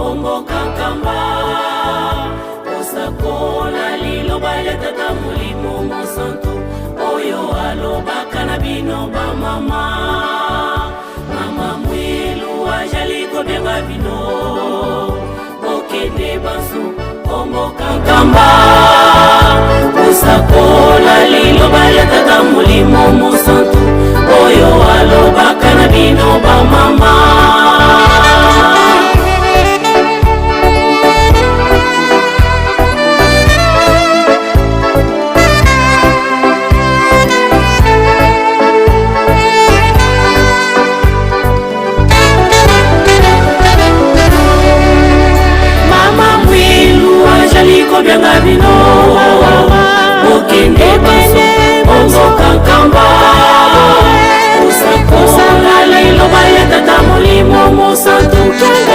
Kombo kankamba osakola liloba ya tata molimo mosantu oyo alobaka na bino ba mama. Mama mwilu ajali kobenga bino okende basu. Kombo kankamba osakola liloba ya tata molimo mosantu oyo alobaka na bino ba mama. Kobenga bino okende baso Kombo kankamba osakola liloba ya tata molimo mosantu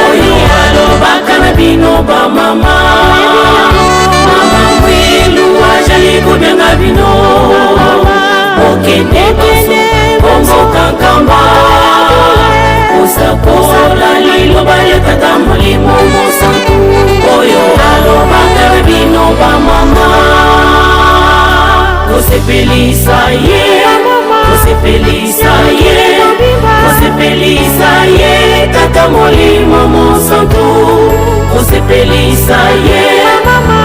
oyo alobaka na bino ba mama. Mama mwilu ajali kobenga bino okende baso Kombo kankamba osakola liloba ya tata molimo mosantu oyo alobaka na bino ba mama. Kosepelisa ye, kosepelisa ye, kosepelisa ye tata molimo mosantu. Kosepelisa ye,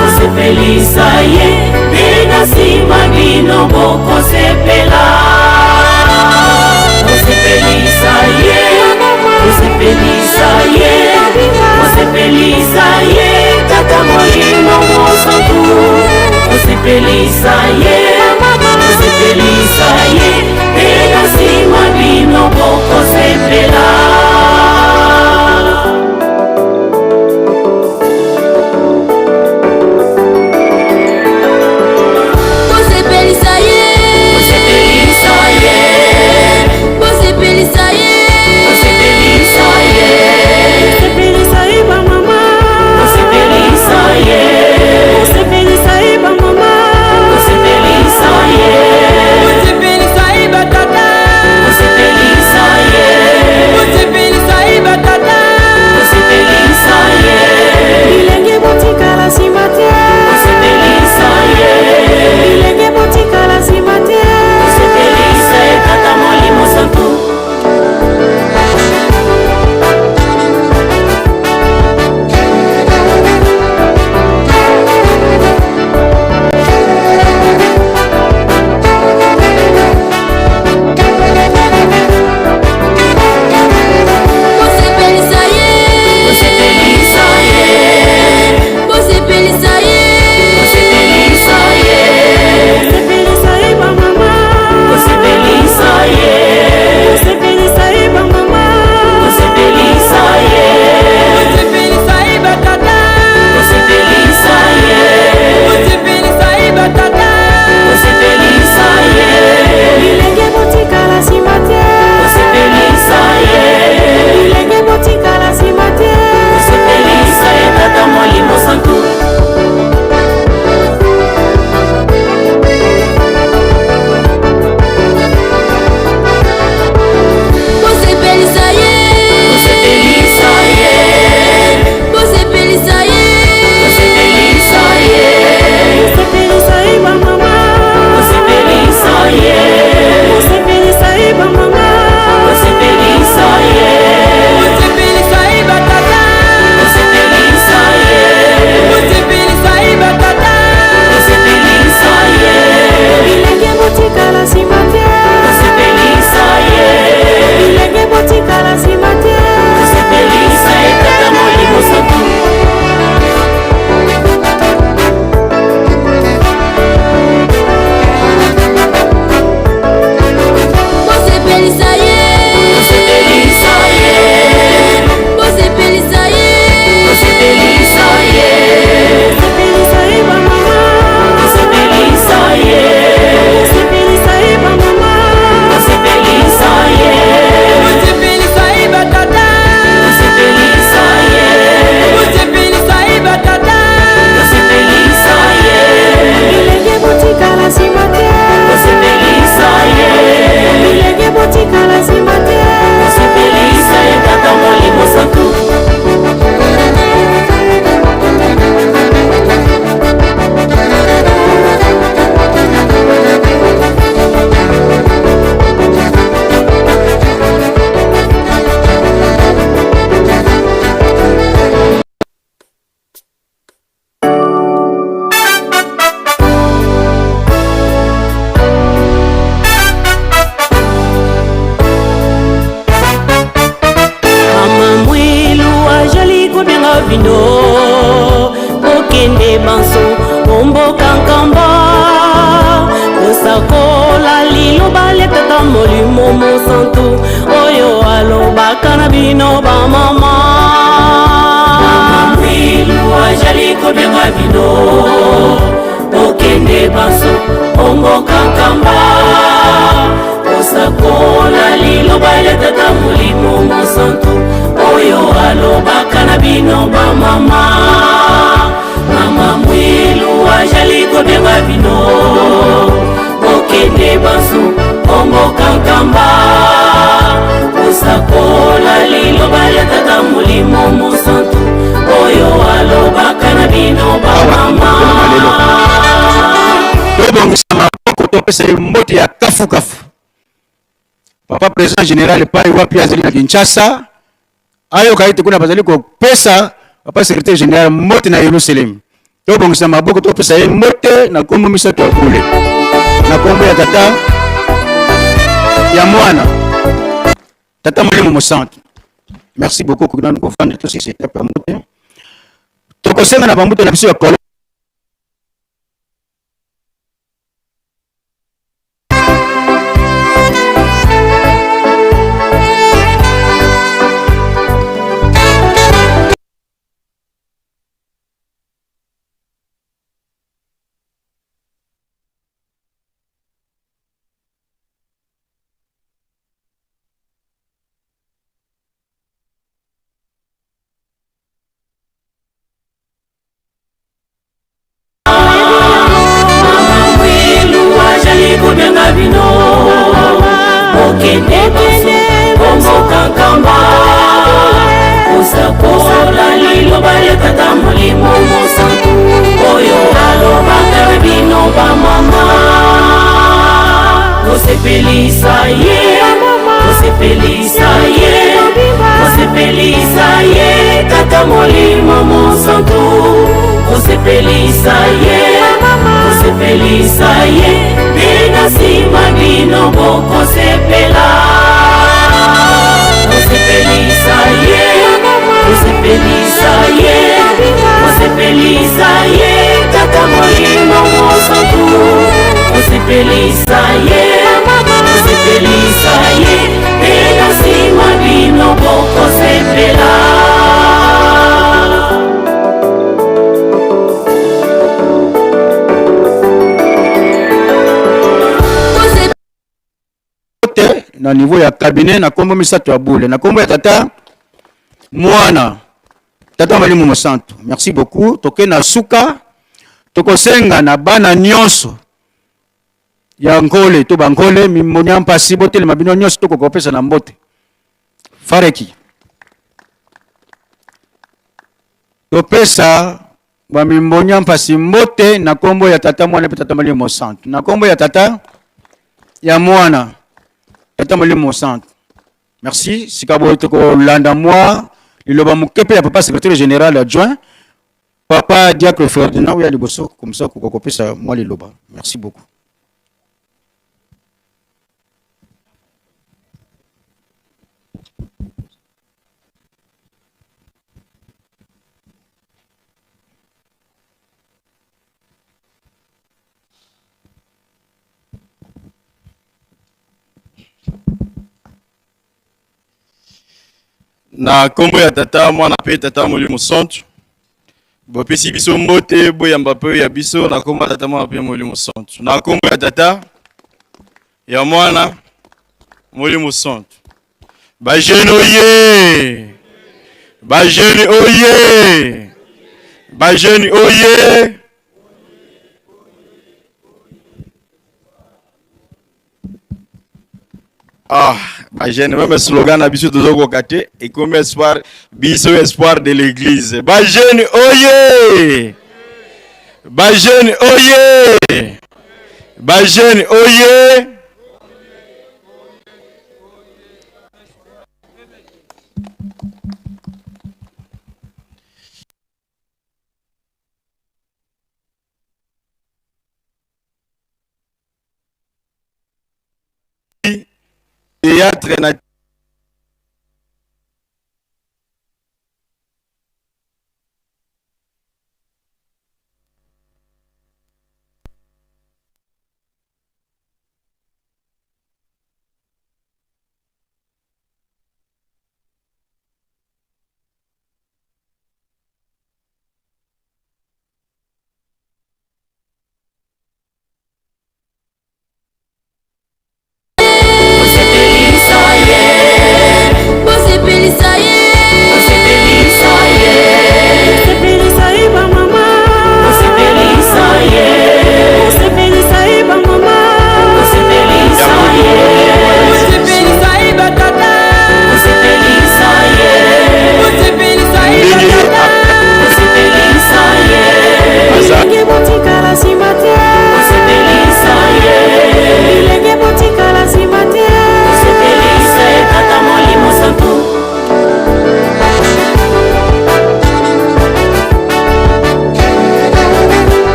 kosepelisa ye nena sima bino bokosepela. Kosepelisa ye, kosepelisa ye, kosepelisa ye tata molimo mosantu. Kosepelisa ye, kosepelisa ye nena sima bino bokosepela. Kosepelisa ye, vino okende banso omboka nkamba osakola liloba lya tata molimo mosantu oyo alobaka na bino bamama. Mama mwilu ajali kobenga bino okende banso omboka nkamba osakola liloba lya tata molimo mosantu oyo alobaka na bino bamama. Mama mwilu ajali kobenga bino okende banso omboka nkamba osakola liloba lya tata molimo mosantu oyo alobaka na bino bamama. tobongisama poko topesa ye mbote ya kafu-kafu. Papa président général pai wapi azali na Kinshasa ayoka ete kuna bazali kopesa papa secrétaire général mbote na Yerusalem. Tobongisa maboko topesa ye mbote na kombo misato ya kule na kombo ya tata ya mwana tata molimo mosantu. Merci beaucoup kuna kofanda to société pa mbote tokosenga na pambote na biso ya kolo. Na niveau ya cabinet na kombo misato ya boule na kombo ya tata mwana tata molimo mosantu. Merci beaucoup. Toke na suka tokosenga na bana nyonso ya ngole to bangole mimonya mpasi botele mabino nyonso tokokopesa na mbote fareki topesa ba mimonya mpasi mbote na kombo ya tata mwana pe tata molimo mosantu na kombo ya tata ya mwana tata molimo mosantu. Merci. Sikabo toko landa moi liloba mukepe ya papa secrétaire général adjoint papa Diacre Ferdinand ya liboso comme ça kokopesa moi liloba. Merci beaucoup. Na kombo ya tata mwana pe tata molimo mosantu bopesi biso mbote boyamba pe ya biso na kombo ya tata mwana pe molimo mosantu na kombo ya tata ya mwana molimo mosantu. Ba jeune oye, ba jeune oye, ba jeune oye. Ba jeune même slogan na biso tozoko kate et comme espoir biso espoir de l'église. Ba jeune oye, ba jeune oye, ba jeune oye. Théâtre na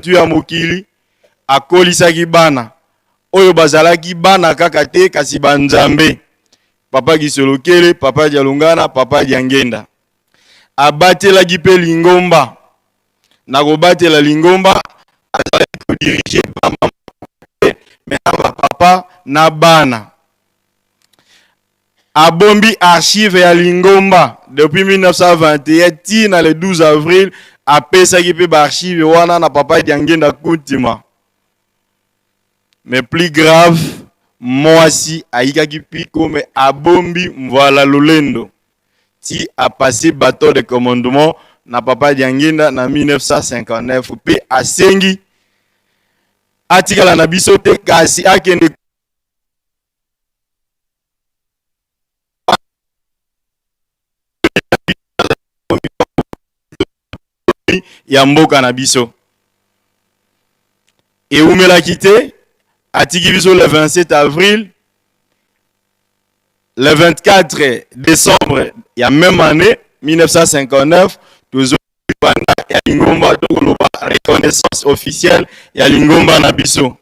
tu ya mokili akolisaki bana oyo bazalaki bana kaka te kasi banzambe. Papa Gisolokele, Papa Dialungana, Papa Diangenda. Abatelaki pe Lingomba. Na kobatela Lingomba azalaki kodirige bamama mais na papa na bana. Abombi archive ya Lingomba depuis 1921 tina le 12 avril apesaki pe ba archive wana na Papa Diangenda Kuntima. Mais plus grave, mwasi aïkaki piko mais abombi Mvala Lolendo ti a passé bateau de commandement na Papa Diangenda na 1959 pe asengi atikala na biso te kasi akende ya mboka na biso eumelaki te atiki biso le 27 avril, le 24 décembre, il y a même année, 1959, toujours il y a Lingomba, reconnaissance officielle, il y a Lingomba Nabiso.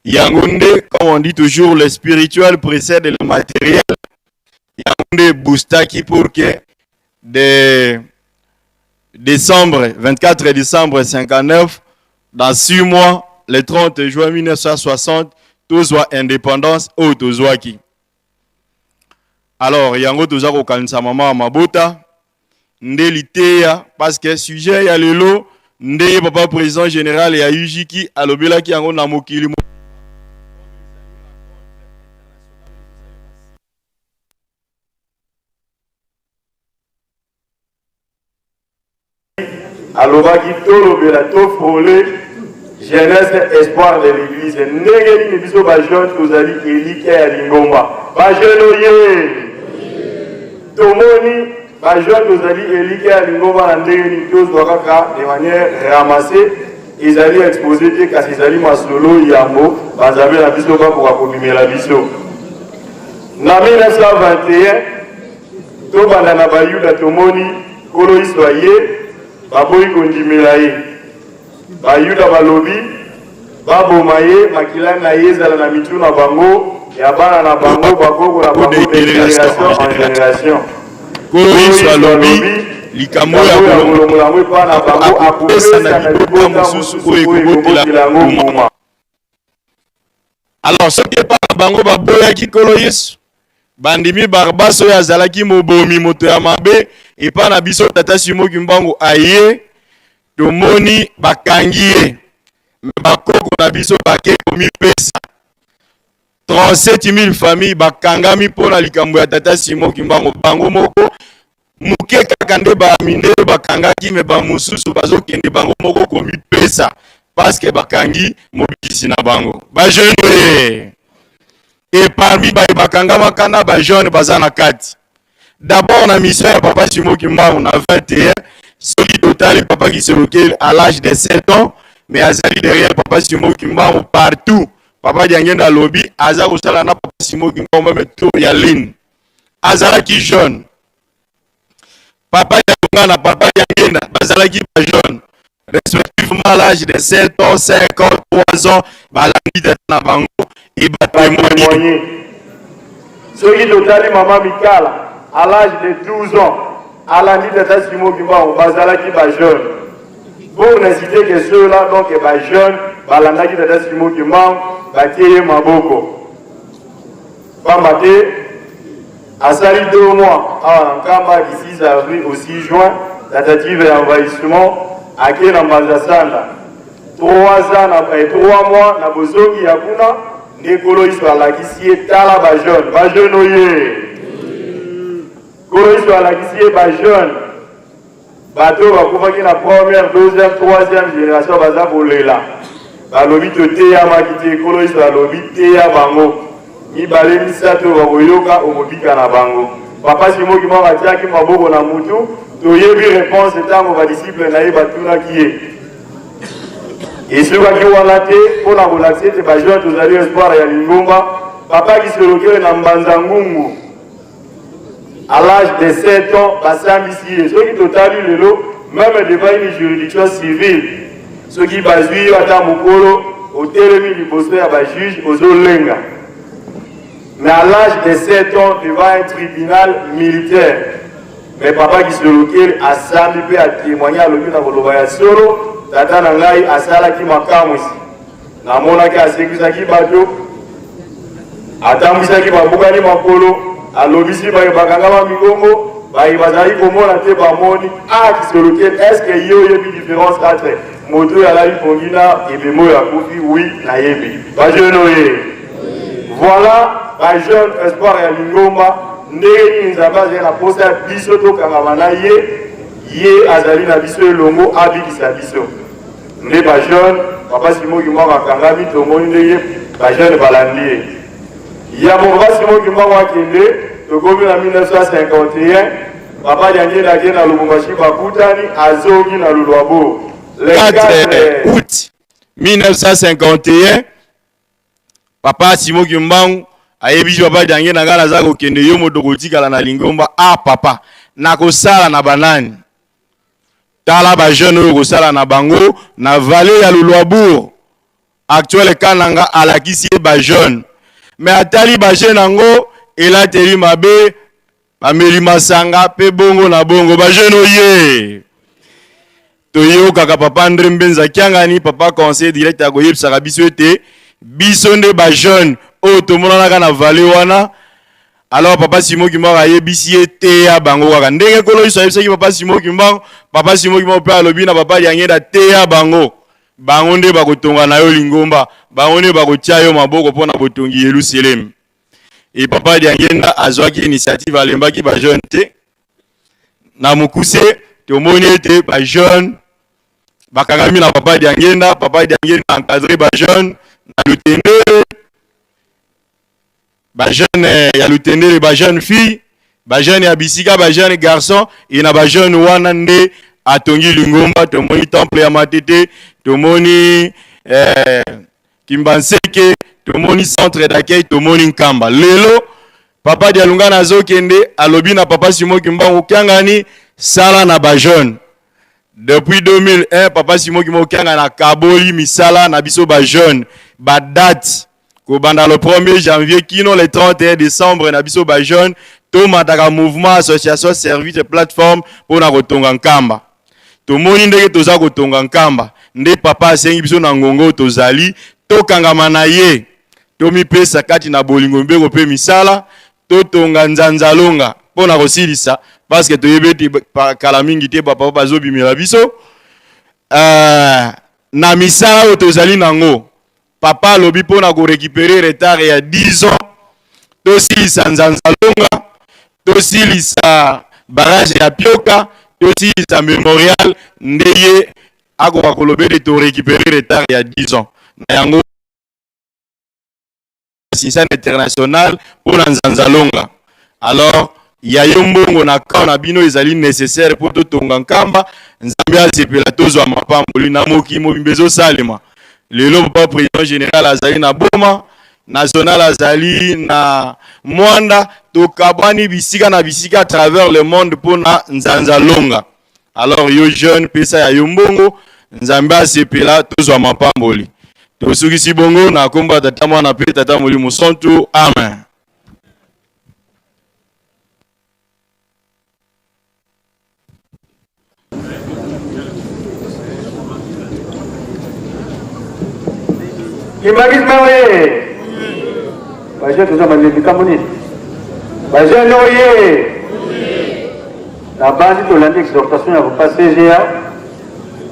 Yangonde, comme on dit toujours, le spirituel précède le matériel. Yangonde Boustaki pour que de décembre, 24 décembre 59, dans 6 mois, le 30 juin 1960, tout soit indépendance ou tout soit qui. Alors, yango toza ko kanisa mama mabota ndeliteya parce que sujet ya lelo ndeye papa président général ya UJiki alobela ki yango na mokili alobaki tolobela to frôler jeunesse espoir de l'église ndenge ni biso ba jeune tozali elike ya Lingomba ba jeune oye tomoni ba jeune tozali elike ya Lingomba na ndenge ni tozwa kaka de manière ramassée ezali exposé te kasi ezali masolo yambo bazabela na biso ba pour komimela biso na 1921 tobanda na bayuda tomoni kolo Israël baboyi kondimela ye bayuda balobi baboma ye makila na ye ezala na mitu na bango ya bana na bango bakoko na bango de génération en génération kolo alobi likambo ya kolongolango epa na bango akopesa na libota mosusu oyo ekobotela yango mbuma. Alors soki epa na bango baboyaki kolo Yesu bandimi Barabas oyo azalaki mobomi moto ya mabe epa na biso tata Simoki Mbangu aye tomoni bakangi ye bakoko na biso bake komipesa 37 000 familles bakangami mpona likambo ya tata Simoki Mbangu bango moko muke kaka nde bamindele bakangaki me bamosusu bazokende bango moko komipesa paske bakangi mobikisi na bango bajeune et parmi bakanga makana bajeune baza na kati. D'abord na mission ya papa Simoki Mbangu na 21 soki total papa Gisolokele à l'âge de 7 ans mais azali derrière papa Simoki Mbangu partout. Papa Diangenda lobby aza kosala na papa Simoki Mbangu même tour ya ligne azalaki jeune. Papa Diangenda papa Diangenda bazalaki ba jeune respectivement à l'âge de 7 ans 53 ans balandi na bango et témoigner. Soki totali mama Mikala à l'âge de 12 ans, à l'année de Tata Simoki Mbangu, bazalaki ba jeune. Pour ne citer que ceux-là, donc ba jeune, balandaki Tata Simoki Mbangu, batiye maboko. Pambate, à sali 2 mois, en Kamba, du 6 avril au 6 juin, tentative d'envahissement, à Kenambazasanda. 3 mois, na bozoki yakuna, Nekolo Iswa Lakisi, Tala ba jeune oye. Kolo Iswa Lakisi, ba jeune. Bateau va pouvoir la première, deuxième, troisième génération, baza bolela. Balobi to teya makite, Kolo Iswa lobi teya bango. Ni bale misato va boyoka omobika na bango. Papa Simoki Mbangu atiaki maboko na mutu, toyebi réponse etango ba disciple na ye batuna kiye. Et ce qui est pour la relaxer, c'est que je suis allé espoir à Lingomba. Papa qui se locale dans Mbanzangungu. À l'âge de 7 ans, passant ici. Et ce qui est total, même devant une juridiction civile. Ce qui bazui ata mukolo au telemi liboso ya ba juge ozolenga. Mais à l'âge de 7 ans devant un tribunal militaire. Mais papa qui se loquait a sami pe a témoigné à l'objet na ya solo tata na ngai asala ki makamu ici. Na mona ki asekisa ki bato atambisa ki babuka ni makolo alobisi ba bakanga ba migongo. Bazali komona te bamoni kisolokeli est-ce que yo yebi différence entre moto ya lali pongina et bemo ya kufi oui na yebi bajeune oye voilà bajeune espoir ya lingomba ndenge nzambe azali na posa ya biso tokangama na ye azali na biso elongo abikisa biso nde bajeune papa simoki moko akangami tomoni ndenge bajeune balandi ye ya moko papa simoki moko akende tokomi na 1951 papa Diangue Nake na Lubumbashi bakutani azongi na Lulwabo le 4 août 1951 papa Simon Kimbangu ayebi papa Diangue Nake naza kokende yo moto kotikala na lingomba papa nakosala na banani tala ba jeune oyo kosala na bango na vallée ya Lulwabo actuel kananga alakisi ba jeune mais atali ba jeune nango elateli mabe bameli masanga pe bongo na bongo ba jeune oye toyo kaka papa André Mbenza Kiangani papa conseiller direct ya koyebisaka biso ete biso nde ba jeune oyo tomonanaka na vallée wana alors papa Simon Kimbangu ayebisi ete ya bango kaka ndenge kolo iso ayebisaki papa Simon Kimbangu pe alobi na papa Diangue da te ya bango nde bakotonga na yo lingomba bango nde bakotia yo maboko mpona botongi Yerusalem. Et papa Diangue azwaki initiative alembaki ba jeune te na mukuse tomoni ete ba jeune bakangami na papa Diangue encadré ba jeune na lutendele ba jeune ya lutendele ba jeune fille ba jeune ya bisika ba jeune garçon et na ba jeune wana nde atongi lingomba tomoni temple ya Matete tomoni Kimbanseke tomoni centre d'accueil tomoni Nkamba lelo papa Dialunga nazo kende alobi na papa Simon Kimbangu Kiangani sala na ba jeune depuis 2001 papa Simon Kimbangu Kiangani na kaboli misala na biso ba jeune ba date ko banda le 1er janvier kino le 31 décembre na biso ba jeune to mataka mouvement association service de plateforme pour na kotonga Nkamba tomoni ndenge toza kotonga Nkamba nde papa asengi biso na ngongo tozali tokangama na ye tomi pesa kati na bolingo mbeko pe misala totonga nzanzalonga pona kosilisa parce que toyebeti kala mingi te papa bazobimela biso na misala oyo tozali nango papa alobi pona ko récupérer retard ya 10 ans tosilisa nzanzalonga tosilisa barrage ya Pioka tosilisa mémorial ndeye akoka kolobeli to récupérer retard ya 10 ans na yango assistance international pour Nzanzalonga. Alors il y a yombongo na kana bino ezali nécessaire pour totonga Nkamba nzambe azepela tozwa mapamboli na mokimo bimbezo salema lelo papa président général azali na boma national azali na mwanda tokabani bisika na bisika à travers le monde pour na Nzanzalonga. Alors yo jeune pesa ya yombongo nzambe azepela tozwa mapamboli tosukisi bongo na komba tata mwana pe tata Molimo Santu amen. Kimagis mawe baje tuza manezi kamoni baje noye na bandi tolandi exhortation ya papa CGA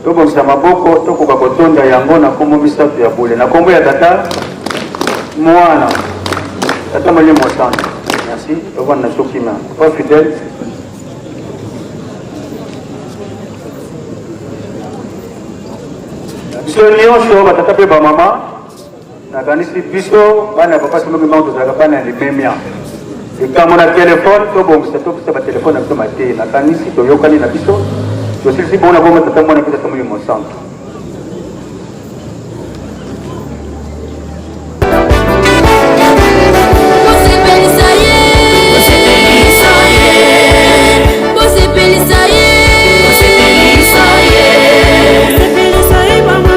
tobongisa maboko tokoka kotonda yango na kombo misato ya bole na kombo ya tata mwana tata Molimo Santu. Merci over na sokima pas fidèle biso nyonso batata pe bamama nakanisi biso bana papa Simon Kimbangu tozalaka bana limemia ekambo na telefone tobongisa topesa batelefone na biso mateye nakanisi toyokani na biso tosilisi bongo na bongo tata mwana pe tata Molimo Santu. Mama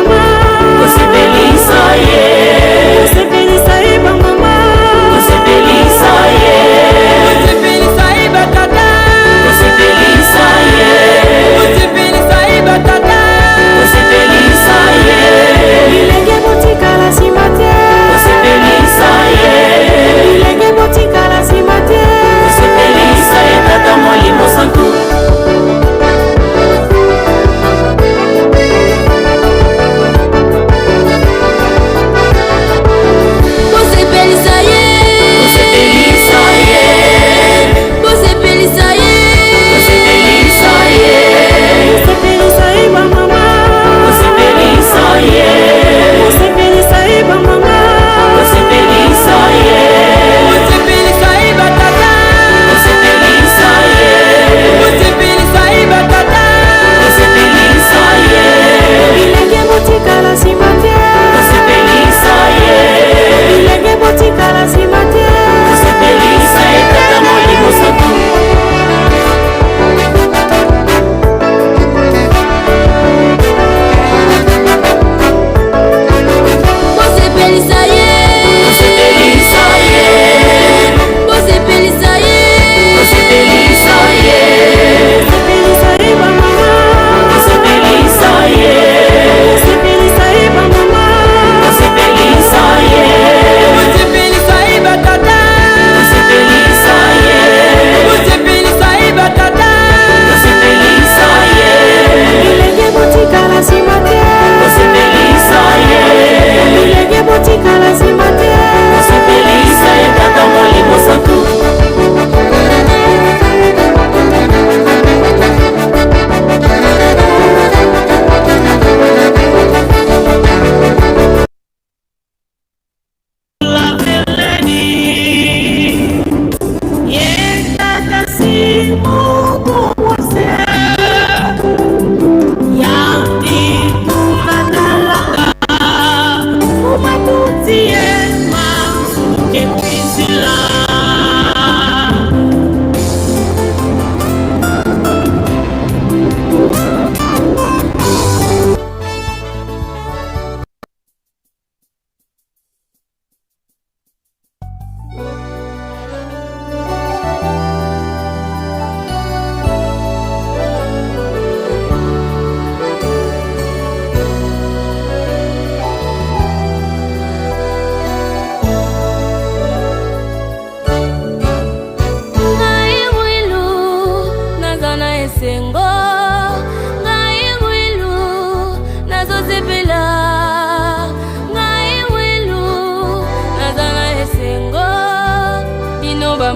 ekwisila.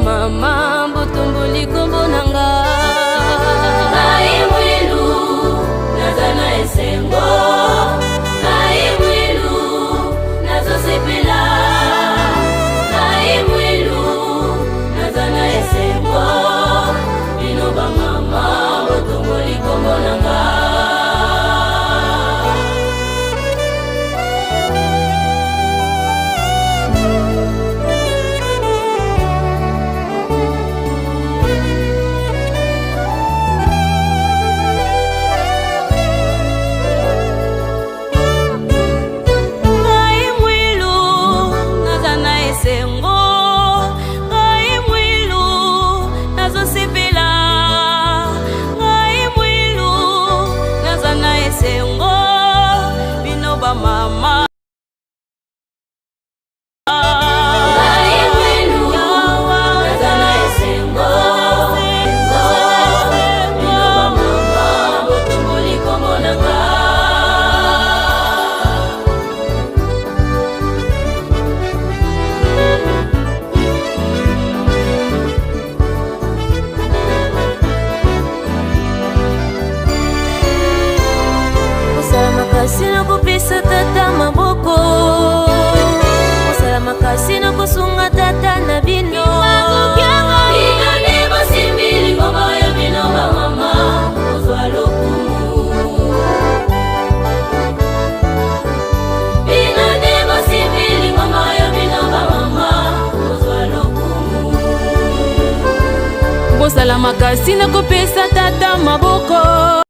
Mama mbutumbuli kumbunanga Ngai mwilu nazana esengo Ngai mwilu nazosipila Ngai mwilu nazana esengo Binoba mama mbutumbuli kumbunanga mama Sina kupisa tata maboko Usala makasi na kusunga tata na bino Bino nebo simbili ngoma ya bino ba mama Uzwa lukumu Bino nebo simbili ngoma ya bino ba mama Uzwa lukumu Usala makasi na kupisa tata maboko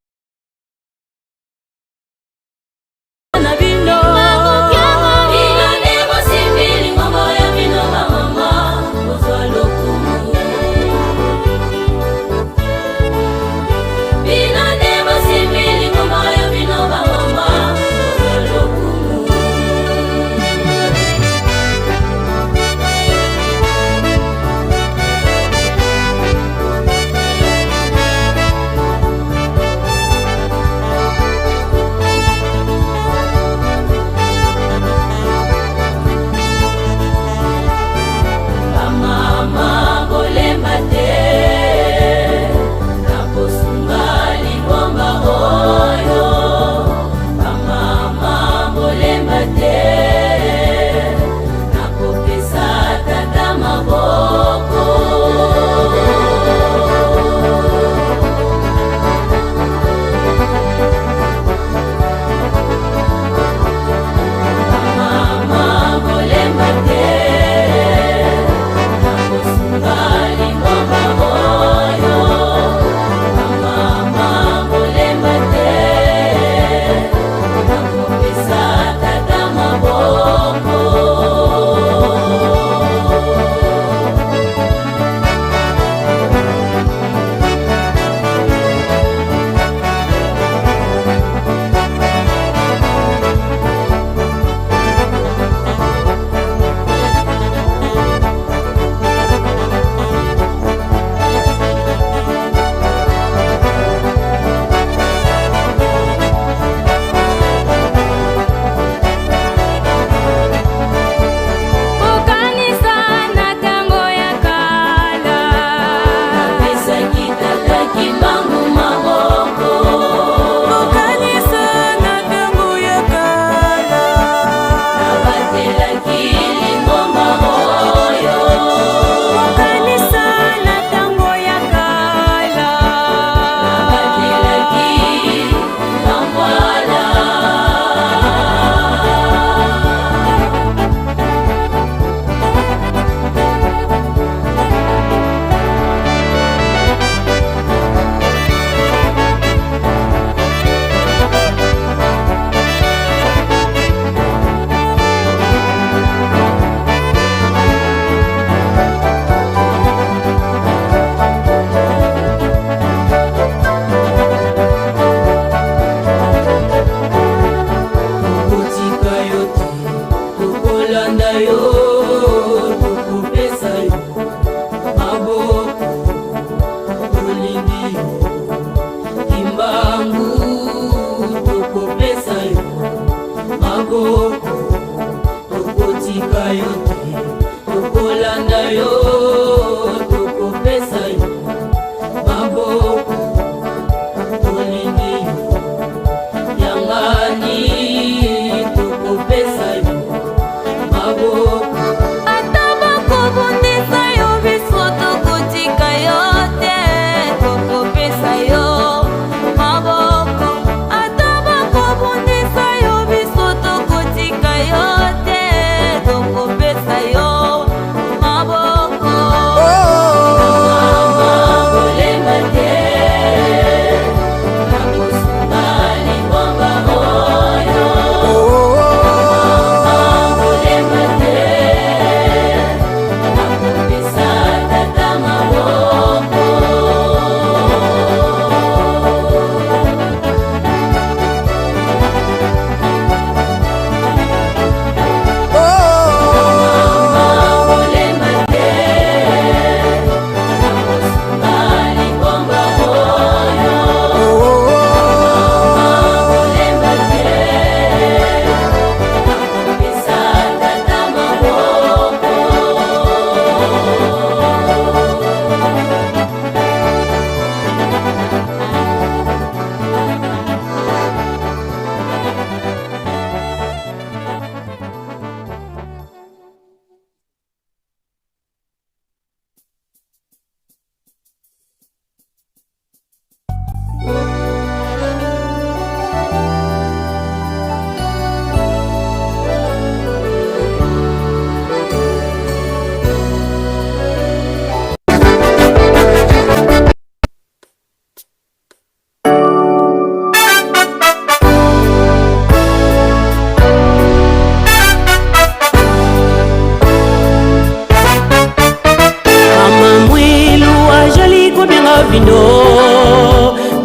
vino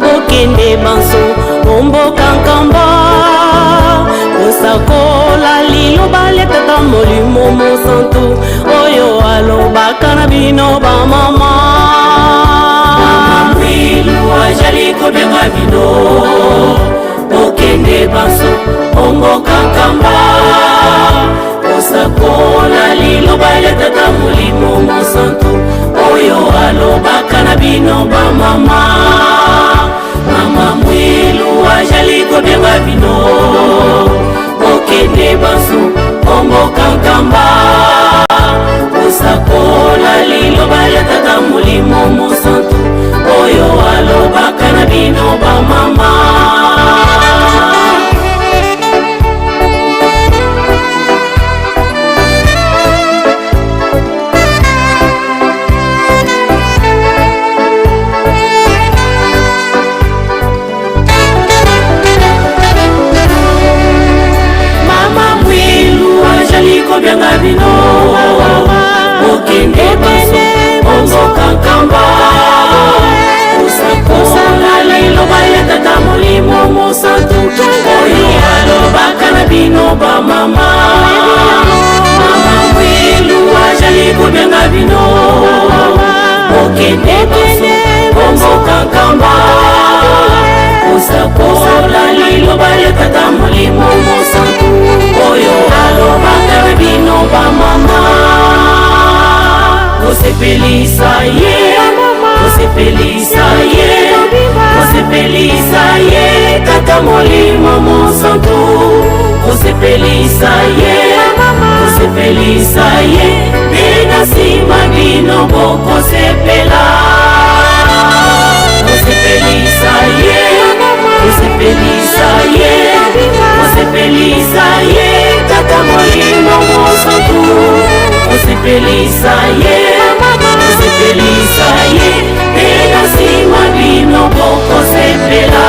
okende banso omboka nkamba osakola liloba letata molimo mosantu oyo alobaka na bino bamama. Mama mwilu ajali kobenga bino okende banso omboka nkamba osakola liloba letata molimo mosantu oyo alobaka na bino bamama. Mama mwilu ajali kobenga bino okende banso omboka nkamba osakola liloba letata molimo mosantu oyo alobaka na bino bamama. Kobenga bino okende banso omboka nkamba osakola liloba letata molimo mosantu oyo alobaka na bino bamama. Mama mwilu ajali kobenga bino okende banso omboka nkamba osakola liloba letata molimo mosantu oyo alobaka na bino bamama. Osepelisa ye, osepelisa ye, osepelisa ye tata molimo mosantu osepelisa ye, osepelisa ye nena sima bino bokosepela. Osepelisa ye, osepelisa ye, osepelisa ye tata molimo mosantu osepelisa ye, osepelisa ye nena sima bino bokosepela.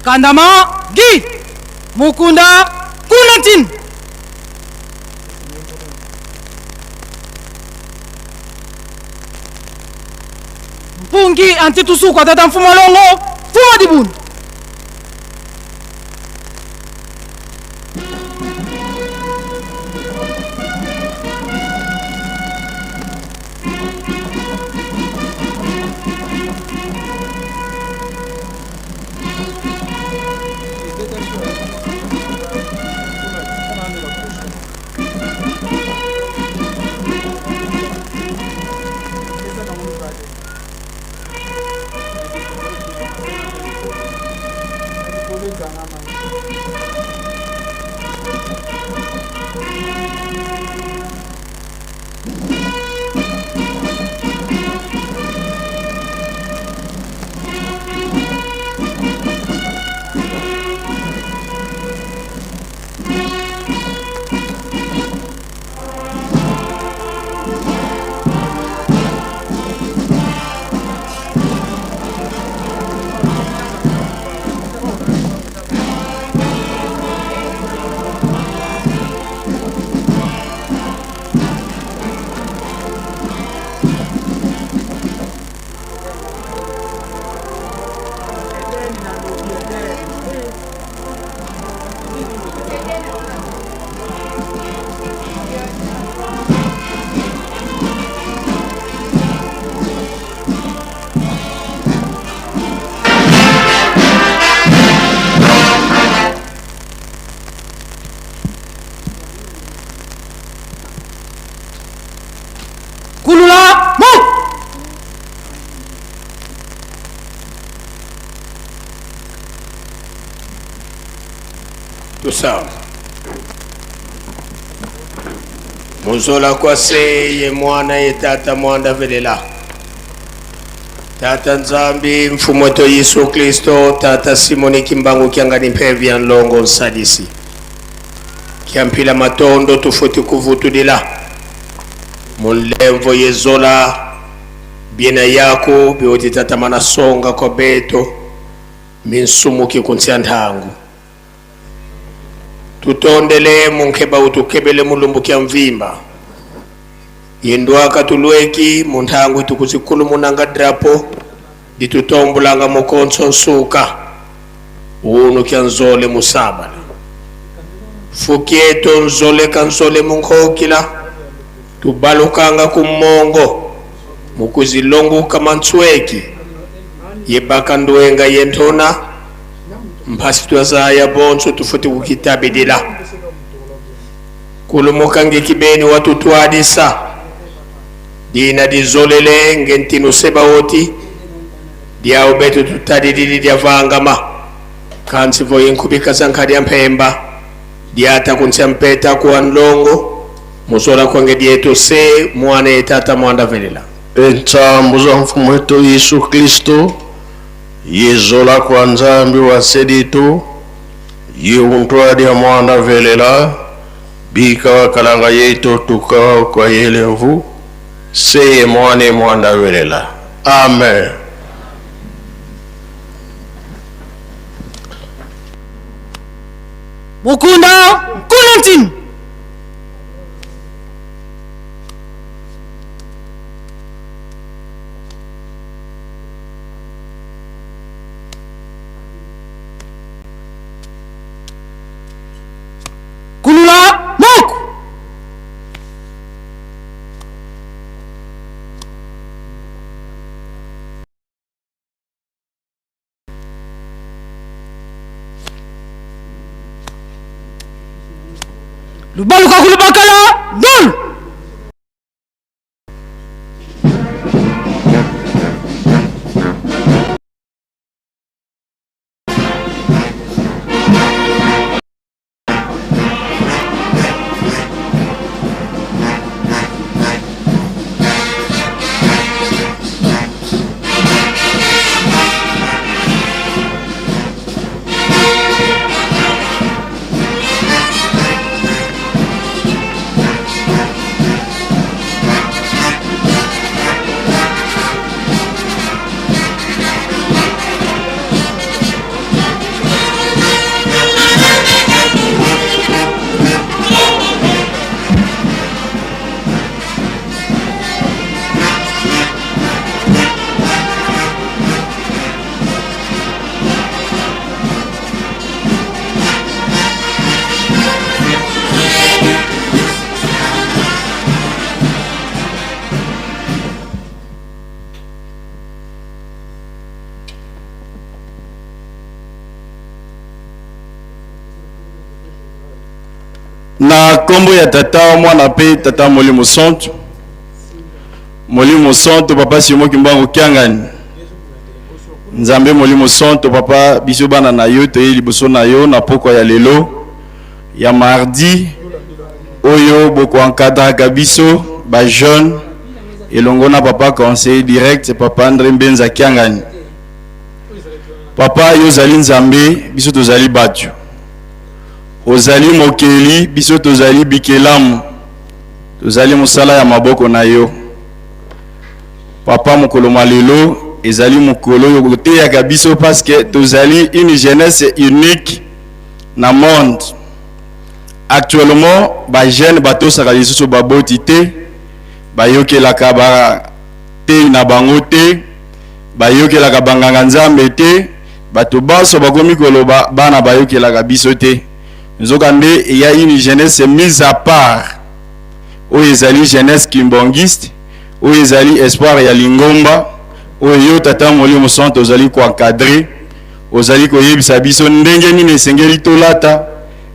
Kandama Gi Mukunda Kunatin. Mpungi antitusuka tata mfumo longo fuma dibuni. Kulula mo. Tusawa muzola kwa seye mwana ye tata mwanda velela tata nzambi mfumo to Yesu Kristo tata Simoni Kimbangu kiangani mpevi ya nlongo nsadisi kiampila matondo tufuti kuvutu dila mulevo yezola biena yako bioti tata mana songa kwa beto minsumuki kunsia ntangu tutondele munkeba utukebele mulumbukia mvimba yendwaka tulweki muntangu tukuzikulu munanga drapo ditutombulanga mukonso nsuka unu kia nzole musabala fukieto nzole kanzole munkokila tubalukanga kumongo mukuzilonguka mansweki yebaka ndwenga yentona mpasi twazaya bonso tufuti kukitabidila kulumukange kibeni watu twadisa dina dizolele ngentinu seba woti diao betu tutadididi dia vangama kansi vo yinkubika zankadi ya mpemba diata kunsia mpeta kuwa nlongo musola kwange dieto se mwane tata mwanda velela Entambu za mfumo wetu Yesu Kristo yezola kwa nzambi wa sedito yiuntwadi ya mwanda velela bika wakalanga yeto tuka kwa yelevu seye mwane mwanda velela. Amen. Mukunda Kunatin. Kulula Mok. Lubaluka kulubakala dol. Na kombo ya tata mwana pe tata Molimo Santo. Molimo Santo papa Simo Kimbangu Kiangani. Nzambe Molimo Santo papa biso bana na yo te liboso na yo na poko ya lelo ya mardi oyo boko encadre biso ba jeune elongo na papa conseiller direct papa André Mbenza Kiangani. Papa yo zali nzambe biso tozali batu. Ozali mokeli biso tozali bikelamu. Tozali musala ya maboko na yo. Papa mokolo malelo ezali mokolo yo koteya biso parce que tozali une jeunesse unique na monde. Actuellement ba jeune bato saka lisusu baboti te bayokelaka ba te na bango te bayokelaka banganga nzambe te bato baso bakomi koloba bana bayokelaka biso te. Nzokande il y a une jeunesse mise à part. Oyo ezali jeunesse kimbongiste, oyo ezali espoir ya lingomba, oyo tata Molimo Santo ozali ko encadrer, ozali ko yebisa biso ndenge nini esengeli tolata,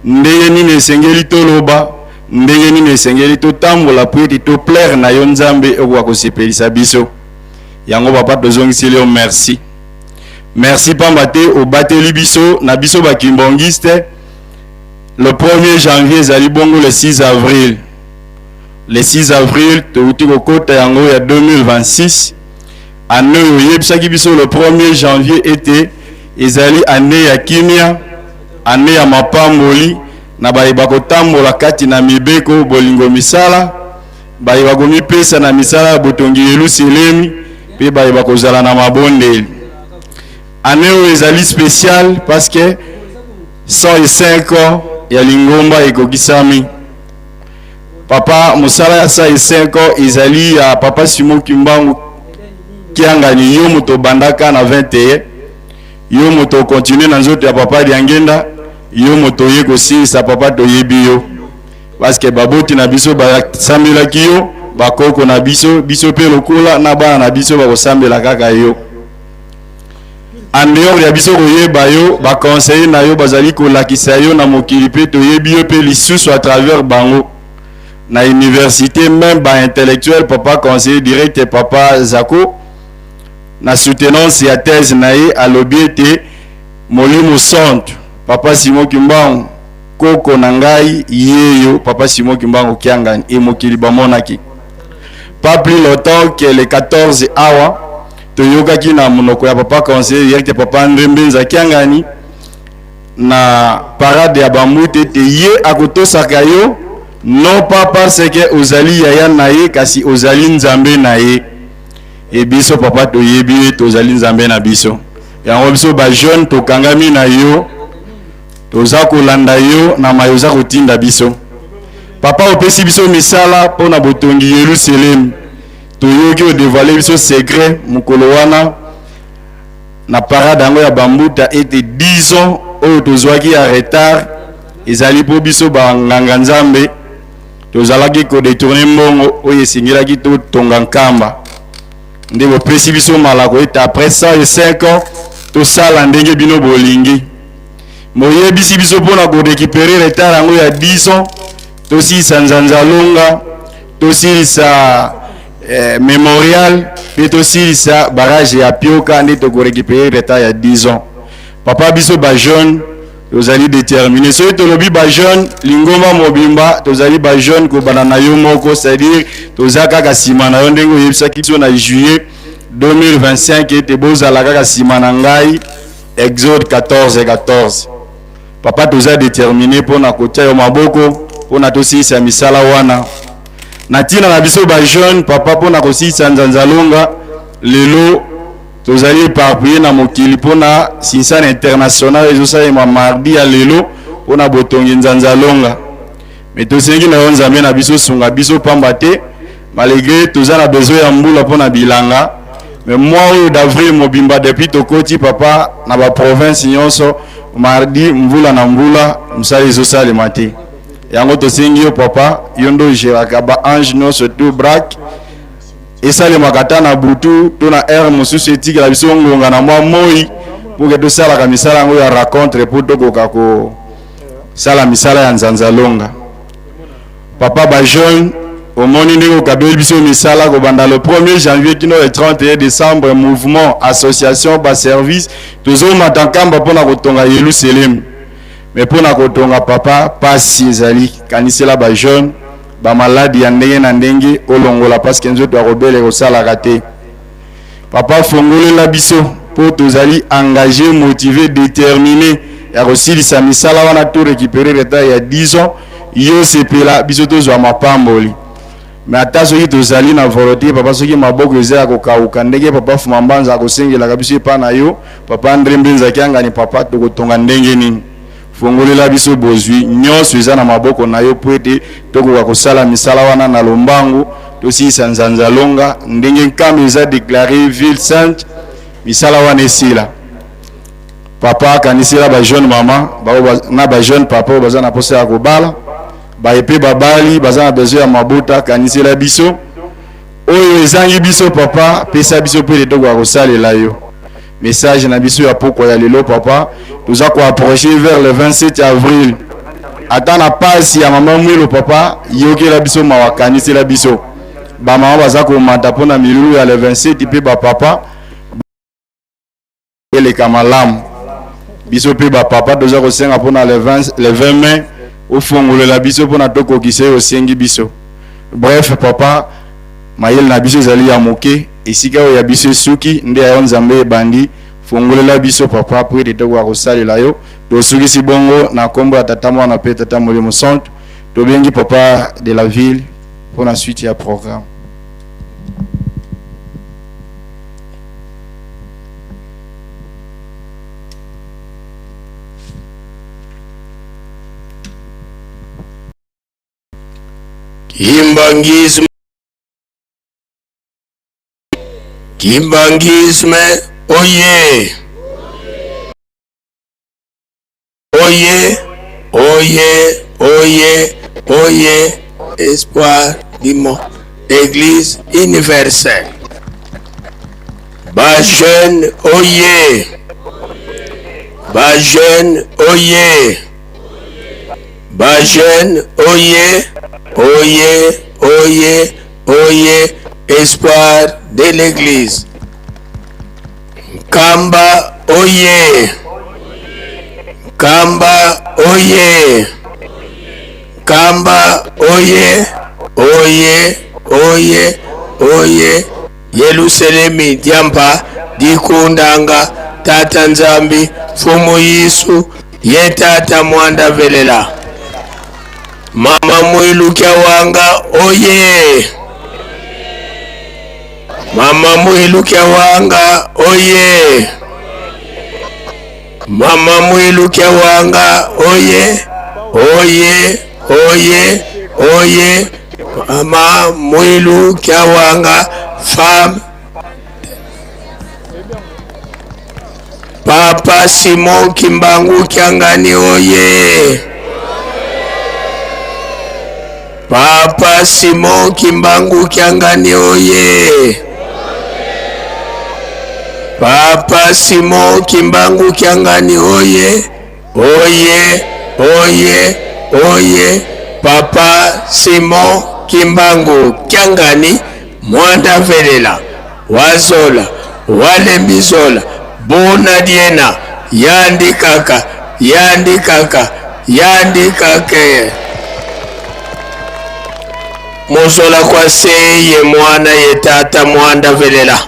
ndenge nini esengeli toloba, ndenge nini esengeli totambola po ete to plaire na yo nzambe okwa kosepelisa biso. Yango papa tozongiseli yo merci. Merci pamba te obateli biso na biso bakimbongiste. Le 1er janvier ezali bongo le 6 avril. Le 6 avril touti kokota yango ya 2026. Année oyebisaki biso le 1er janvier était ezali année ya kimia, année ya mapamboli na bayeba kotambola kati na mibeko bolingo misala, bayeba komipesa na misala botongi Yerusalemi pe bayeba kozala na mabondeli. Année oyo ezali spécial parce que 105 ans ya lingomba ekokisami. Papa musala ya 105 ans ezali ya papa Simo Kimbangu Kiangani yo moto bandaka na 21, yo moto continue na nzoto ya papa Diangenda, yo moto ye kosilisa papa toyebi yo parce que baboti na biso basambelaki yo, bakoko na biso biso pe lokola na bana na biso bakosambela kaka yo. En dehors ya biso koyeba yo ba conseiller na yo bazali kolakisa yo na mokili pe toyebi yo pe lisusu à travers bango na université même ba intellectuel papa conseiller direct papa Zako na soutenance ya thèse na ye alobi ete Molimo Santo papa Simo Kimbangu koko na ngai yeyo papa Simo Kimbangu Kiangani et mokili bamonaki. Pas plus longtemps que le 14 awa toyokaki na monoko ya papa conseiller direct papa André Mbenza Kiangani na parade ya bambute te ye akotosaka yo non pas parce que ozali yaya na ye kasi ozali nzambe na ye e biso papa toyebi tozali nzambe na biso yango biso ba jeune tokangami na yo toza kolanda yo na mayoza kotinda biso. Papa opesi biso misala pona botongi Yerusalem toyoki o dévoiler biso secret mukolo wana na parade yango ya bambuta ete 10 ans oyo tozwaki ya retard ezali po biso banganga nzambe tozalaki ko détourner mbongo oyo esingelaki to tonga nkamba nde bopesi biso malako ete après 105 ans tosala ndenge bino bolingi moyebisi biso mpona ko récupérer retard yango ya 10 ans tosilisa nzanzalonga tosilisa mémorial pe tosilisa barrage ya pioka nde toko récupérer retard ya 10 ans. Papa biso ba jeune tozali déterminé soki tolobi ba jeune lingomba mobimba tozali ba jeune kobana na yo moko, c'est-à-dire toza kaka sima na yo ndenge oyebisaki biso na juillet 2025 ete bozala kaka sima na ngai Exode 14:14. Papa toza déterminé mpona kotia yo maboko mpona tosilisa misala wana na tina na biso ba jeune papa mpona kosilisa nzanzalonga lelo tozali éparpillé na mokili mpona sinsana international ezosalema mardi ya lelo mpona botongi nzanzalonga me tosengi na yo nzambe na biso sunga biso pamba te malgré toza na besoin ya mbula mpona bilanga me mois oyo d'avril mobimba depuis tokoti papa na baprovince nyonso mardi mvula na mbula mosala ezosalema te yango tosengi yo papa yo ndo geraka ba ange nyonso to brak esalemaka ta na butu to na aire mosusu etikela biso ngonga na mwa moi po ke tosalaka misala yango ya rencontre po tokoka kosala misala ya nzanzalonga papa ba jeune au monde ndeko kabeli biso misala ko banda le 1er janvier kino le 31 décembre mouvement association ba service toujours matankamba pona kotonga Yerusalem mais pona kotonga papa pasi ezali kanisela ba jeune ba maladi ya ndenge na ndenge olongola parce que nzoto akobele kosala raté papa fongolela biso po tozali engagé motivé déterminé ya kosilisa misala wana to récupérer retard ya 10 ans yo sepela biso tozwa mapamboli mais ata soki tozali na volonté papa soki maboko eza ya kokauka ndenge papa fuma mbanza akosengelaka biso epa na yo papa Andre Mbenzaki angani papa tokotonga ndenge nini fongolela biso bozwi nyonso eza na maboko na yo po ete tokoka kosala misala wana na lombangu tosilisa nzanza longa ndenge nkambo eza déclaré ville sainte misala wana esila papa kanisela ba jeune mama na ba jeune papa baza na posa ya kobala ba epe babali baza na besoin ya mabuta kanisela biso oyo ezangi biso papa pesa biso pe letoko ya kosalela yo message na biso ya poko ya lelo papa toza ko approcher vers le 27 avril ata na pasi ya mama mwilo papa yokela biso mawa kanisela biso ba mama baza ko mata pona milulu ya le 27 pe ba papa ele kamalamu biso pe ba papa toza ko senga pona le 20 mai ofongolela biso pona tokokisa yo sengi biso bref papa mayel na biso ezali ya moke esika oyo ya biso esuki nde ya nzambe ebandi fongolela biso papa po ete tokoka kosalela yo tosukisi bongo na kombo ya tata mwana pe tata molimo santo tobengi papa de la ville pour la suite ya programme. Kimbangisme, oye. Oye, oye, oye, oye, espoir du monde, Église universelle. Bas jeune, oye. Bas jeune, oye. Bas jeune, oye. Oye, oye, oye, espoir de l'Église. Kamba, oye. Kamba, oye. Kamba, oye. Oye, oye, oye. Yerusalemi diampa dikundanga tata nzambi fumu Yesu ye tata mwanda velela. Mama mwilu kya wanga oye. Mama mwilu kya wanga oye. Mama mwilu kya wanga oye. Oye, oye, oye. Mama mwilu kya wanga femme. Papa Simon Kimbangu Kyangani oye. Papa Simon Kimbangu Kyangani oye. Papa Simon Kimbangu Kyangani oye. Oye, oye, oye. Papa Simon Kimbangu Kyangani mwanda velela. Wazola, walembizola, bona diena, yandi kaka, yandi kaka, yandi kake. Mozola kwa seye mwana ye tata mwanda velela.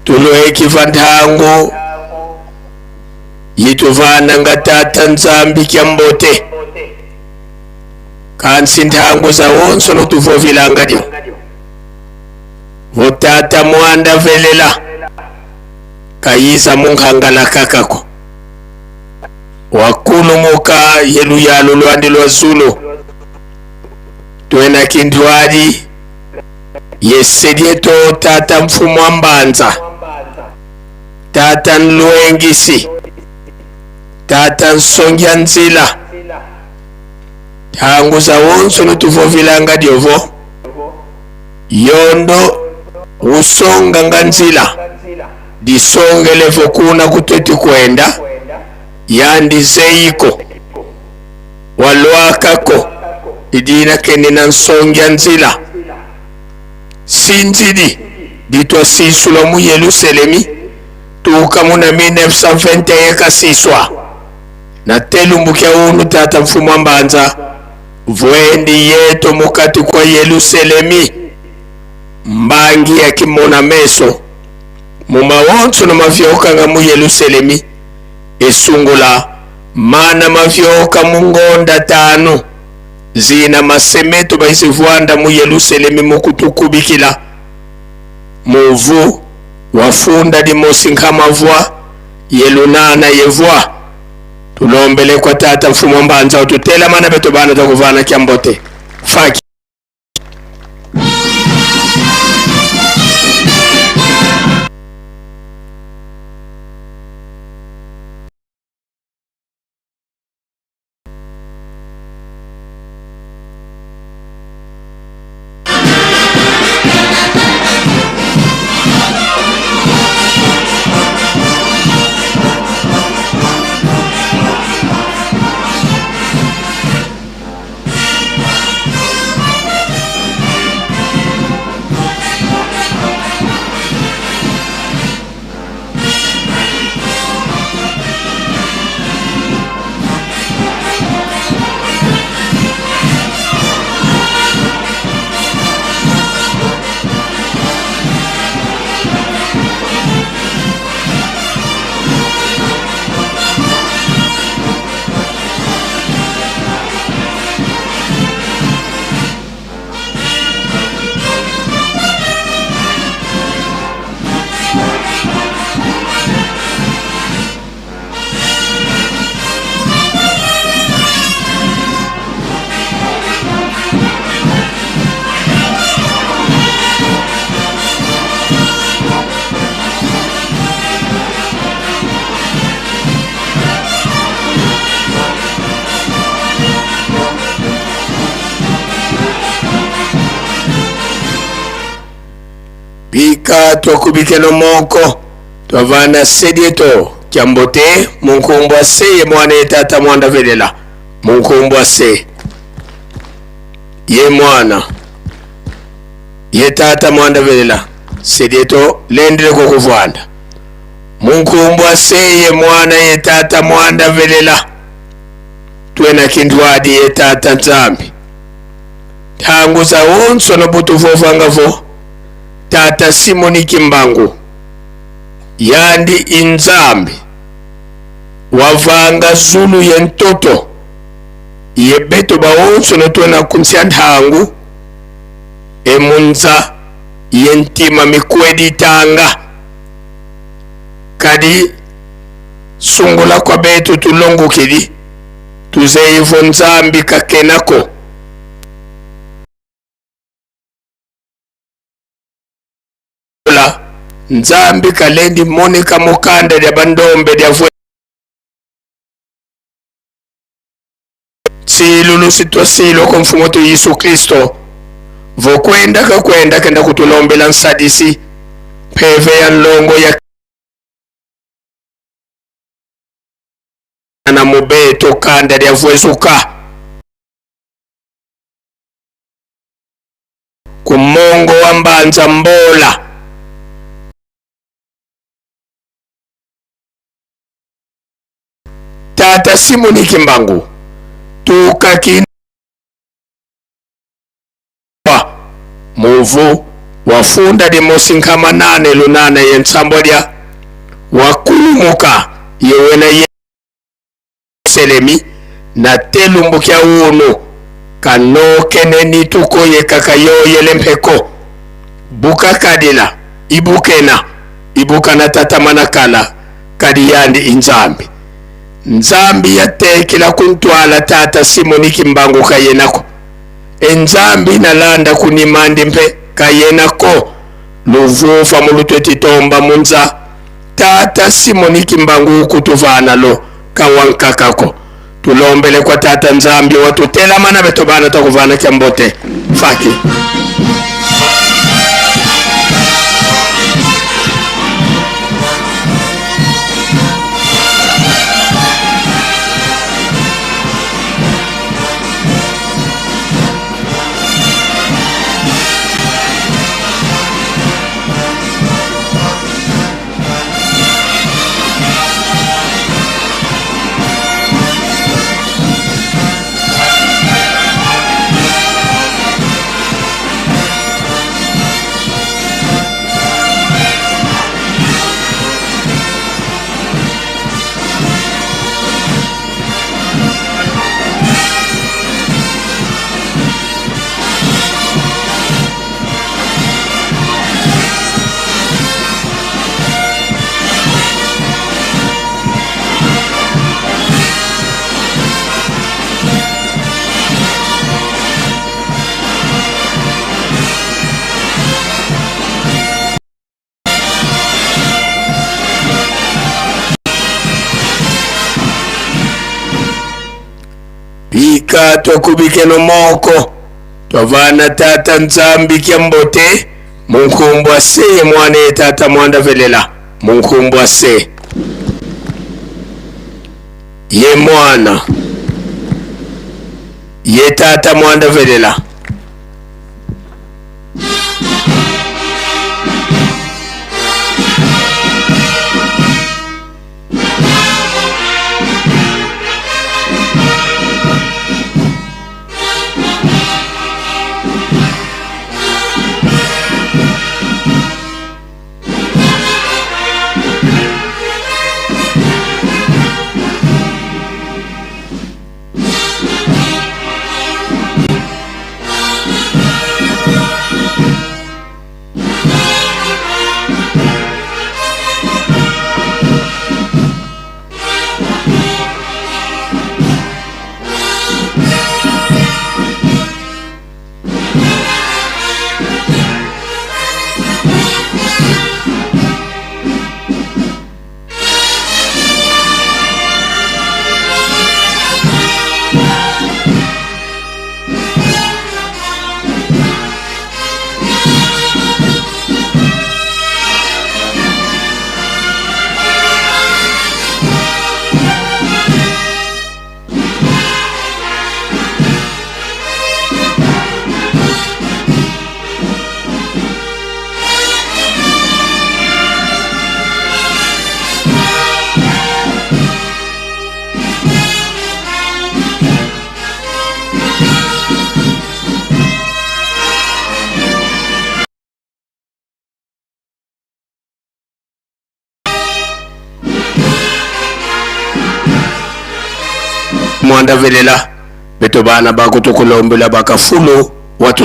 Tulo ekivandangu yituvana nga tata nzambi kyambote. Kansi ntangu za wonso no tuvovilanga dio. Votata mwanda velela. Kayisa mungangala kakako. Wakulu muka yelu yalu luandi lwa zulu. Tuena kindwadi. Yesedieto tata mfumu ambanza. Tata nluengisi. Tata nsongya nzila. Tangu za wonso nutuvovilanga diovo. Yondo usonga nganzila. Disongelevo kuna kutweti kwenda. Yandi zeiko. walwakako idina kene na nsongya nzila sinzidi ditwa sisula mu Yerusalemi tuka muna 1921 kasiswa na telumbukia unu tata mfumu ambanza vwendi yeto mukati kwa Yerusalemi mbangi ya kimona meso mumawonso na mavyoka nga mu Yerusalemi esungula mana mavyoka mungonda tano zina masemeto baisivwanda mu Yerusalemi mukutukubikila muvu wafunda dimosi nkamavwa yelunana yevwa tulombele kwa tata mfumo mbanza ututela mana beto bana takuvana kiambote faki bika twakubike no moko twavana sedieto kiambote munkumbwa se ye mwana etata mwanda velela munkumbwa se ye mwana ye tata mwanda velela sedieto lendile kukuvwanda munkumbwa se ye mwana ye tata mwanda velela twena kindwadi ye tata nzambi tangu za wonso no butuvovangavo tata Simoni Kimbangu yandi inzambi wavanga zulu yentoto yebeto bawonso no tona kunsia ndangu emunza yentima mikwedi tanga kadi sungula kwa beto tulongo kidi tuzeivo nzambi kakenako nzambi kalendi monika mukanda lya bandombe lya vwe silulu sitwasilo kwa mfumo tu Yesu Kristo vokwenda kakwenda kenda kutulombela nsadisi peve ya nlongo ya na mubeto kanda lya vwezuka kumongo wa mbanza mbola tata Simoni Kimbangu tukakina muvu wafunda dimosi nkama 8 lunana yensambodya wakulumuka yewena Yerusalemi na telumbukia unu kanokene nituko yekakayoyele mpeko buka kadila ibukena ibukana tatamanakala kadiyandi inzambi nzambi yatekela kuntwala tata Simoni Kimbangu kayenako enzambi nalanda kunimandi mpe kayenako luvufa mulutwetitomba munza tata Simoni Kimbangu kutuvana lo kawankakako tulombele kwa tata nzambi watutela mana betobana takuvana kiambote faki bika twakubike no moko twavana tata nzambi kiambote munkumbu ase ye mwana ye tata mwanda velela munkumbu ase ye mwana ye tata mwanda velela mwanda velela beto bana bakutukulombela bakafulu watu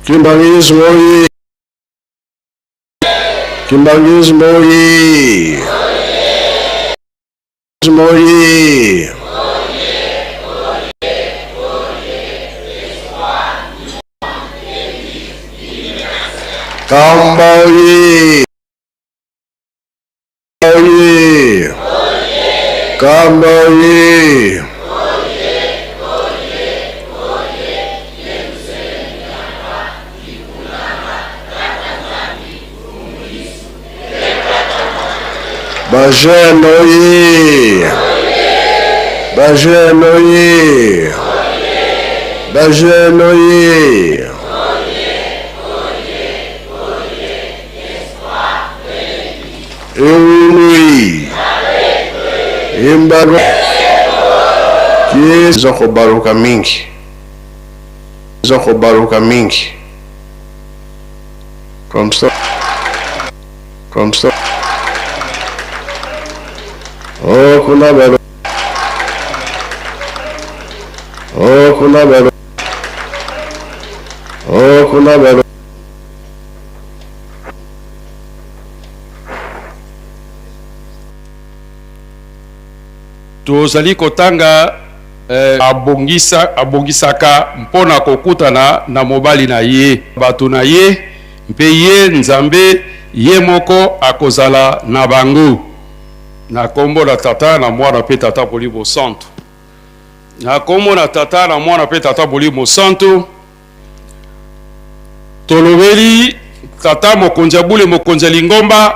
Kimbangizi moye! Kimbangizi moye! Moye! Kamboye! Kamboye! Kamboye! Bajeno ye! Bajeno ye! Bajeno ye! Ewi! Imbago! Kies zako baruka mingi. Zako baruka mingi. Comme ça. Comme ça. Oh, kuna baro. Oh, kuna baro. Oh, kuna baro. tozali kotanga abongisaka mpona kokutana na mobali na ye bato na ye mpe ye nzambe ye moko akozala na bango na kombo na tata na mwana mpe tata Molimo Santu na kombo na tata na mwana mpe tata Molimo Santu tolobeli tata mokonzi abule mokonzi lingomba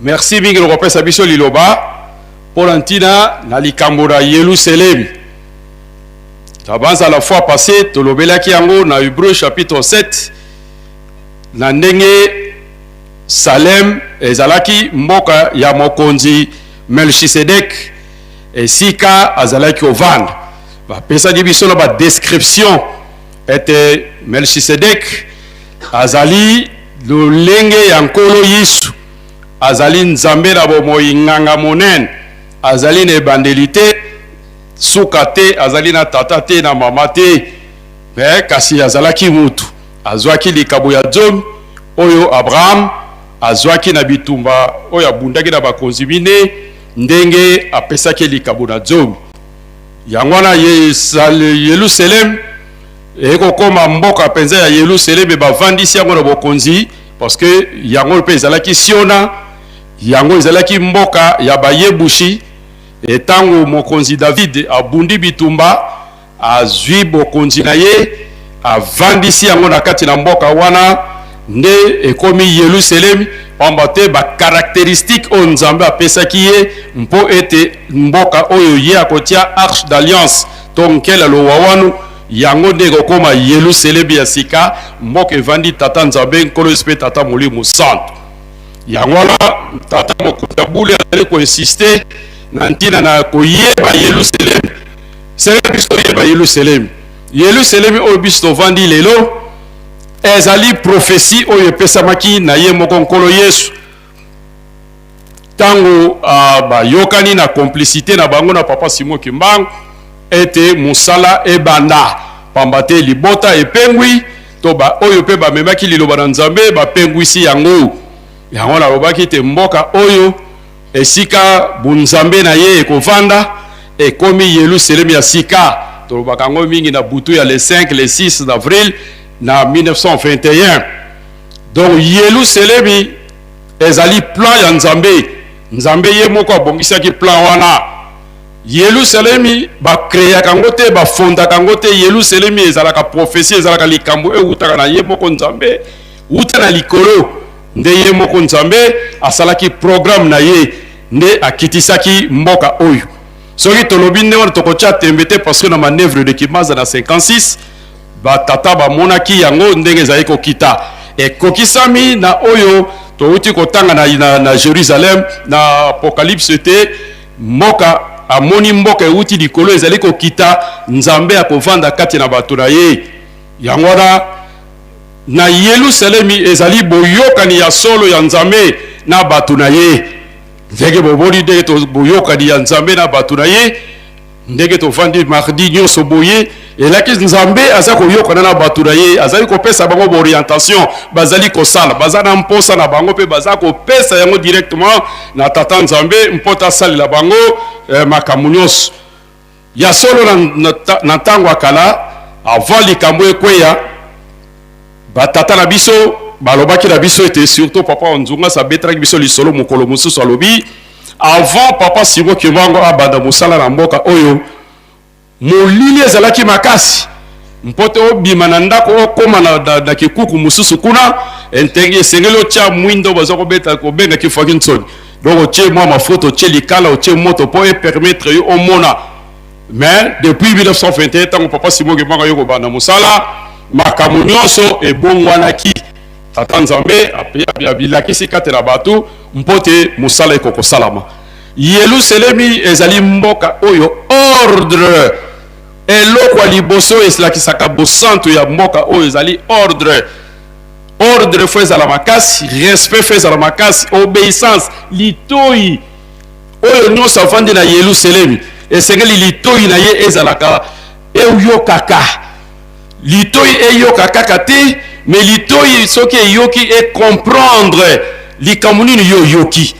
merci mingi lokopesa biso liloba pour ntina na likambo na Yerusalem. Tabanza la fois passée tolobelaki yango na Hébreu chapitre 7 na ndenge Salem ezalaki mboka ya mokonzi Melchisedek esika azalaki ovanda bapesaki biso na badescription ete Melchisedek azali lolenge ya nkolo Yesu azali nzambe na bomoi nganga monene azali na ebandeli te suka te azali na tata te na mama te me kasi azalaki mutu azwaki likabo ya nzomi oyo Abraham azwaki na bitumba oyo abundaki na bakonzi mine ndenge apesaki likabo na nzomi yango wana Yerusalem ekokoma mboka penza ya Yerusalem bavandisi yango na bokonzi parce que yango mpe ezalaki siona yango ezalaki mboka ya bayebushi etango mokonzi David abundi bitumba azwi bokonzi na ye avandisi yango na kati na mboka wana nde ekomi Yerusalem pamba te ba caractéristique o nzambe apesaki ye mpo ete mboka oyo ye akotia arche d'alliance to nkela lowa wanu yango nde ekokoma Yerusalem ya sika mboka evandi tata nzambe nkolo espe tata molimo santo yango wana tata mokuta bule azali koinsiste na ntina na koyeba Yerusalem seke biso toyeba Yerusalem oyo biso tovandi lelo ezali prophétie oyo epesamaki na ye moko nkolo Yesu tango bayokani na complicité na bango na papa Simon Kimbangu ete musala ebanda pamba te libota epengwi to ba oyo pe bamemaki liloba na nzambe bapengwisi yango nalobaki te mboka oyo esika bunzambe na ye ekovanda ekomi Yerusalem ya sika tolobaka yango mingi na butu ya le 5 le 6 d'avril na 1921 donc Yerusalem ezali plan ya nzambe ye moko abongisaki plan wana Yerusalem bakreaka yango te bafondaka yango te Yerusalem ezalaka prophétie ezalaka likambo eutaka na ye moko nzambe uta na likolo nde ye moko nzambe asalaki programme na ye nde akitisaki mboka oyo soki tolobi nde wana tokotia tembe te parce que na manœuvre de Kimaza na 56 batata bamonaki yango ndenge ezali kokita ekokisami na oyo touti kotanga na Jérusalem na apocalypse te mboka amoni mboka euti likolo ezali kokita nzambe akovanda kati na bato na ye yango na Yerusalem ezali boyokani ya solo ya nzambe na bato na ye ndenge boboni ndenge boyokani ya nzambe na bato na ye ndenge tovandi mardi nyonso boye elaki nzambe aza koyokana na bato na ye azali kopesa bango baorientation bazali kosala baza na mposa na bango mpe baza kopesa yango directement na tata nzambe mpo asalela bango makambo nyonso ya solo na ntango ya kala avant likambo ekweya batata na biso balobaki na biso ete surtout papa Onzunga sabetraki biso lisolo mokolo mosusu alobi avant papa Simon Kimbangu abanda mosala na mboka oyo molili ezalaki makasi mpote obima na ndako okoma na kikuku mosusu kuna esengeli otya mwindo baza kobenga kifaki nsoni donc otie mwa mafuta otie likala otie moto mpo epermettre yo omona mais depuis 1921 ntango papa Simon Kimbangu ayo kobanda mosala makambo nyonso ebongwanaki tata nzambe abilakisi kati na bato mpote mosala ekokosalama Yerusalem ezali mboka oyo ordre eloko ya liboso esilakisaka bosantu ya mboka oyo ezali ordre fo ezala makasi respect fo ezala makasi obéissance litoi oyo nyonso avandi na Yerusalem esengeli litoi na ye ezalaka eyokaka litoi eyokaka te mais litoi soki eyoki comprendre likambo nini yo oyoki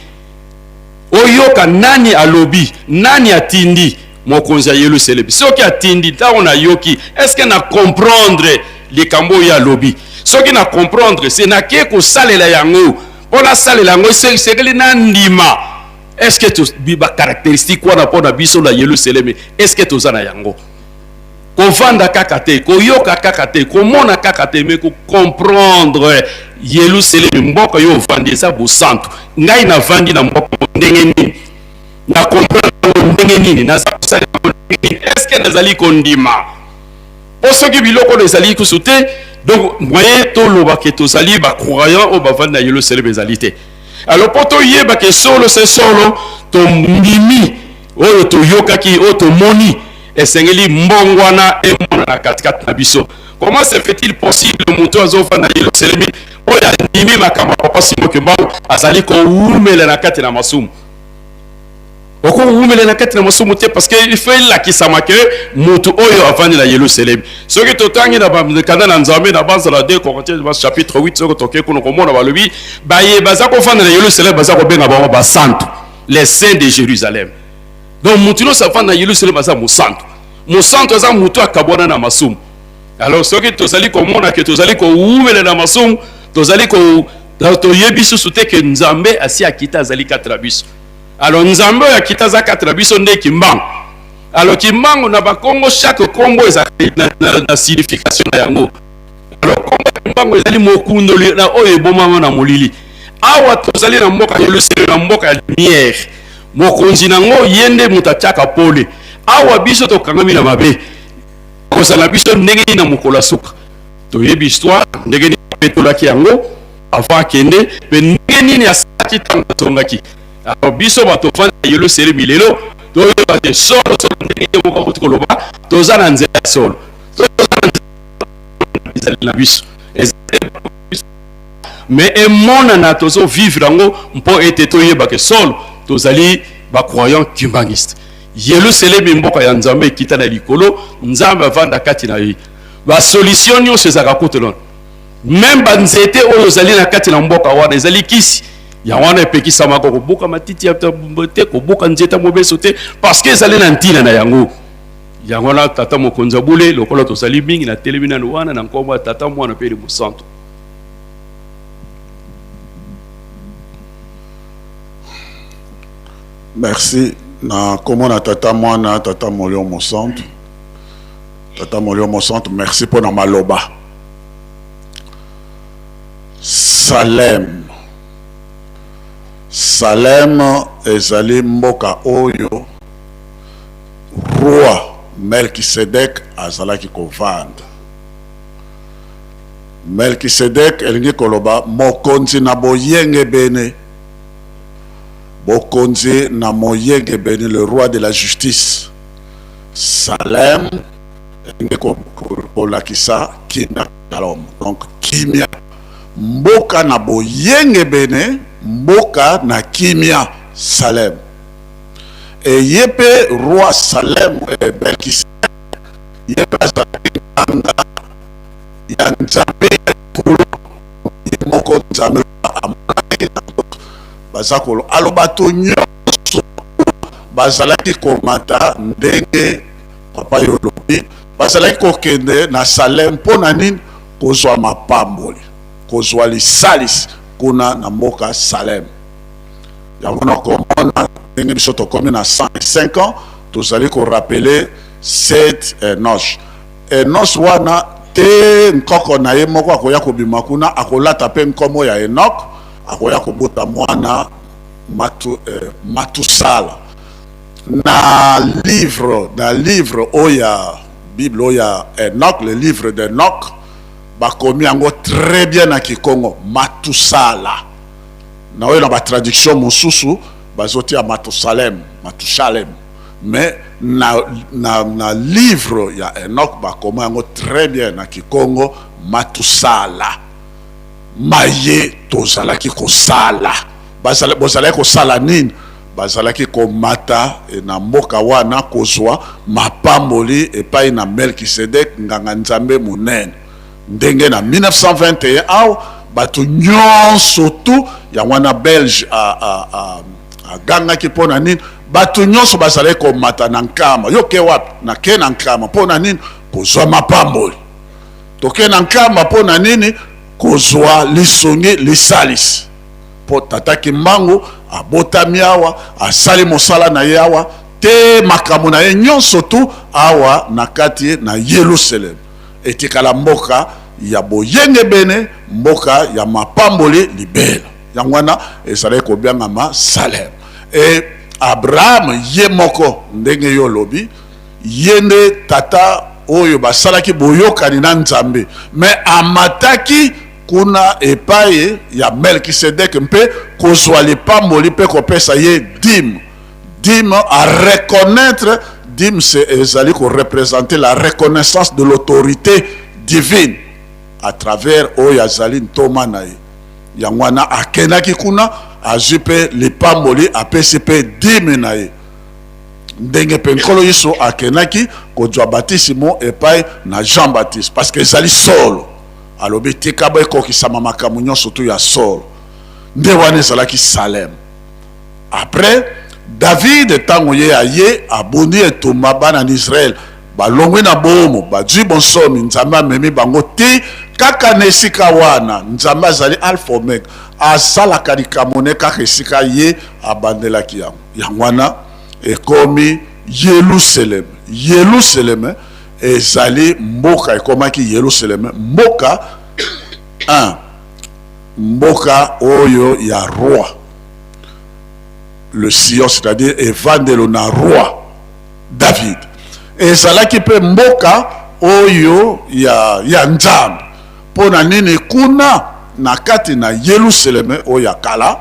oyoka nani alobi nani atindi mokonzi ya Yerusalem soki atindi ntango na yoki est-ce que na comprendre likambo oyo alobi soki na comprendre se nake kosalela yango mpo nasalela yango esengeli na ndima est-ce que bacaractéristique wana mpo na biso na Yerusalem est-ce que toza na yango kovanda kaka te koyoka kaka te komona kaka te me comprendre Yerusalem mboka yo ovandi eza bosantu ngai navandi na mboka ndenge nini na comprendre ndenge nini naza kosala ndenge nini est-ce que nazali kondima po soki biloko ezali kusu te Donc moyen to loba ke to sali ba croyant o ba vanda yelo célèbre ezalité. Alors pour to yeba ke solo c'est solo to mimi o to yokaki o to moni esengeli mbongwana e mona na katikati na biso. Comment se fait-il possible moto azofanda yelo célèbre o ya ndimi makamba papa simo ke ba azali ko umela na kati na masumu. Oko umele na kati na masumu te parce que il fait la kisama ke moto oyo avandi na yelo célèbre. Ce que totangi na ba kanda na nzambe na base la 2 Corinthiens chapitre 8 soko toke ko komona ba lobi ba ye baza ko fanda na yelo célèbre baza ko benga ba santo les saints de Jérusalem. Donc moto no sa fanda na yelo célèbre baza mo santo za moto akabona na masumu. Alors ce que tozali komona ke tozali ko umele na masumu tozali ko to yebisu sute ke nzambe asi akita azali katra biso. Alors nzambe ya kitaza katra biso nde kimbango. Alors kimbango na bakongo chaque kombo ezali na signification na yango. Alors kombo kimbango ezali mokundo na oyo ebomama na molili. Awa tozali na mboka yelo sele na mboka ya lumière. Mokonzi nango yende mutachaka pole. Awa biso to kangami na mabe. Kozala biso ndenge na mokola suka. To yebi histoire ndenge ni petolaki yango avant kende pe ndenge nini asaki tango tongaki. Alors biso bato fanda yelo sele milelo to yoba te solo ndenge moko ko koloba to za na nzela solo to za na biso mais emona na tozo vivre ngo mpo ete to yeba ke solo to zali ba croyant kimbangiste yelo sele mboka ya nzambe kita na likolo nzambe vanda kati na yi ba solution yo sezaka kotelon même ba nzete oyo zali na kati na mboka wana ezali kisi ya wana epekisa mako kobuka matiti ya te kobuka nzeta mobeso te parce que ezali na ntina na yango yango na tata mokonza bule lokola tozali mingi na telemina no wana na nkombo tata mwana pe mo santo. Merci na komona tata mwana tata molio mo santo. Tata molio mo santo, merci pour na maloba. Salem ezali mboka oyo roi Melkisedek azalaki kovanda. Melkisedek elingi koloba mokonzi na boyenge bene. Bokonzi na moyenge bene, le roi de la justice. Salem elingi kolakisa kimia shalom. Donc kimia mboka na boyenge bene, mboka na kimia Salem. Et yepe roi Salem Melkisedek yepe azalaki anga ya nzambe kolo moko nzambe bazakolo aloba to nyonso bazalaki komata ndenge papa yolobi bazalaki kokende na Salem mpona nini kozwa mapamboli kozwa lisalisi kuna na mboka Salem. Yango na komona ndenge biso tokomi na 105 ans tozali ko rappeler 7 Enoch. Enoch wana te nkoko na ye moko akoya kobima kuna akolata pe nkomo ya Enoch akoya kobota mwana Matusala. Na livre oya Bible oya Enoch, le livre d'Enoch bakomi yango très bien na Kikongo Matusala. Na oyo na ba traduction mosusu bazoti ya Matusalem. Mais na livre ya Enoch bakoma yango très bien na Kikongo Matusala. Maye tozalaki kosala. Bozalaki kosala nini? Bazalaki komata na mboka wana kozwa mapamboli epai na Melkisedek nganga nzambe munene. Ndenge na 1921 au batu nyonso tu ya wana Belge a ganga ki pona nini batu nyonso bazalaki komata na nkama yoke wapi na ke na nkama pona nini kozwa mapamboli toke na nkama pona nini kozwa lisongi lisalisi po tataki mbangu abotami awa asali mosala na ye awa te makambo na ye nyonso tu awa na kati na Yerusalem etikala mboka ya boyenge bene mboka ya mapamboli libela yangwana ezalaki kobiangama Salem. Et Abraham ye moko ndenge yo lobi yende tata oyo basalaki boyokani na Nzambe mais amataki kuna epaye ya Melkisedek mpe kozwa lipamboli mpe kopesa ye dîme à reconnaître dîme c'est ezali ko représenter la reconnaissance de l'autorité divine à travers oyo azali ntoma na ye yango wana akendaki kuna azwi mpe lipamboli apesi mpe dîme na ye ndenge mpe nkolo Yesu akendaki kozwa batisimo epai na Jean Baptiste parce que ezali solo alobi tika ba ekokisama makambo nyonso tu ya solo nde wana ezalaki Salem. Après David ntango ye aye abondi etumba bana na Israel balongwe na bomo bazwi bonsomi Nzambe amemi bango ti kaka na esika wana Nzambe azali alpha omega asalaka likambo ne kaka esika ye abandelaki yango wana ekomi Yerusalem ezali mboka ekomaki Yerusalem mboka oyo ya roi le Sion, c'est-à-dire evandelo na roi David ezalaki pe mboka oyo ya Nzambe pona nini kuna na kati na Yerusalem oyo ya kala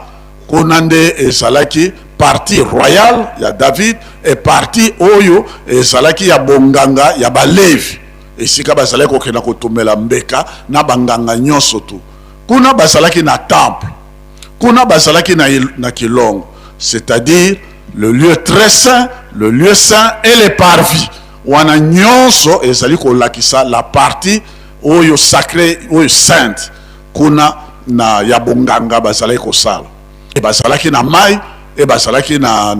kuna nde ezalaki parti royal ya David et parti oyo ezalaki ya bonganga ya balevi esika bazalaki kokenda kotumela mbeka na banganga nyonso tu kuna bazalaki na temple kuna bazalaki na kilongo c'est-à-dire le lieu très saint, le lieu saint et les parvis wana nyonso ezali kolakisa la partie oyo sacré oyo sainte kuna na ya bonganga bazalaki kosala et bazalaki na mai et bazalaki na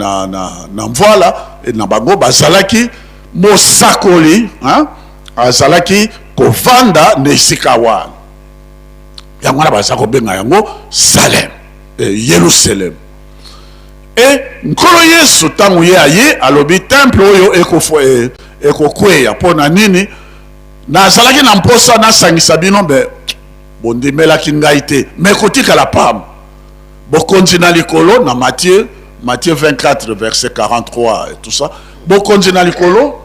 mvoila et na bango bazalaki mosakoli azalaki kovanda na esika wana yango wana bazalaki kobenga yango Salem Yerusalem. Et nkolo Yesu ntango ye aye alobi temple oyo ekokweya mpona nini nazalaki na mposa nasangisa bino mbe bondimelaki ngai te me kotikala pamba bokonzi na likolo na Matthieu 24 verset 43 et tout ça bokonzi na likolo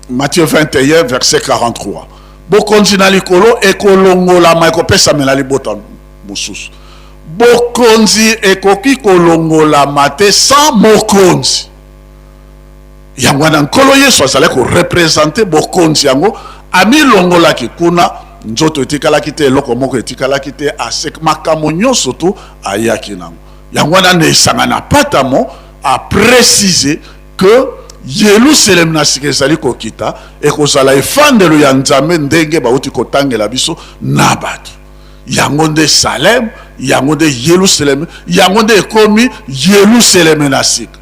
Matthieu 21 verset 43 bokonzi na likolo ekolongolama ekopesamela libota mosusu bokonzi ekoki kolongolama te sans mokonzi yango wana nkolo Yesu azalaki korepresente bokonzi yango amilongolaki kuna nzoto etikalaki te eloko moko etikalaki te asek makambo nyonso tu ayaki nango yango wana na esangana patamo aprécise que Yerusalem na sika ezali kokita ekozala efandelo ya Nzambe ndenge bauti kotangela biso na bato yango nde Salem yango nde Yerusalem yango nde ekomi Yerusalem na sika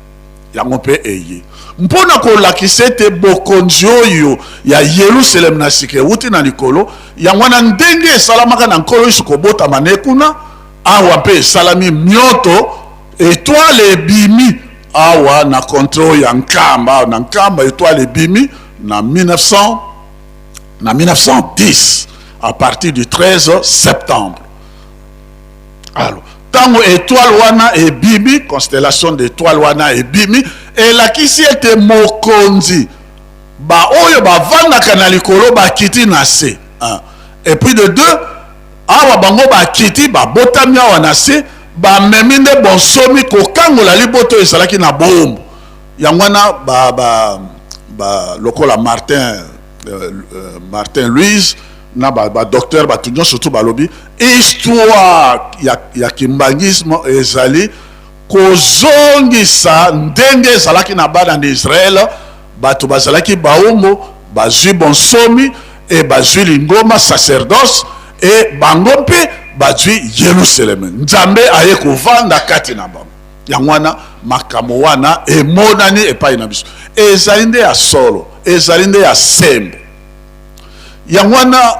yango mpe eye mpona kolakisa ete bokonzi oyo ya Yerusalem na sika euti na likolo yango wana ndenge esalamaka na nkolo Yesu kobotama ne kuna awa mpe esalami mioto etoile ebimi awa na contrôle ya nkamba na nkamba etoile ebimi na 1910 à partir du 13 septembre. Alors, tango étoile wana et bimi, constellation d'étoile wana et bimi, et la kisi ete mokonzi, ba oyo ba vanda kanalikolo ba kiti na se. Et puis de deux, awa bango ba kiti, ba botamia wana se, ba meminde bonsomi kokango la liboto esalaki na bombo. Yangwana ba lokola Martin Louise, na ba docteur ba tunyo surtout ba lobi histoire ya kimbangisme ezali kozongisa ndenge ezalaki na bana na Israël bato bazalaki baumbo bazwi bonsomi et bazwi lingoma sacerdoce et bango mpe bazwi Yerusalem Nzambe aye kovanda kati na bango yango wana makambo wana emonani epai na biso ezali nde ya solo ezali nde ya sembo yango wana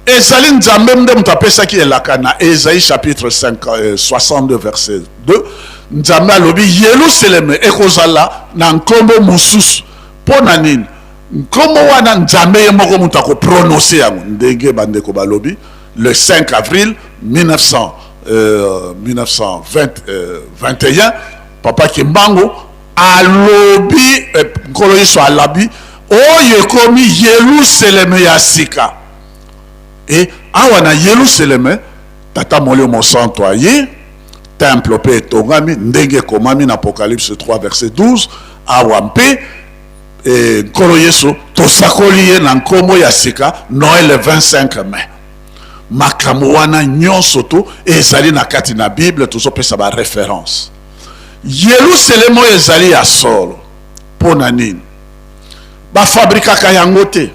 ezali Nzambe mde mutu apesaki elaka na Esaïe chapitre 62 verset 2 Nzambe alobi Yerusalem ekozala na nkombo mosusu mpona nini nkombo wana Nzambe ye moko mutu akoprononce yango ndenge bandeko balobi le 5 avril 1921 papa Kimbangu alobi nkolo Yesu alabi oyo ekomi Yerusalem ya sika. Et awa na Yerusalem tata molio mosantu aye temple pe tongami ndenge komami na Apocalypse 3 verset 12 awa mpe nkolo Yesu tosakoli ye na nkombo ya sika Noël le 25 mai. Makambo wana nyonso to ezali na kati na Bible tozopesa ba référence. Yerusalem ezali ya solo pona nini bafabrikaka yango te.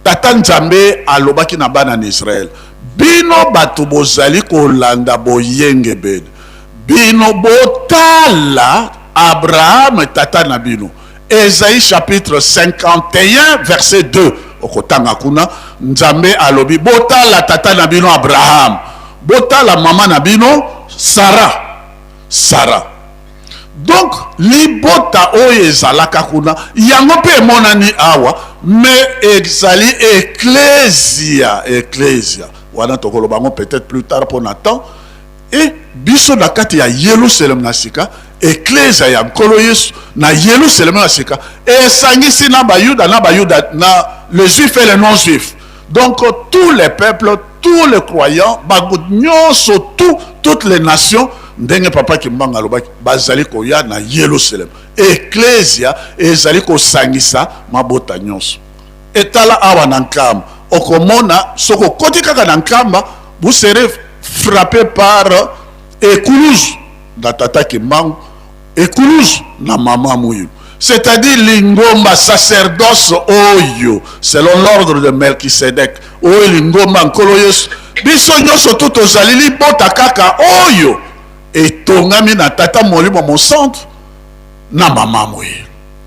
Tata Nzambe alobaki na bana na Israël, bino bato bozali kolanda boyenge bene, bino botala Abraham tata na bino. Esaïe chapitre 51 verset 2 okotanga kuna Nzambe alobi botala tata na bino Abraham, botala mama na bino Sarah. Donc libota oyo ezalaka kuna yango pe monani awa mais exali ecclesia wana tokolo bango peut-être plus tard pour Nathan et biso na kati ya Yerusalem na sika ecclesia ya nkolo Yesu na Yerusalem na sika esangisi na bayuda na les juifs et les non juifs. Donc tous les peuples, tous les croyants, toutes les nations ndenge papa kimbanga lobaki bazali koya na Yerusalem. Ecclesia ezali ko sangisa mabota nyonso. Etala awa na nkamba okomona soko koti kaka na nkamba vous serez frappé par ekuluzu na tata kimbanga, ekuluzu na mama muyu. C'est-à-dire lingomba sacerdoce oyo selon l'ordre de Melchisedec oyo lingomba nkolo Yesu biso nyonso tout ozali libota kaka oyo etongami na tata molimo mo centre na mama moye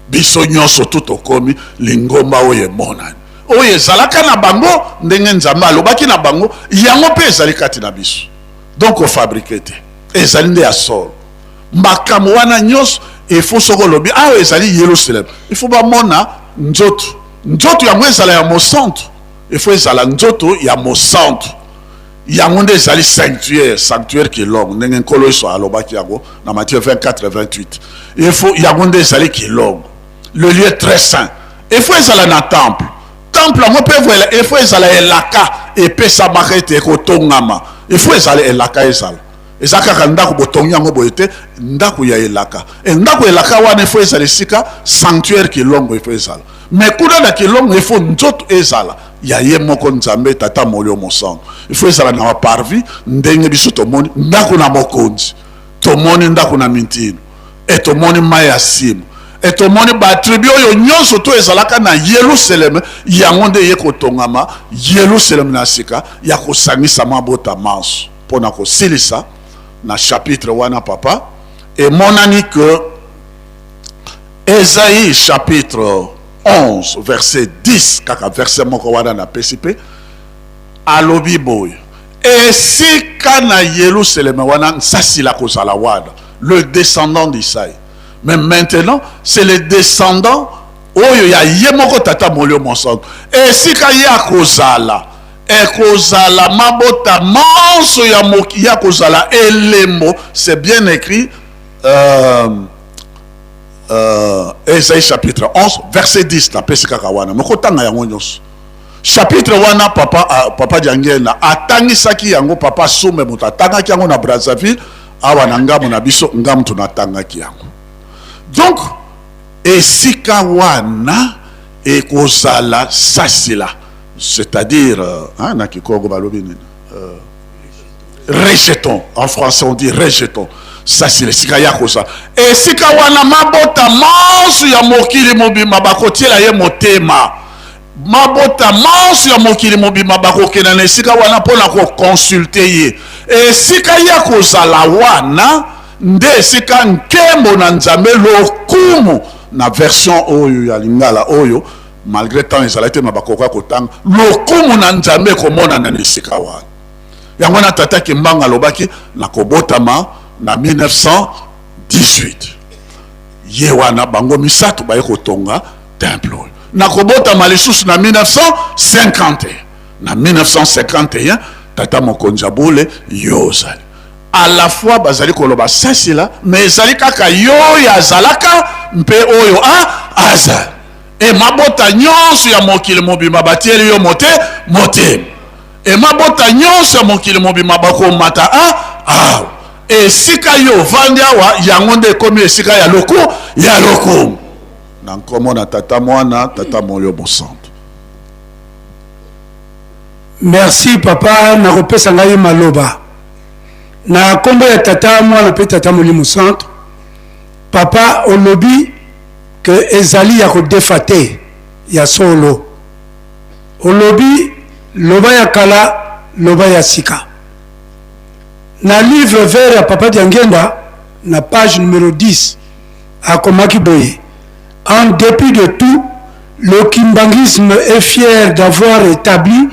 biso nyonso tout okomi lingomba oyo emonani oyo ezalaka na bango ndenge Nzambe alobaki na bango yango pe ezali kati na biso. Donc ofabrike te ezali nde ya solo makambo wana nyonso il faut soko lobi awa ezali Yerusalem il faut ba mona nzoto yango ezala ya mo centre il faut ezala nzoto ya mo centre yango nde ezali sanctuaire kilongo ndenge nkolo Yesu alobaki yango na Matthieu 24-28 il faut yango nde ezali kilongo le lieu très saint. Il faut ezala na temple yango pe voela il faut ezala elaka epesa makete ekotongama il faut ezala elaka ezala ezaka ndako botongi yango boyete ndako ya elaka ndako elaka wana il faut ezala sika sanctuaire kilongo il faut ezala mais kuna na kilongo il faut nzoto ezala ya ye moko Nzambe tata molio mosantu il faut ezala na parvi ndenge biso tomoni ndako na mokonzi tomoni ndako na mintino et tomoni maya simu et tomoni ba tribu oyo nyonso to ezalaka na Yerusalem yango nde ye kotongama Yerusalem na sika ya kosangisa mabota manso pona kosilisa na chapitre wana papa et monani que Esaïe chapitre 11 verset 10 kaka verset moko wana na PCP alobi boy esika na Yerusalem wana nsasila kozala wana le descendant d'Isaïe. Mais maintenant c'est le descendant oyo ya yemoko tata molio mosantu esika ya kozala ekozala mabota manso ya moki ya kozala elembo. C'est bien écrit Esaïe chapitre 11 verset 10 na pesi kaka wana mokotanga yango nyonso chapitre wana papa Diangena atangisaki yango papa Sume moto atangaki yango na Brazzaville awa na ngamu na biso ngamu tunatangaki yango. Donc esika wana ekozala sasila, c'est-à-dire na kikongo balobi nini rejetons, en français on dit rejetons. Ça c'est le sika ya kosa esika wana mabota manso ya mokili mobima bakotiela ye motema mabota manso ya mokili mobima bakokena na esika wana mpona koconsulte ye esika ya kozala wana nde esika nkembo na Nzambe lokumu na version oyo ya lingala oyo malgré temps ezala te mabakoka kotanga lokumu na Nzambe komona na esika wana yango na tata Kimbanga lobaki na kobotama na 1918 ye wana bango misato baye kotonga temple na kobotama lisusu na 1951 na 1951 tata mokonzi bole yozali à la fois bazali koloba sasila mais ezali kaka yo ya zalaka mpe oyo azali et mabota nyonso ya mokili mobima batieli yo mote et mabota nyonso ya mokili mobima bakomata esika yo vandi awa yango nde ekomi esika ya lokumu na nkombo na tata mwana tata molimo santo. Merci papa na kopesa ngai maloba na kombo ya tata mwana pe tata molimo santo. Papa olobi que ezali ya kodefate ya solo olobi loba ya kala loba ya sika na livre vert ya papa Diangenda na page numéro 10 akomaki boye: en dépit de tout, le kimbangisme est fier d'avoir établi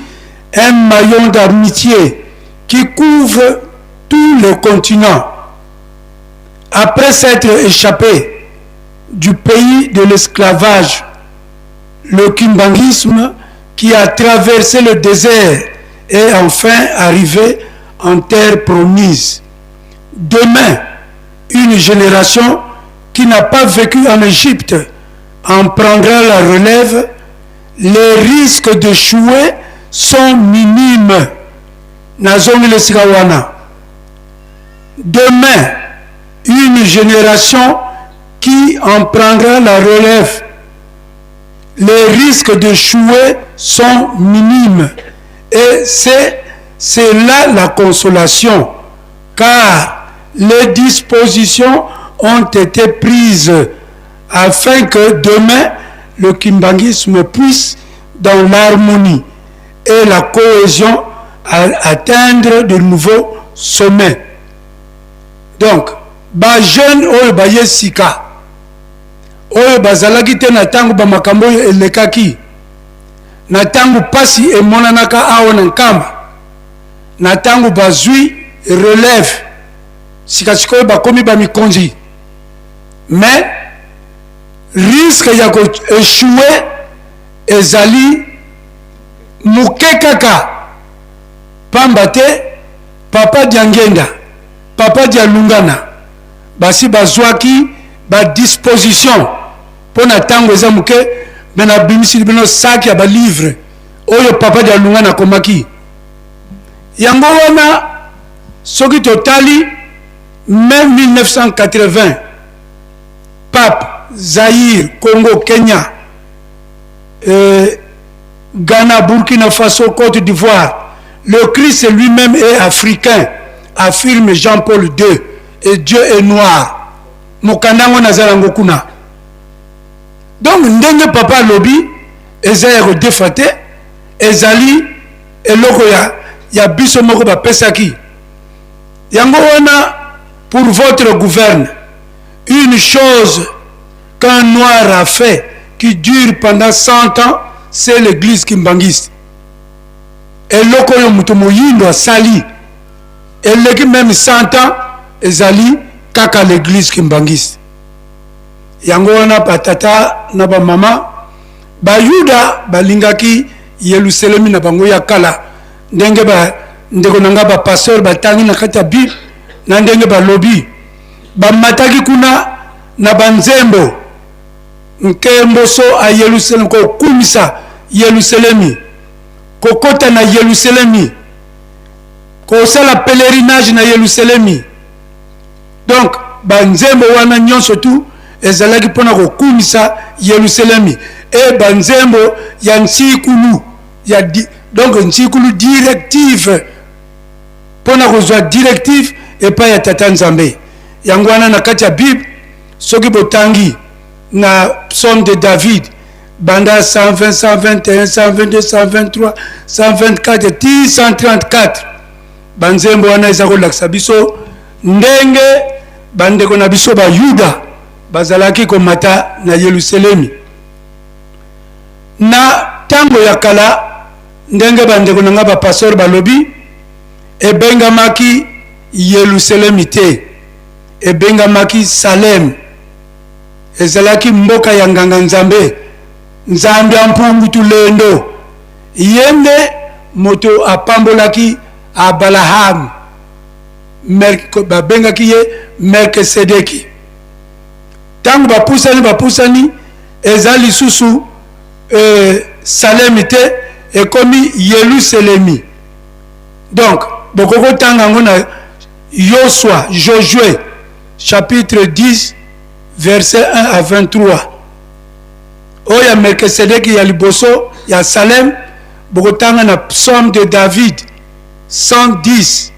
un maillon d'amitié qui couvre tout le continent. Après s'être échappé du pays de l'esclavage, le kimbangisme qui a traversé le désert est enfin arrivé en terre promise. Demain, une génération qui n'a pas vécu en Égypte en prendra la relève. Les risques d'échouer sont minimes. Demain, une génération qui en prendra la relève. Les risques d'échouer sont minimes. Et c'est là la consolation, car les dispositions ont été prises afin que demain, le kimbangisme puisse, dans l'harmonie et la cohésion, atteindre de nouveaux sommets. Donc, ba jeune oyo ba yesika oyo bazalaki te na tango ba makambo elekaki na tango pasi emonanaka awo na nkamba na tango bazwi relève sikasikoyo bakomi ba mikonzi mais risque ya ko échouer ezali muke kaka pamba te papa Diangenda papa Dialungana basi bazwaki ba disposition pona tango eza muke bena bimisi bino saki ya ba livre oyo papa Dialungana komaki yango wana soki totali même 1980 Pape Zaïre, Congo, Kenya, Ghana, Burkina Faso, Côte d'Ivoire, le Christ lui-même est africain, affirme Jean-Paul II, et Dieu est noir. Mokandango nazalango kuna. Donc ndenge papa lobi ezaya defate ezali eloko ya biso moko ba pesaki. Yango wana pour votre gouverne, une chose qu'un noir a fait qui dure pendant 100 ans, c'est l'église kimbangiste. Et loko yo muto moyindo asali. Et leki même 100 ans, ezali kaka l'église kimbangiste. Yango wana patata na ba mama ba yuda balingaki Yerusalemi na bango ya kala ndenge ba ndeko nanga ba pasteur batangi na kati ya Bible na ndenge ba lobi ba mataki kuna na banzembo nkembo so a Yerusalemi ko kumisa Yerusalemi ko kota na Yerusalemi ko sala pèlerinage na Yerusalemi. Donc banzembo wana nyonso tu ezalaki pona ko kumisa Yerusalemi et banzembo ya nsikulu ya donc nsikulu directive pona ko zwa directive et pas ya tata Nzambe yango wana na kati ya Bible soki botangi na psaume de David banda 120 121 122 123 124 134 banzembo wana eza kolakisa biso ndenge bandeko na biso ba Yuda bazalaki komata na Yerusalemi na tango ya kala ndenge bandeko nanga ba pasteur balobi ebengamaki Yerusalemi te ebengamaki Salem ezalaki mboka ya nganga Nzambe Nzambe ampungu tulendo yende moto apambolaki Abraham babengaki ye Melkisedeki tango bapusani ezali susu Salem était et comme Yerusalemi. Donc, Bokoko Tangangona Yosua, Josué, chapitre 10, verset 1 à 23. Oya Melchisedek ya liboso ya Salem, Bokotanga na psaume de David 110,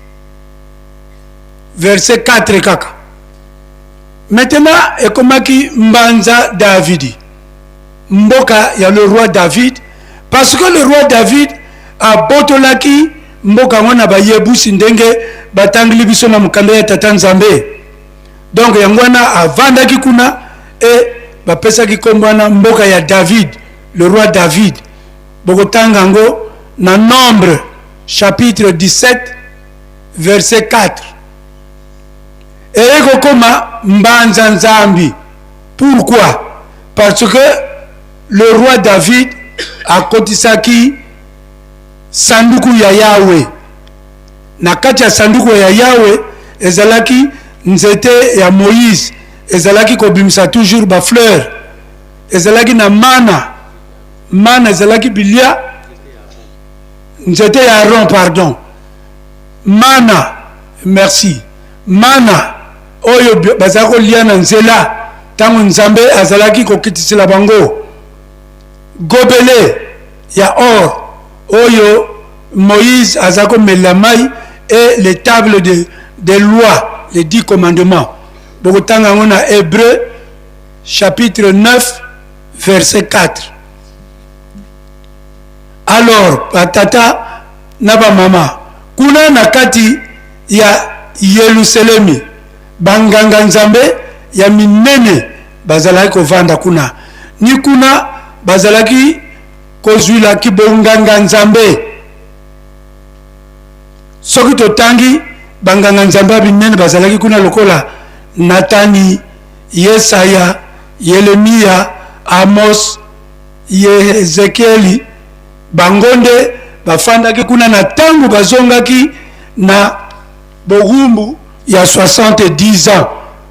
verset 4 kaka. Maintenant, ekomaki Mbanza Davidi. Mboka ya le roi David, parce que le roi David a botolaki mboka ngona ba yebusi ndenge batangili biso na mukanda ya tata Nzambe. Donc yangwana avandaki kuna et bapesaki kombana mboka ya David, le roi David. Bokotanga ngo na Nombre chapitre 17 verset 4. Et kokoma Mbanza Nzambi. Pourquoi? Parce que le roi David a kotisaki sanduku ya Yahweh. Na kati ya sanduku ya Yahweh ezalaki nzete ya Moïse, ezalaki kobimisa toujours ba fleur, ezalaki na mana ezalaki bilia, nzete ya Aaron, pardon, mana, merci, mana oyo bazako lia na nzela tango Nzambe azalaki kokitisela bango. Gobele ya or oyo Moïse azako melamai et les tables de loi, les 10 commandements. Bokotanga ngona Hébreu chapitre 9 verset 4. Alors patata naba mama kuna nakati ya Yerusalemi banganga Nzambe ya minene bazalaki kovanda kuna ni kuna bazalaki kozwila kibonganga Nzambe. Soki totangi banganga Nzambe binene bazalaki kuna lokola Natani, Yesaya, Yeremia, Amos, Ezekieli, bangonde bafandaki kuna na tangu bazongaki na bogumbu ya 70 ans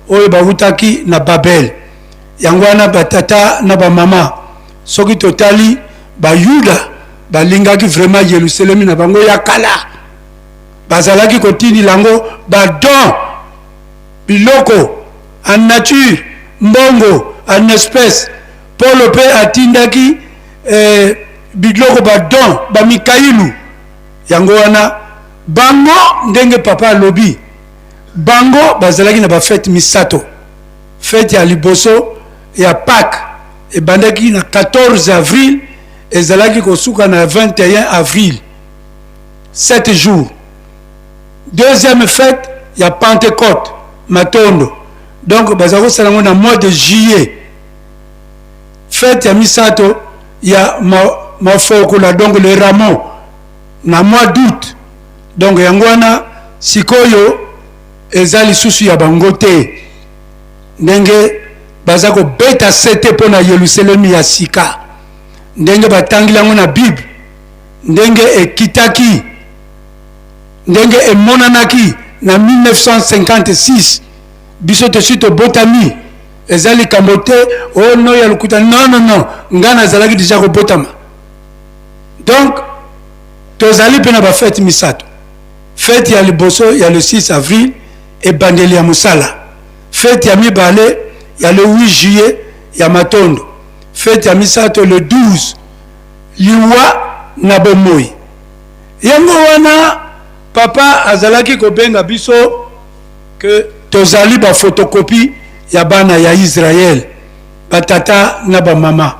oyo bawutaki na Babel. Yangwana batata na ba mama soki totali ba Yuda balingaki vraiment Yerusalemi na bango ya kala, bazalaki kotini lango ba don biloko en nature, mbongo en espèce. Paul pe atindaki biloko ba don ba Mikailu. Yango wana bango ndenge papa lobi bango bazalaki na ba fête misato, fête ya liboso ya Pâques et bandaki na 14 avril et zalaki kosuka na 21 avril, 7 jours. Deuxième fête ya Pentecôte matondo, donc bazako salango na mois de juillet. Fête ya misato ya mafokola, donc le ramon na mois d'août. Donc yangwana sikoyo ezali susu ya bangote ndenge bazako beta sete pona Yerusalemi ya sika, ndenge batangilango na Bible, ndenge ekitaki, ndenge emonanaki na 1956 biso tesito botami ezali kambote o no ya lukuta non ngana zalaki déjà ko botama. Donc tozali pena ba fête misato, fête ya liboso ya le 6 avril et bandeli ya musala, fête ya mibale ya le 8 juillet ya matondo, fête ya misato le 12 liwa na bomoi. Yango wana papa azalaki kobenga biso que tozali ba photocopie ya bana ya Israël, batata na ba mama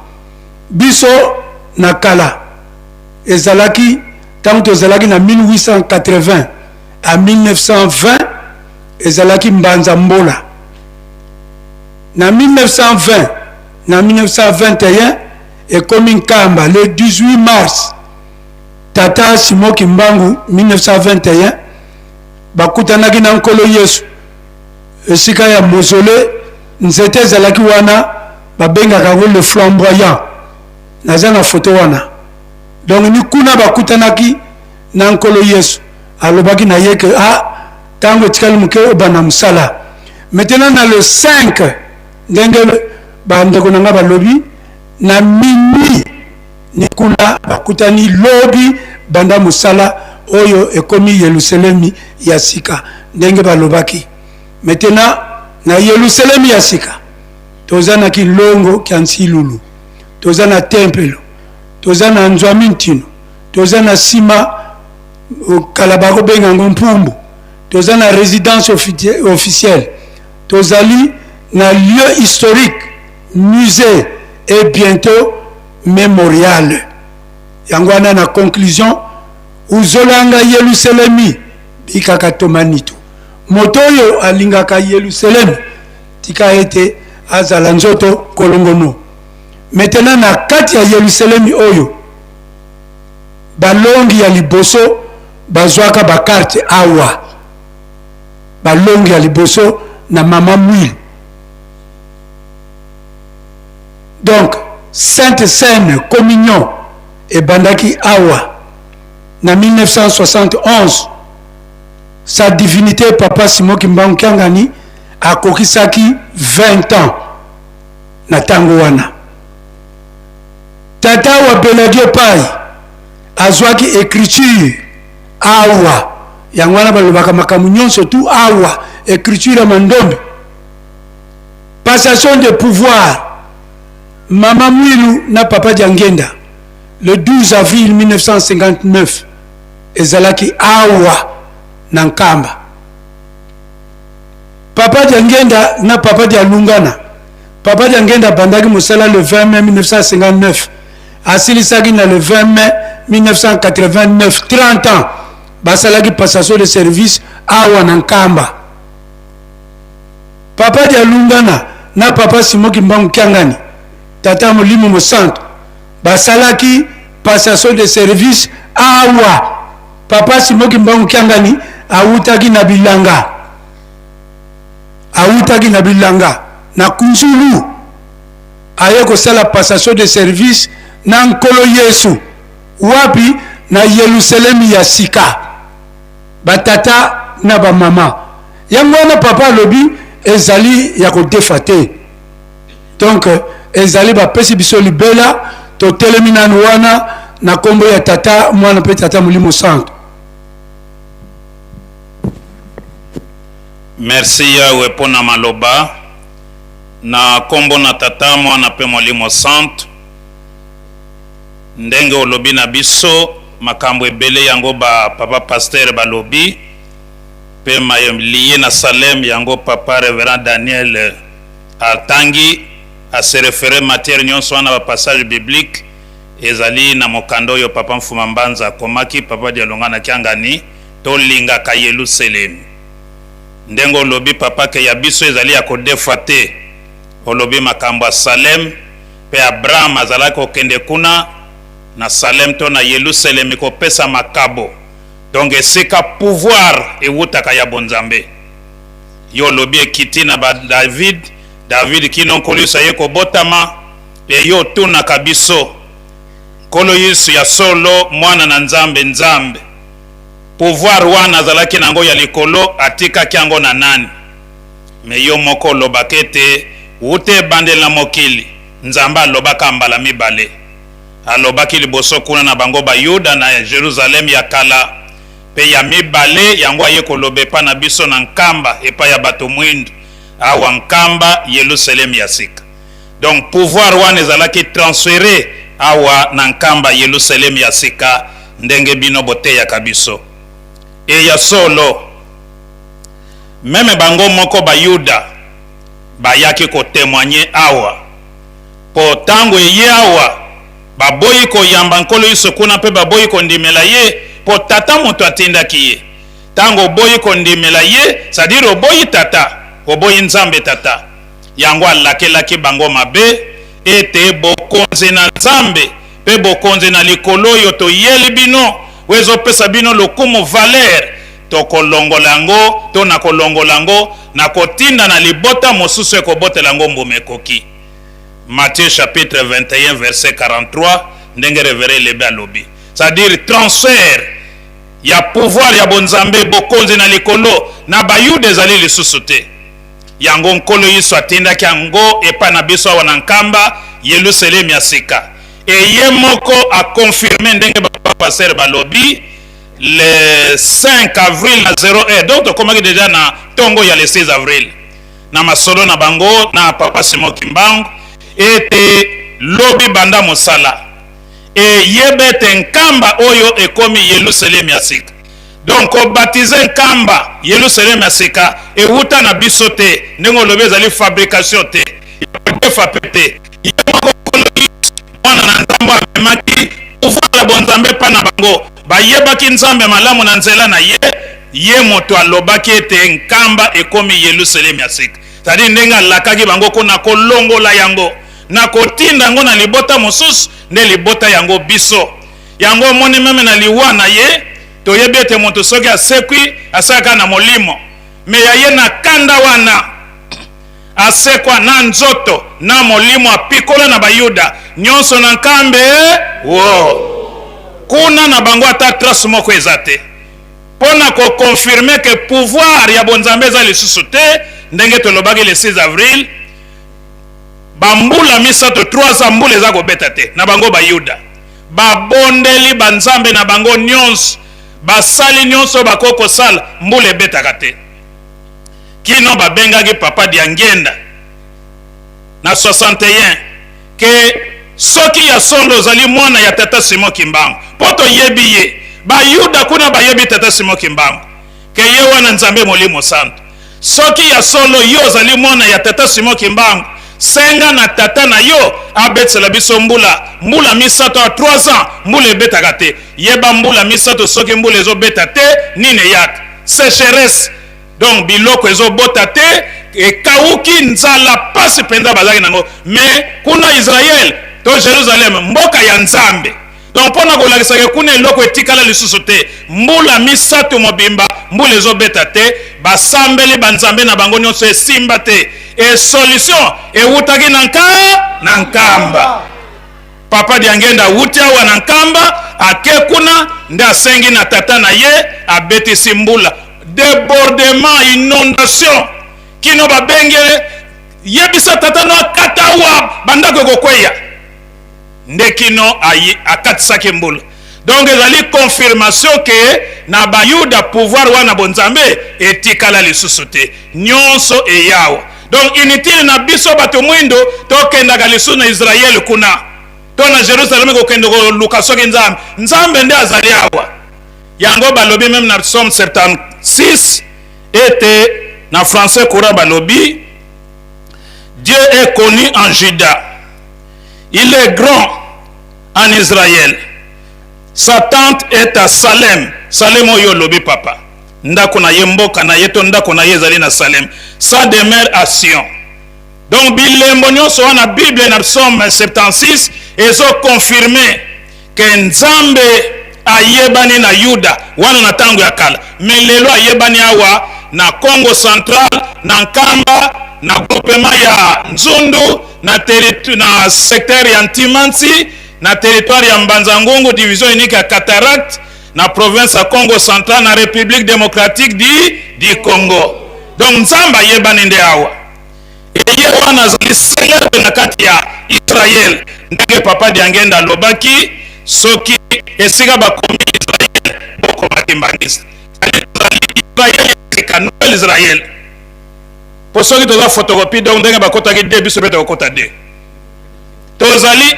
biso na kala ezalaki tant tozalaki na 1880 à 1920 ezalaki mbanza mbola. Na 1920 na 1921 et comme nkamba le 18 mars tata Simoki Mbangu 1921 bakutanaki na nkolo Yesu esika ya mausolée nzete ezalaki wana babengaka ngo le flamboyant, naza na photo wana. Donc ni kuna bakutanaki na nkolo Yesu alobaki na ye que tango etikali moke obana mosala. Maintenant na le 5 ndenge bandeko na nga balobi na minuit nikula bakutani lobi banda musala oyo ekomi Yerusalemi ya sika ndenge balobaki. Maintenant na Yerusalemi ya sika tozana kilongo kya nsilulu, tozana tempelo, tozana nzwami ntino, tozana sima kalabako bengango mpumbu, tozana résidence officielle, tozali na lieu historique, musée et bientôt mémorial. Yangwana na conclusion uzolanga Yerusalemi bikaka tomanitu. Motoyo alingaka Yerusalemi tika ete azala nzoto kolongono. Maintenant na kati ya Yerusalemi oyo balongi ya liboso bazwaka bakarte awa. Balongi ya liboso na mama mwilu. Donc Sainte Seine Communion et bandaki awa na 1971 sa divinité papa Simon Kimbangu Kiangani a kokisaki 20 ans na tango wana. Tata wa Beladio Pai azwaki écriture awa yangwana balobaka makamu nyonso tu awa écriture mandombe. Passation de pouvoir Mama Mwilu na papa Diangenda le 12 avril 1959 ezalaki awa nankamba. Papa Diangenda na papa Dialungana. Papa Diangenda bandaki musala le 20 mai 1959 asilisaki na le 20 mai 1989 30 ans basalaki passation de service awa nankamba. Papa Dialungana na papa Simon Kimbangu Kiangani tata Molimo Mosanto basalaki passation de service awa. Papa Simon Kimbangu Kiangani awutaki na bilanga. Awutaki na bilanga na kunzulu aye kosala passation de service na nkolo Yesu wapi na Yerusalemi ya sika batata na ba mama yango na papa lobi ezali ya kodefate. Donc ezali ba pesi biso libela to telemina wana na kombo ya tata mwana pe tata Molimo Santo. Merci Yahweh pona maloba na kombo na tata mwana pe Molimo Santo ndenge olobi na biso makambo ebele yango ba papa pasteur balobi pe lié na Salem yango papa révérend Daniel Artangi a se référé matière nyonso wana ba passage biblique ezali na mokando yo papa Mfuma Mbanza komaki papa Dialongana Kiangani to linga ka Yerusalem ndengo lobi papa ke ya biso ezali ya kodefate olobi makambo ya Salem pe Abraham azala ko kende kuna na Salem to na Yerusalem ko pesa makabo donc esika pouvoir ewutaka ya bonzambe yo lobi ekiti na ba David kino kolisa ye ko botama pe yo tuna kabiso kolo Yesu ya solo mwana na nzambe pouvoir wana zalaki nango ya likolo atika kiango na nani me yo moko lobakete ute bandel na mokili nzamba lobaka mbala mibale alobaki liboso kuna na bango ba Yuda na Jerusalem ya kala pe ya mibale yango aye kolobepa na biso na nkamba epa ya bato mwindu awa nkamba Yerusalem ya sika. Donc pouvoir wana ezalaki transféré awa na nkamba Yerusalem ya sika ndenge bino bote ya kabiso e ya solo meme bango moko ba Yuda bayaki ko témoigner awa po tango ye awa baboyi ko yamba nkolo Yesu kuna pe baboyi ko ndimela ye po tata moto atindaki ye tango boyi ko ndimela ye c'est-à-dire boyi tata oboyi nzambe tata yango alakelaki bango mabe ete bokonzi na nzambe pe bokonzi na likolo yo to yeli bino wezo pesa bino lokumu valeur to kolongolango to na kolongolango na kotinda na libota mosusu ekobotela ngo mbumekoki. Matthieu chapitre 21 verset 43 ndenge révéré lebe alobi c'est-à-dire transfert ya pouvoir ya bonzambe bokonzi na likolo na bayude ezali lisusu te yango nkolo Yesu atindaki yango epa na biso awa na nkamba Yerusalem ya sika et ye moko a confirmé ndenge papa pasteur balobi le 5 avril na 0h. Donc tokomaki déjà na tongo ya le 16 avril na masolo na bango na papa Simon Kimbangu ete lobi banda mosala e yebete nkamba oyo ekomi Yerusalem ya sika. Donc baptiser nkamba Yerusalem ya sika e wuta na biso te ndenge lobi ezali fabrication te te mwana na nzambe amemaki pouvoir bonzambe pa na bango bayebaki nzambe malamu na nzela na ye moto alobaki ete nkamba ekomi Yerusalem ya sika. C'est-à-dire ndenge alakaki bango kuna kolongola yango na kotinda yango na libota mosusu nde libota yango biso yango moni meme na liwa na ye toyebi ete moto soki asekwi asalaka na molimo me ya ye na kanda wana asekwa na nzoto na molimo apikola na bayuda nyonso na nkambe kuna na bango ata trace moko eza te mpona kokonfirme ke pouvoir ya bonzambe eza lisusu te ndenge tolobaki le 6 avril bambula misato 300 mbula eza kobeta te na bango bayuda babondeli banzambe na bango nyonso basali nyonso bakokosala mbula ebetaka te kino babengaki papa Diangenda na 61 ke soki ya solo ozali mwana ya tata Simon Kimbangu po toyebi ye bayuda kuna bayebi tata Simon Kimbangu ke ye wana nzambe molimo santo soki ya solo yo ozali mwana ya tata Simon Kimbangu senga na tata na yo abetsela biso mbula misato a 3 ans mbula ebetaka te yeba mbula misato soki mbula ezobeta te nini yaka sécheresse donc biloko ezobota te ekauki nzala pasi mpenza bazalaki nango me kuna Israel to Jerusalem mboka ya nzambe donc mpona kolakisaka kuna eloko etikala lisusu te mbula misato mobimba mbula ezobeta te basambeli banzambe na bango nyonso esimba te e solution ewutaki na nkamba papa Diangenda wuti awa na nkamba ake kuna nde asengi na tata na ye abetisi mbula débordement inondation kino babengele yebisa tata no akata awa bandako kokweya nde kino akatisaki mbula. Donc ezali confirmation ke na bayuda pouvoir wana bonzambe etikala lisusu te nyonso eyawa. Donc inutile na biso bato mwindo tokendaka lisusu na Israel kuna to na Jerusalem kokende koluka soki nzambe nde azali awa yango balobi même na Psaume 76 ete na français courant balobi Dieu est connu en Juda, il est grand en Israël, sa tente est à Salem. Salem oyo lobi papa ndako na ye mboka na ye to ndako na ye ezali na Salem, sa demeure à Sion. Donc bilembo nyonso wana Bible na Psaume 76 ezo confirmer que nzambe ayebani na Yuda wana na tango ya kala mais lelo ayebani awa na Congo central na Nkamba na groupement ya Nzundu na secteur ya Ntimansi na territoire ya Mbanza-Ngungu division unique ya Cataract na province ya Congo central na République démocratique du Congo. Donc nzamba yebani nde awa eye wana zali célèbre na kati ya Israël ndenge papa Diangenda lobaki soki esika bakomi Israël bokomaki mbangisa Israël esika nouvelle Israël po soki toza photocopie donc ndenge bakotaki de biso mpe tokota de tozali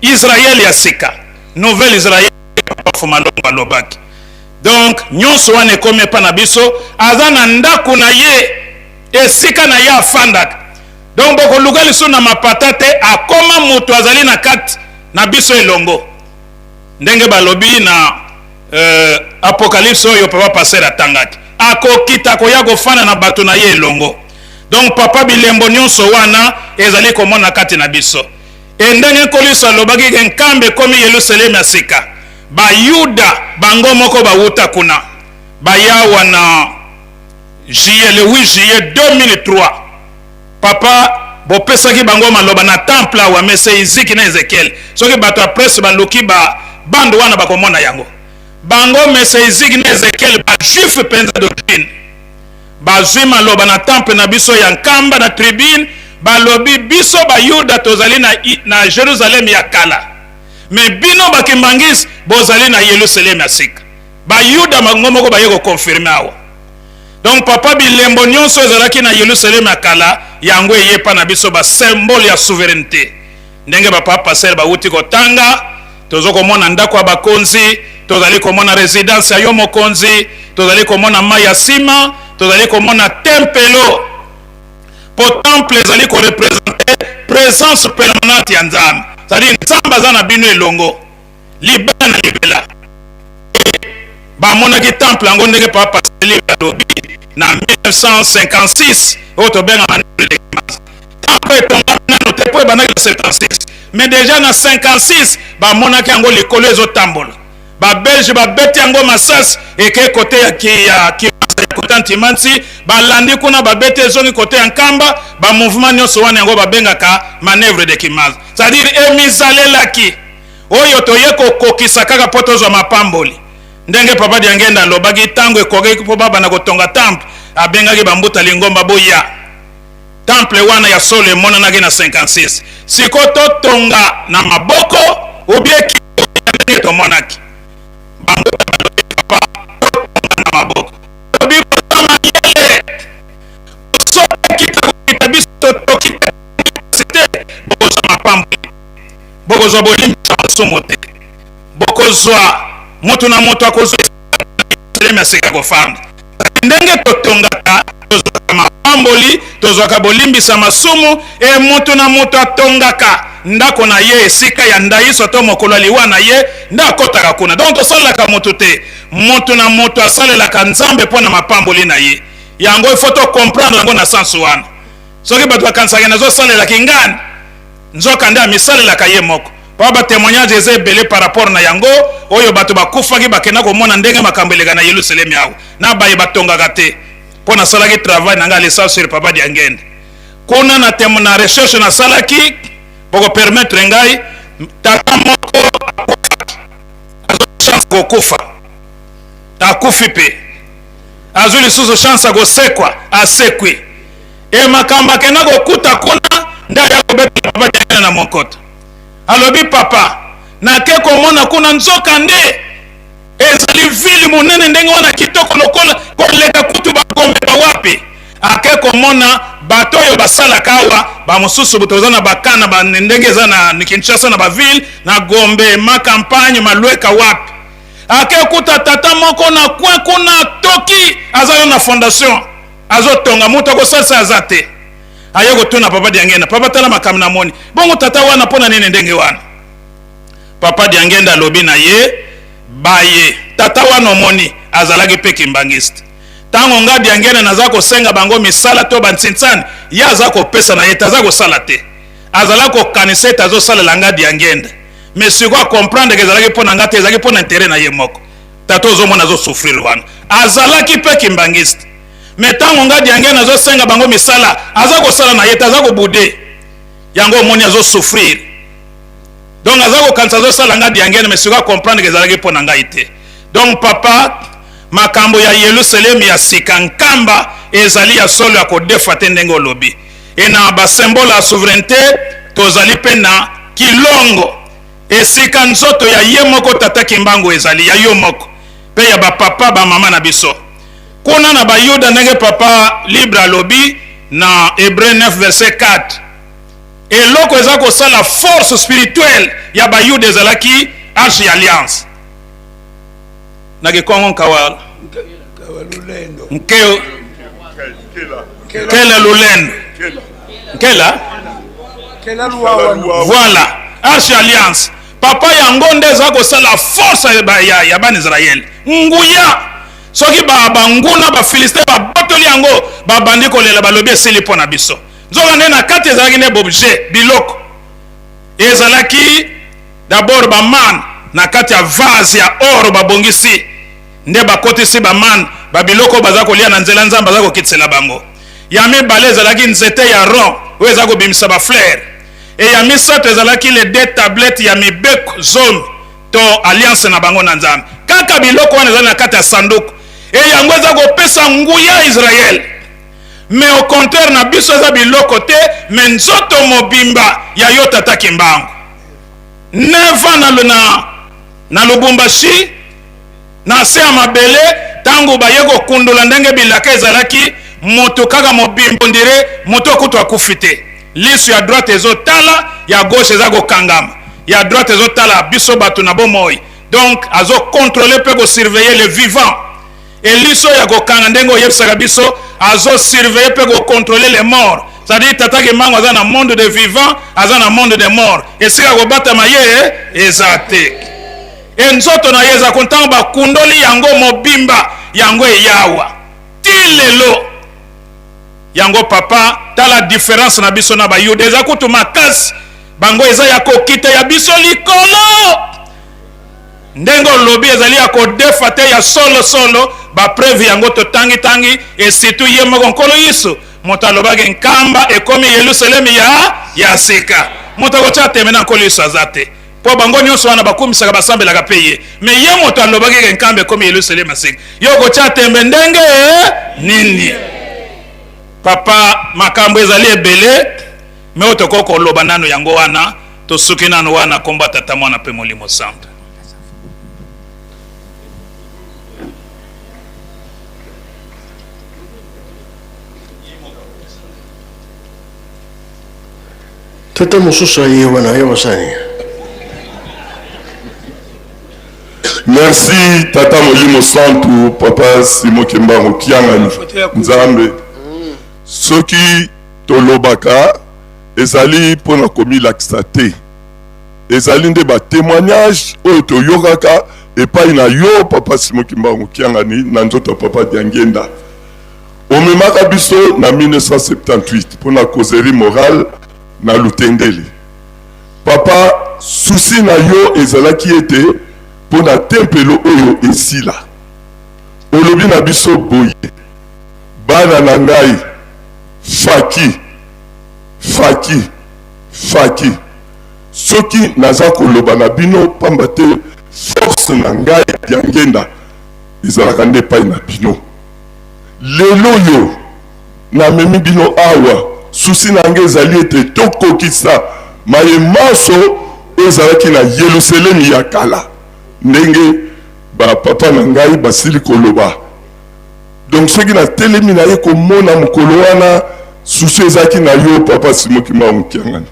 Israël ya sika nouvelle Israël papa Fumalongo alobaki. Donc nyonso wana ekomi epa na biso aza na ndako na ye esika na ye afandaka donc bokoluka lisusu na mapata te akoma moto azali na kati na biso elongo ndenge balobi na apocalypse oyo papa passer atangaki akokita koya kofanda na bato na ye elongo. Donc papa bilembo nyonso wana ezali komona kati na biso endenge kolisa alobaki ke nkambe komi Yerusalem ya sika bayuda bango moko bawuta kuna bayawa na le 8 juillet 2003 papa bopesaki bango maloba na temple awa mese Iziki na Ezekiel soki bato apresse baluki bando wana bakomona yango bango mese Iziki na Ezekiel ba juif penza d'origine bazwi maloba na temple na biso ya Nkamba na tribune balobi biso bayuda tozali na Jerusalem ya kala mais bino bakimbangisi bozali na Yerusalem ya sika bayuda bango moko baye koconfirme awa. Donc papa bilembo nyonso ezalaki na Yerusalem ya kala yango eyepa na biso ba symbole ya souveraineté ndenge papa passer bauti kotanga tozo komona ndako ya bakonzi tozali komona résidence ya yo mokonzi tozali komona mai ya sima tozali komona tempelo po temple ezali ko représenter présence permanente ya Nzambe c'est-à-dire Nzambe aza na bino elongo libela na libela bamonaki temple yango ndenge papa passer balobi na 1956 auto benga temple etonga nano te po ebandaki na 76 mais déjà na 56 bamonaki yango likolo ezotambola babelge babeti yango masasi eke kote ya kote antimansi balandi kuna babeti ezongi kote ya nkamba bamouvement nyonso wana yango babengaka manœuvre de Kimaza c'est-à-dire emizalelaki oyo toye kokokisa kaka po tozwa mapamboli ndenge papa Diangenda alobaki ntango ekokeki po babanda kotonga temple abengaki bambuta lingomba boya temple wana ya solo emonanaki na 56 siko totonga na maboko obieki tomonaki bambuta balobi papa totonga na maboko obi kotama yele sokita biso tokita bokozwa mapamboli bokozwa bolimbisa masumu te bokozwa moto na moto akozwa ya sika kofanda ndenge totongaka tozwaka mapamboli tozwaka bolimbisa masumu e moto na moto atongaka ndako na ye esika ya ndaiso to mokolo liwa na ye nda akotaka kuna donc tosalelaka moto te moto na moto asalelaka Nzambe mpo na mapamboli na ye yango ifo tocomprendre yango na sensu wana soki bato bakanisaka nazosalelaki ngani nzoka nde amisalelaka ye moko pa ba témoignage eza ebele par rapport na yango oyo bato bakufaki bakenda komona ndenge makambo eleka na Yerusalem yawo na baye batongaka te mpo nasalaki travail na nga lesa sur papa Diangenda kuna na recherche nasalaki poko permettre ngai tata moko azo chance kokufa akufi pe azo lisusu chance akosekwa asekwi e makambo akenda kokuta kuna nda ya kobeta papa Diangenda na mokoto alobi papa nake komona kuna nzoka nde ezali ville monene ndenge wana kitoko lokola koleka kutu bakombe bawapi ake komona bato oyo basalaka awa bamosusu botoza na bakana ndenge eza na Kinshasa na baville na Gombe makampagne malweka wapi ake kuta tata moko na kwe kuna toki aza yo na fondation azotonga moto akosalisa aza te aye kotuna papa Diangenda papa tala makambo na moni bongo tata wana pona nene ndenge wana papa Diangenda alobi na ye baye tata wana omoni azalaki pe kimbangiste tango nga Diangenda naza kosenga bango misala to bantsinsani ye aza kopesa na ye taza kosala te azala kokanisa ete azosalela nga Diangenda mais siko akomprendre ke ezalaki mpo na nga te ezalaki mpo na intere na ye moko tata ozomona azosouffrir wana azalaki pe kimbangiste mais tango nga Diangenda azosenga bango misala aza kosala na ye te aza kobude yango omoni azosouffrir donc aza kokanisa azosala nga Diangenda mais siko akomprendre ke ezalaki mpo na ngai te donc papa makambo ya Yerusalem ya sika nkamba ezali ya solo ya kodefa te ndenge olobi e na basymbole ya souveraineté tozali mpe na kilongo esika nzoto ya ye moko tata Kimbangu ezali ya yo moko mpe ya bapapa bamama na biso kuna na bayuda ndenge papa libre alobi na Hébreu 9 verset 4 eloko eza kosala force spirituelle ya bayuda ezalaki arche ya alliance nakikongo nkawala nkeo kela lulendo nkela voilà arche alliance papa yango nde eza kosala force ya bana Israel nguya soki banguna bafilistin babotoli yango babandi kolela balobi esili mpo na biso nzoka nde na kati ezalaki nde bobjet biloko ezalaki d'abord baman na kati ya vase ya oro babongisi nde bakotisi baman babiloko baza kolia na nzela Nzambe baza kokitisela bango ya mibale ezalaki nzete ya ron oyo eza kobimisa bafleur e ya misato ezalaki le deux tablettes ya mibeko zone to alliance na bango na Nzambe kaka biloko wana ezali na kati ya sanduku e yango eza kopesa nguya Israel mais au contraire na biso eza biloko te mais nzoto mobimba ya yo tata Kimbangu 9 ans na Lubumbashi na se ya mabele tango baye kokundula ndenge bilaka ezalaki moto kaka mobimbo ndire moto kutu akufi te. Lisu ya droite ezotala ya gauche eza kokangama, ya droite ezotala biso bato na bomoi. Donc azo contrôler pe ko surveiller les vivants. Et liso ya kokanga ndenge oyebisaka biso azo surveiller pe ko contrôler les morts. C'est-à-dire tata ke mango aza na monde de vivants, aza na monde de morts. Et sika ko batama ye ezate. Et nzoto na yeza kontango ba kundoli yango mobimba yango eyawa. Tilelo yango papa tala différence na biso na ba yude eza kutu makasi bango eza ya kokita ya biso likolo ndengo lobi ezali ya kodefa te ya solo ba preuve yango totangi et surtout ye moko nkolo Yesu moto alobaki nkamba ekomi Yerusalemu ya sika moto akotia teme na nkolo Yesu azate po bango nyonso wana bakumisaka basambelaka pe ye mais ye moto alobaki nkamba ekomi Yerusalemu ya sika yo kotia tembe ndenge nini papa makambo ezali ebele me otoko koloba nano yango wana tosuki nano wana komba tata mwana pe molimo santo. Tata mosusu aye wana ye wasani. Merci tata molimo santo papa Simon Kimbangu Kiangani Nzambe. Soki tolobaka ezali pona komilakisa te ezali nde ba témoignage oyo toyokaka epai na yo papa Simon Kimbangu Kiangani na nzoto papa Diangenda omemaka biso na 1978 pona causerie morale na Lutendele papa souci na yo ezalaki ete pona tempelo oyo esila olobi na biso boye bana na ngai faki soki naza koloba na bino pamba te force na ngai ya ngenda ezalaka nde epai na bino lelo yo namemi bino awa susi na ngai ezali ete tokokisa mayemaso oyo ezalaki na Yerusalemu ya kala ndenge bapapa na ngai basili koloba. Donc soki na telemi na ye komona mokolo wana susu ezaki na yo papa Simon Kimbangu Kiangani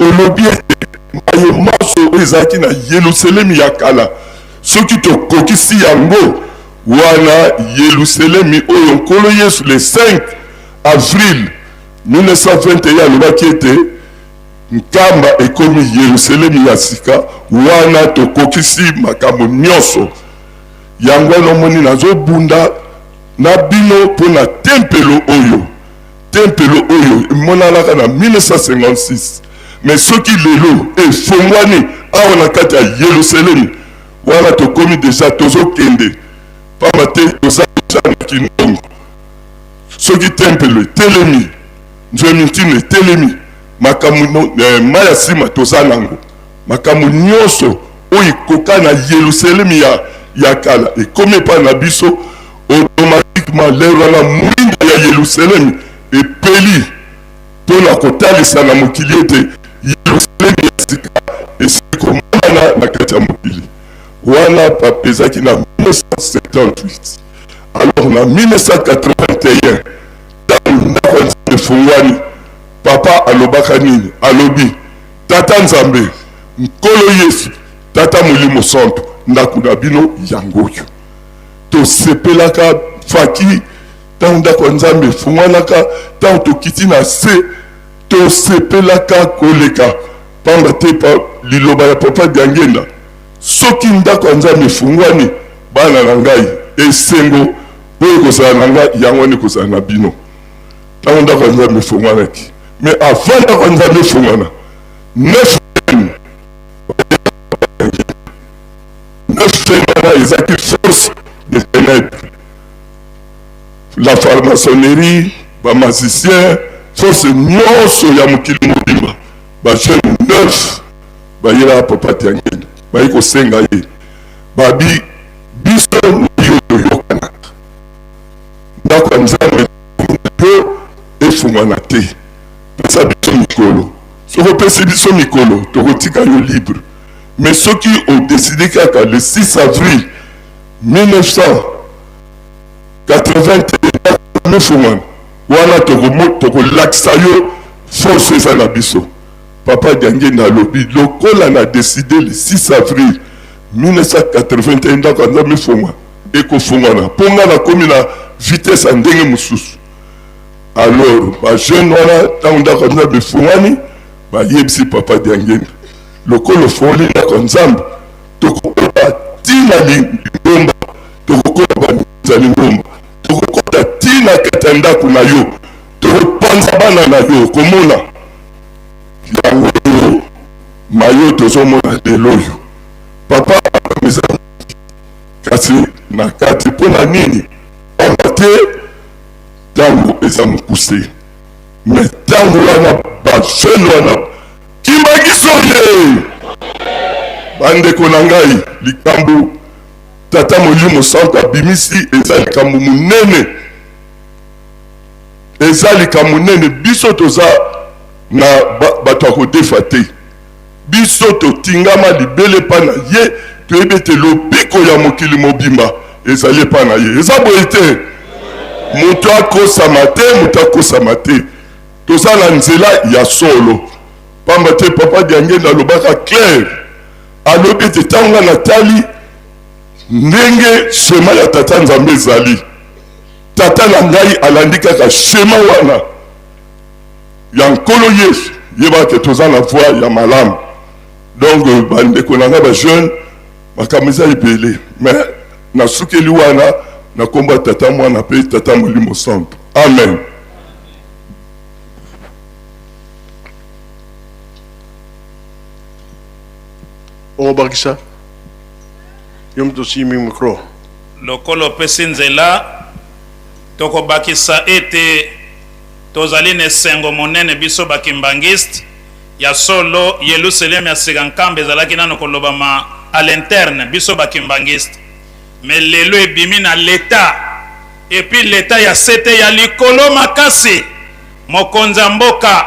olobi ete mayemaso oyo ezalaki na Yerusalemu ya kala soki tokokisi yango wana Yerusalemu oyo nkolo Yesu le 5 avril 1921 alobaki ete nkamba ekomi Yerusalemu ya sika wana tokokisi makambo nyonso yango wana omoni nazobunda na bino pona tempelo oyo emonanaka na 1956 mais soki lelo efongwani awa na kati ya Yerusalemu wana tokomi deja tozokende pamba te toza na kindongo soki tempelo etelemi nzwemi ntino etelemi makambo maya nsima toza nango makambo nyonso oyo ekoka na Yerusalemu ya kala ekomi epai na biso automatiquement lero wana mwinda ya Yerusalemu epeli mpona kotalisa na mokili ete Yerusalemu ya sika esili komona na kati ya mokili wana papa ezaki na 1978 alors na 1981 ntango ndako nzambe efungwani papa alobaka nini alobi tata nzambe nkolo Yesu tata molimo santo ndako na bino yango oyo tosepelaka faki ntango ndako nzambe efungwanaka ntango tokiti na se tosepelaka koleka pamba te liloba ya papa Diangenda soki ndako nzambe efungwani bana na ngai esengo oyo kozala na ngai yango wana kozala na bino ntango ndako nzambe efungwanaki mais avant ndako nzambe efungwana 9 wana ezaki force de ténèbres la franc-maçonnerie bamazicien force nyonso ya mokili mobimba bajeune 9 bayela papa Diangenda bayi kosenga ye babi biso yo toyokanaka ndako ya nzambe yo efungwana te pesa biso mikolo soko pesi biso mikolo tokotika yo libre mais ceux qui ont décidé que le 6 avril 1981 wana tokolakisa yo force eza na biso. Papa Diangue na lobi lokola na décidé le 6 avril 1981 ndako ya Nzambe efungwa ekofungwana mpo nga nakomi na vitesse ya ndenge mosusu. Alors bajeune wana ntango ndako ya Nzambe efungwani bayebisi Papa Diangue lokolo foli ndako ya Nzambe tokokola tina lingomba tokokola banza lingomba tokokola tina kati ya ndako na yo tokopanza bana na yo komona yango mayo tozomona lelo oyo papa akamisa kasi na kati mpo na nini pamba te ntango eza mokuse me ntango wana bajene wana kimbakiso ye bandeko na ngai likambo tata Molimo Santu abimisi eza likambo monene, eza likambo monene. Biso toza na bato akodefa te, biso totingama libele pa na ye toyebi ete lobiko ya mokili mobimba ezali epa na ye. Eza boye te, moto akosama te, moto akosama te. Toza na nzela ya solo, pamba te Papa Diangue alobaka clair, alobi ete ntango natali ndenge shema ya tata Nzambe ezali, tata na ngai alandi kaka shema wana ya nkolo Yesu, yebaka toza na voie ya malamu. Donc bandeko na ngai ba jeune makambo eza ebele, mais nasukeli wana na komba tata mwana pe tata Molimo Santu. Amen. Obakisa yom to simi micro lokolo pesi nzela tokobakisa ete tozali na esengo monene biso bakimbangiste ya solo Yerusalem ya sika nkambe ezalaki nano kolobama à l'interne biso bakimbangiste, mais lelo ebimi na l'état, et puis l'état ya sete ya likolo makasi. Mokonzi mboka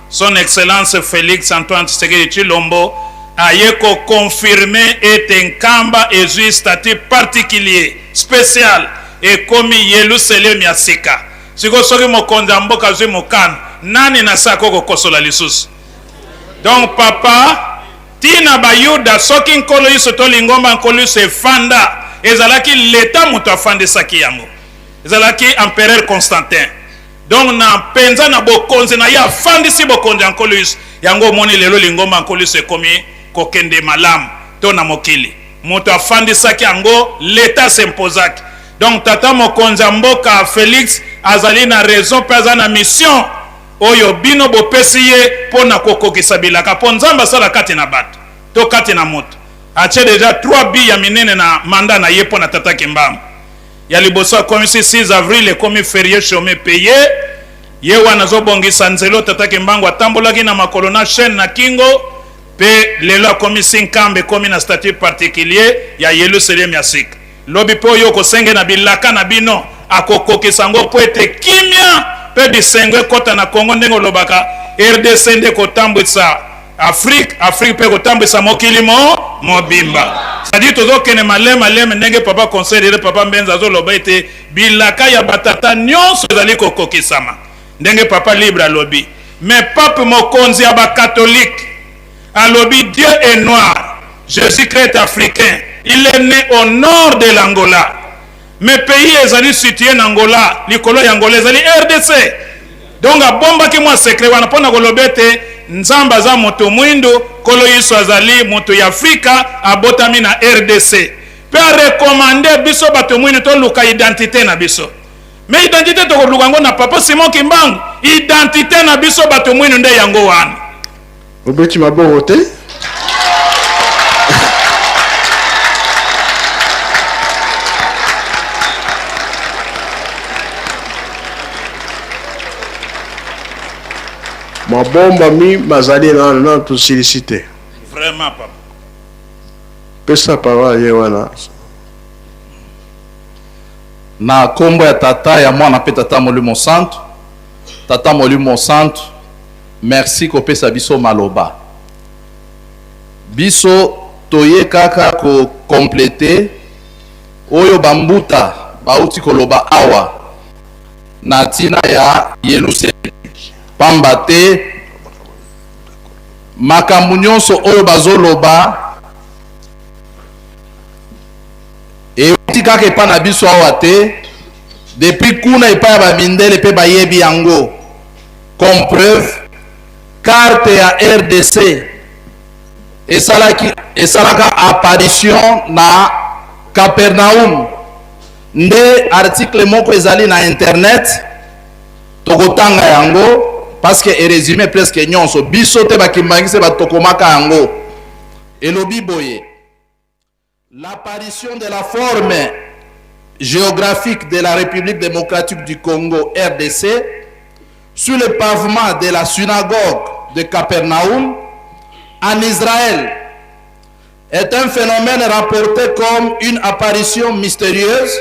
son excellence Félix Antoine Tshisekedi Tshilombo aye ko confirmer ete nkamba ezui statut particulier spécial et komi Yerusalem ya sika. Siko soki mokonzi mboka zui mokana nani na sako ko kosola lisusu. Donc papa tina bayuda soki nkolo iso to lingomba nkolo iso efanda ezalaki l'état muto afandisaki yango, ezalaki empereur Constantin. Donc na penza na bokonzi na ya afandisi bokonzi nkolo iso yango moni lelo lingomba nkolo iso ekomi kokende malamu to na mokili muto afandisaki yango, l'état s'impozaki. Donc tata mokonzi mboka Félix azali na raison pe aza na mission oyo bino bopesi ye pona kokokisa bilaka po Nzambe asala kati na bato to kati na moto. Ache deja 3 bi ya minene na manda na ye pona tata Kimbambo ya liboso akomi 6 avril ekomi férié chômé payé ye wana zobongisa nzelo tata Kimbambo atambolaki na makolo na chaîne na kingo pe lelo akomi sinkambe komi na statut particulier ya Yerusalem ya sika. Lobi po yo kosenge na bilaka na bino akokokisa ngo po ete kimia pe bisengwe kota na Congo ndengo lobaka RDC nde kotambwisa Afrique pe kotambwisa mokili mobimba. C'est-à-dire tozo kene malema ndenge papa conseiller papa Mbenza zo loba ete bilaka ya batata nyonso ezali kokokisama ndenge papa libre alobi. Mais pape mokonzi ya ba catholique alobi Dieu est noir, Jésus-Christ africain. Il est né au nord de l'Angola. Mais pays ezali situé en Angola, likolo ya Angola ezali RDC. Donc a bomba ki mwa secret wana pona kolobete Nzamba za moto mwindo kolo yiso azali moto ya Afrika abotami na RDC. Pe a recommander biso bato mwindo to luka identité na biso. Mais identité to luka ngo na papa Simon Kimbangu, identité na biso bato mwindo nde yango wana. Obeti mabongo te? Mabomba mi bazali na to solliciter. Vraiment papa. Pesa parole ye wana. Na kombo ya tata ya mwana pe tata Molimo Santu. Tata Molimo Santu, merci ko pesa biso maloba. Biso toye kaka ko compléter oyo bambuta bauti koloba awa na tina ya Yerusalem pamba te makambo nyonso oyo bazoloba euti kaka epai na biso awa te depuis kuna epai ya bamindele mpe bayebi yango comme preuve carte ya RDC esalaka apparition na Capernaum nde article moko ezali na internet tokotanga yango parce que résumé presque nyonso biso te bakimbangise batokomaka yango elobi boye l'apparition de la forme géographique de la République démocratique du Congo RDC sur le pavement de la synagogue de Capernaum en Israël est un phénomène rapporté comme une apparition mystérieuse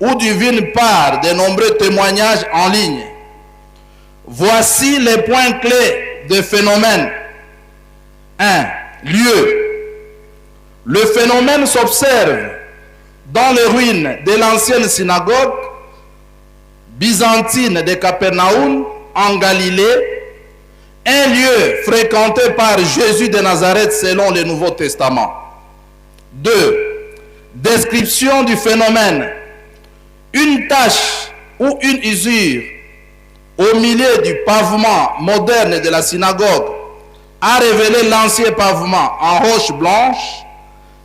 ou divine par de nombreux témoignages en ligne. Voici les points clés de phénomène. 1. Lieu. Le phénomène s'observe dans les ruines de l'ancienne synagogue byzantine de Capernaum en Galilée, un lieu fréquenté par Jésus de Nazareth selon le Nouveau Testament. 2. Description du phénomène. Une tache ou une usure au milieu du pavement moderne de la synagogue a révélé l'ancien pavement en roche blanche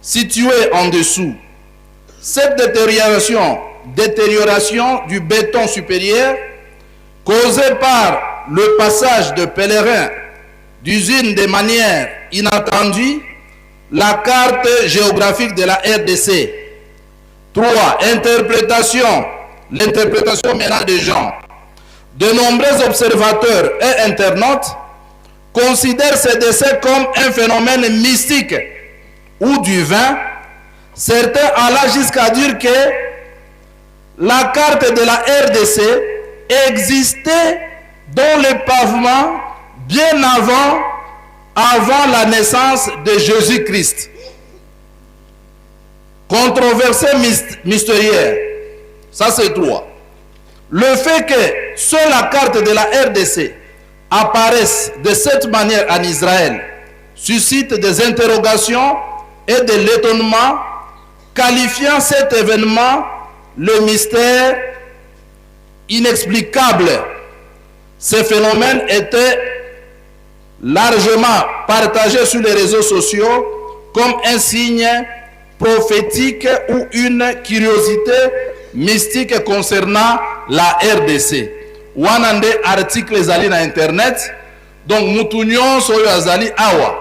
situé en dessous. Cette détérioration du béton supérieur causée par le passage de pèlerins d'usine de manière inattendue, la carte géographique de la RDC. 3. L'interprétation maintenant des gens. De nombreux observateurs et internautes considèrent ce décès comme un phénomène mystique ou divin. Certains allaient jusqu'à dire que la carte de la RDC existait dans le pavement bien avant la naissance de Jésus-Christ. Controversée mystérieuse. Ça c'est 3. Le fait que seule la carte de la RDC apparaisse de cette manière en Israël suscite des interrogations et de l'étonnement, qualifiant cet événement le mystère inexplicable. Ce phénomène était largement partagé sur les réseaux sociaux comme un signe prophétique ou une curiosité mystique concernant la RDC. Wanande article ezali na internet, donc mutu nyonso oyo azali awa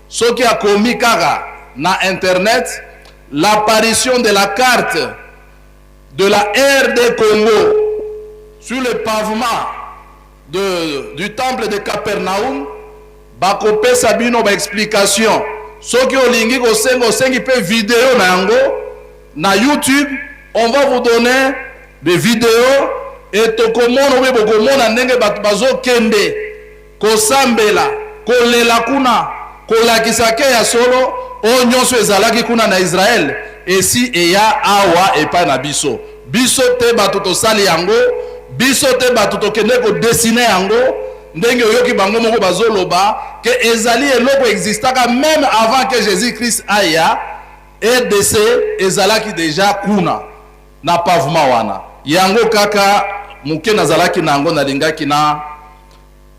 soki akomi kaka na internet l'apparition de la carte de la RD Congo sur le pavement du temple de Capernaum, bakopesa bino ba explication. Soki olingi kosengi pe vidéo na yango na YouTube, on va vous donner des vidéos et tokomona we bokomona ndenge bato bazokende kosambela kolela kuna kolakisa ke ya solo o nyonso ezalaki kuna na Israël esi eya awa epai na biso te bato tosali yango, biso te bato tokende kodesine yango ndenge oyoki bango moko bazoloba ke ezali eloko existaka même avant que Jésus-Christ aya RDC ezalaki déjà kuna na pavement wana yango kaka muke nazalaki na yango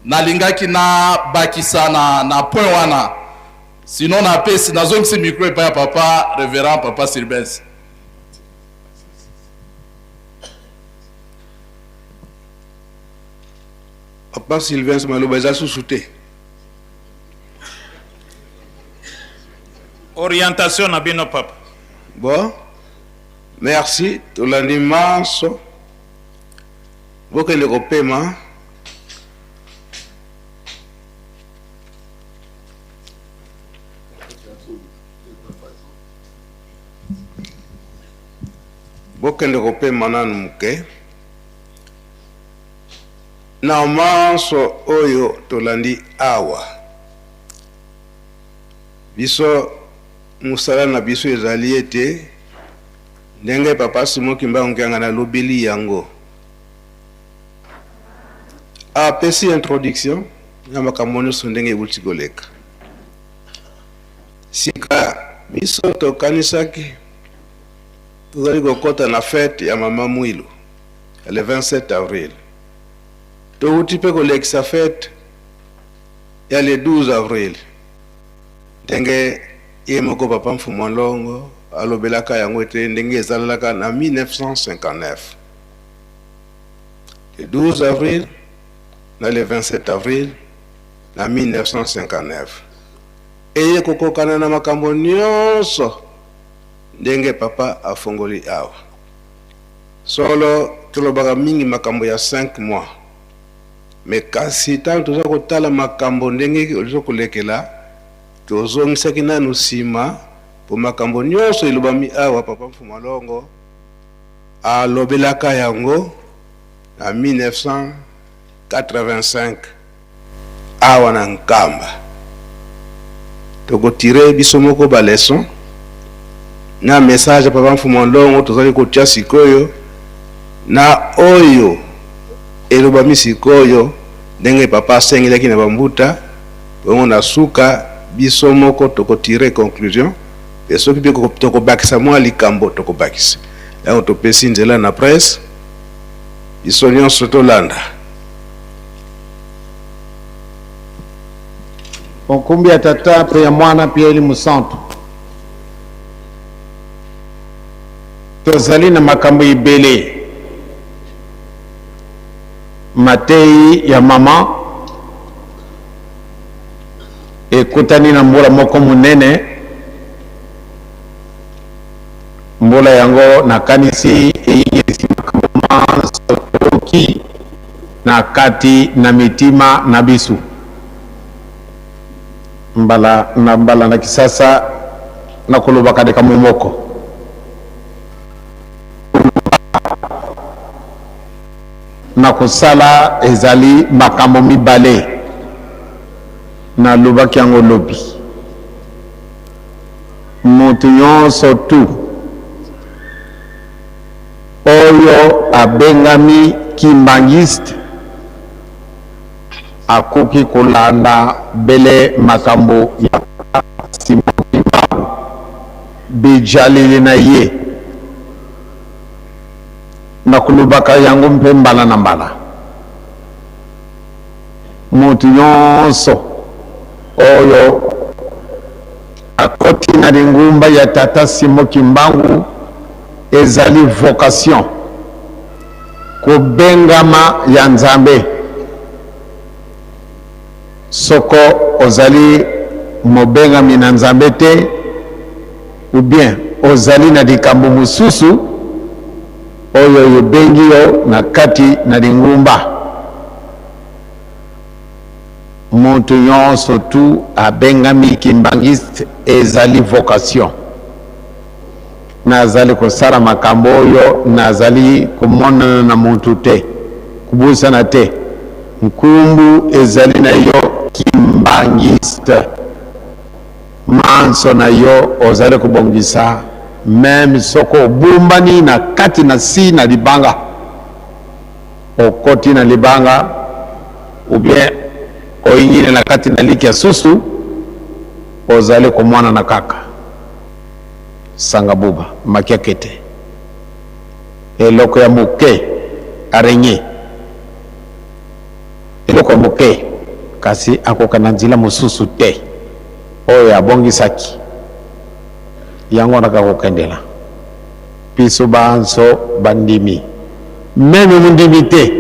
nalingaki na bakisa na point wana, sinon na pesi nazongisi micro epai ya papa révérend papa Sylvestre. Papa Sylvestre maloba eza susu te. Orientation na bino papa. Bon, merci tolandi maso bokende kopema nanu muke na maso oyo tolandi awa biso musala na biso ezali ete ndenge papa Simon Kimbangu Kyanga na lobeli yango apesi introduction na makambo nyonso ndenge ewuti koleka. Sika biso tokanisaki tozali kokota na fete ya mama Mwilu le 27 avril. Touti mpe kolekisa fete ya le 12 avril. Ndenge ye moko papa Mfumolongo alobelaka yango ete ndenge ezalaka na 1959. Le 12 avril na le 27 avril na 1959. Eye kokokana na makambo nyonso ndenge papa afongoli awa. Solo tulobaka mingi makambo ya 5 mois. Mais kasi tant toza kotala makambo ndenge olizo kolekela tozongisaki nanu nsima po makambo nyonso elobami awa papa Mfumolongo alobelaka yango na 1985 awa na Nkamba. Tokotire biso moko ba leçon na message papa Mfumolongo tozali kotia sikoyo na oyo elobami sikoyo ndenge papa asengelaki na bambuta bongo na suka biso moko tokotire conclusion et soki mpe tokobakisa mwa likambo tokobakisa yango topesi nzela na presse biso nyonso tolanda. Onkumbi ya tata pe ya mwana pia ili musantu tozali na makambo ibele matei ya mama ekutani na mbula moko munene. Mbula yango na kanisi eyingisi makambo mansoki na kati na mitima na bisu mbala na kisasa na kulubaka deka mumoko na kusala ezali makambo mibale na lubaki yango lobi mutu nyonso tu oyo abengami kimbangiste akoki kolanda bele makambo ya Simon Kimbangu bijalili na ye na kulubaka yango mpe mbala na mbala. Mutu nyonso oyo akoti na lingumba ya tata Simon Kimbangu ezali vocation kobengama ya Nzambe. Soko ozali mobengami na Nzambe te ou bien ozali na likambo mususu oyo yobengi yo na kati na lingumba. Mutu nyonso tu abengami kimbangiste ezali vocation. Nazali kosala makambo oyo nazali kumonana na mutu te kubusana te. Nkumbu ezali na yo kimbangiste. Manso na yo ozali kubongisa même soko bumbani na kati na si na libanga okoti na libanga ou bien oingine na kati na liki ya susu ozali kumwana na kaka sanga buba makiakete eloko ya muke arenye eloko ya muke kasi akoka na nzila mususu te oyo abongisaki yango nakakokendela biso banso bandimi meme mundimi te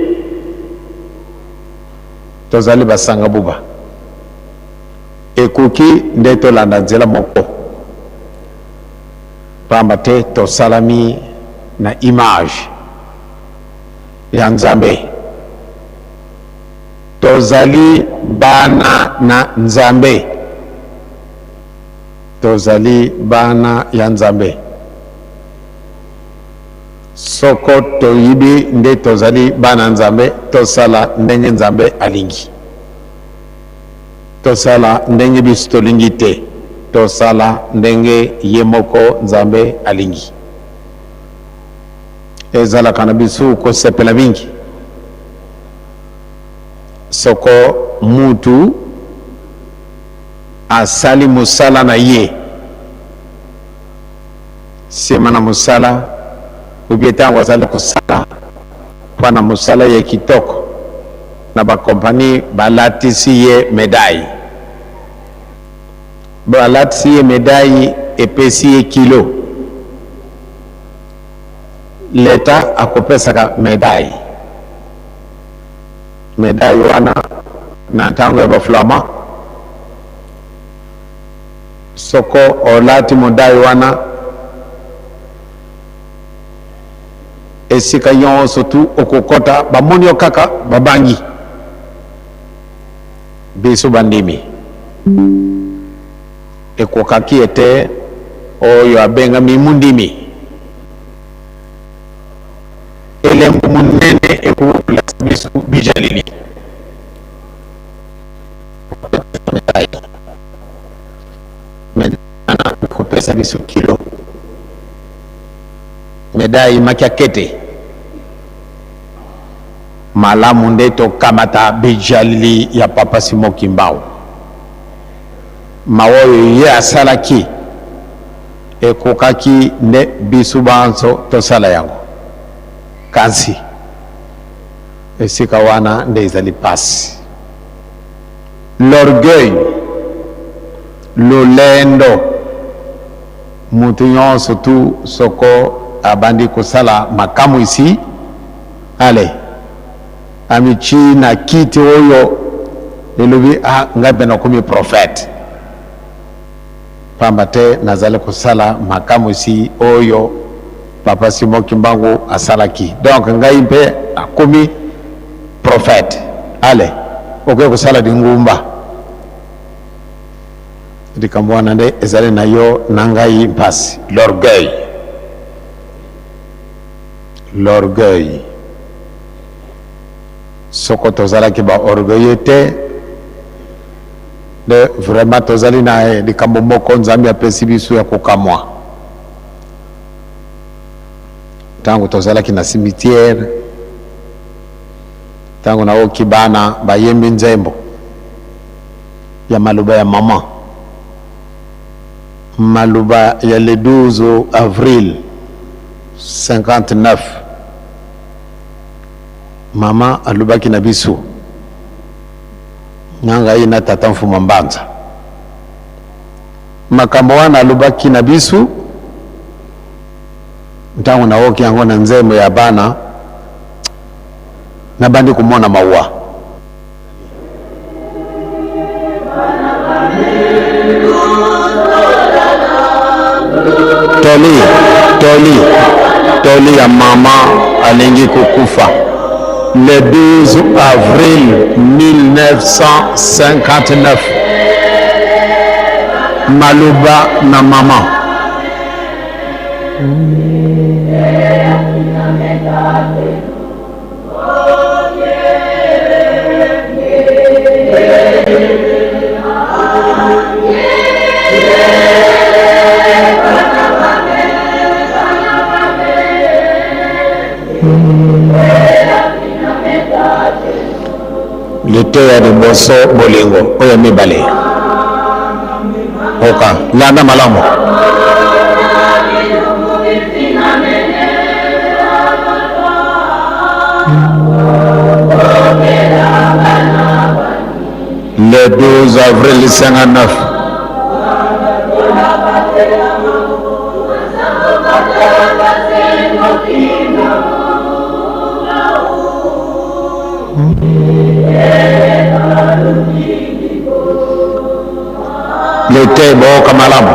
tozali basanga buba ekoki nde tolanda nzela moko pamba te tosalami na image ya Nzambe. Tozali bana na Nzambe. Tozali bana ya Nzambe. Soko toyibi nde tozali bana Nzambe tosala ndenge Nzambe alingi. Tosala ndenge biso tolingi te. tosala ndenge ye moko nzambe alingi ezalaka na biso kosepela mingi soko mutu asali musala na ye sema na musala ubietango azali kosala mpona musala ye kitoko na bakompani balatisi ye medaille balatisi ye medaille epesi ye kilo leta akopesaka medaille wana na ntango ya baflama soko olati medaille wana esika nyonso tu okokota bamoni yo kaka babangi biso bandimi ekokaki ete oyo abengami mundimi elembo munene ekopulasa biso bijalili medana ekopesa biso kilo medai makiakete malamu nde tokamata bijalili ya papa Simon Kimbangu mawoyo ye asalaki ekokaki nde biso banso tosala yango kansi esika wana nde ezali pasi l'orgueil lolendo mutu nyonso tu soko abandi kosala makamu isi ale amichi na kiti oyo elobi ngai mpe nakomi prophète pamba te nazali kosala makamu isi oyo papa Simon Kimbangu asalaki donc ngai mpe akomi prophète ale okoki kosala dingumba likambo wana nde ezali na yo na ngai mpasi l'orgueil soko tozalaki baorgueilleux te de vraiment tozali na likambo moko nzambe apesi biso ya kokamwa ntango tozalaki na cimetière ntango naoki bana bayembi nzembo ya maloba ya mama maloba ya le 12 avril 59 mama alobaki na biso nanga ye na tata Mfuma Mbanza makambo wana alobaki na biso ntango naoki yango na nzembo ya bana nabandi kumona maua toli ya mama alingi kukufa le 12 avril 1959 maloba na mama lete ya liboso bolingo oyo mibale oka landa malamu le 12 avril 59 lete boka malamu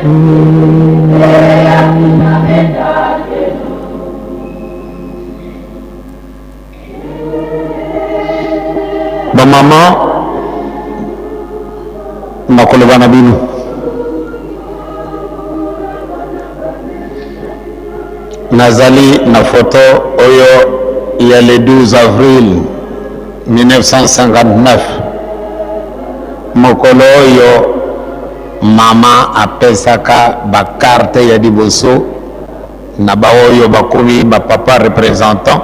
Bamama nakoloba na bino nazali na photo oyo ya le 12 avril 1959 mokolo oyo mama apesaka bakarte ya liboso na baoyo bakomi bapapa représentant.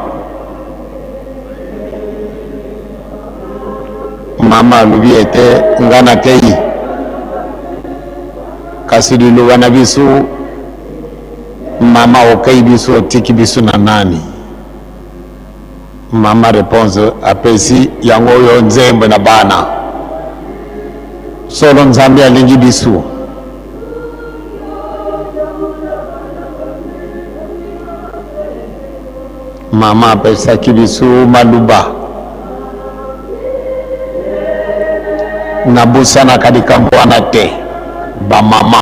Mama alobi ete nga nakei kasi liloba na biso mama okei biso otiki biso na nani. Mama réponse apesi yango oyo nzembo na bana solo nzambe alingi biso. Mama apesaki biso maluba nabusanaka likambo wana te bamama.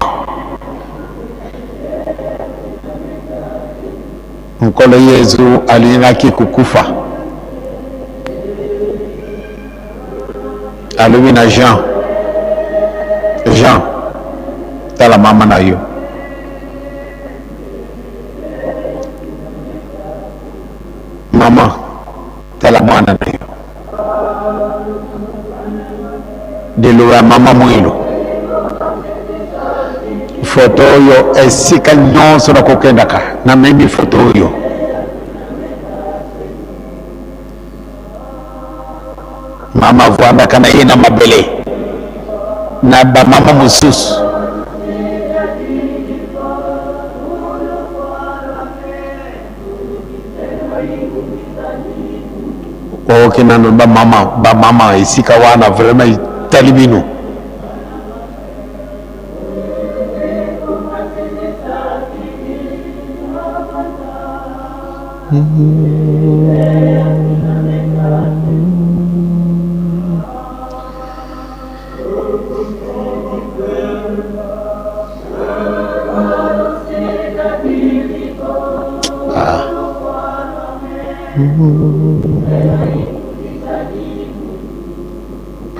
Nkolo Yesu alingaki kukufa alobi na Jean tala mama na yo. Mama tala mwana na yo. Delo ya mama mwilo foto oyo esika nyonso nakokendaka na memi foto oyo. Mama avandaka na ye na mabele na bamama mosusu. Okenano bamama esika wana vraiment itali bino.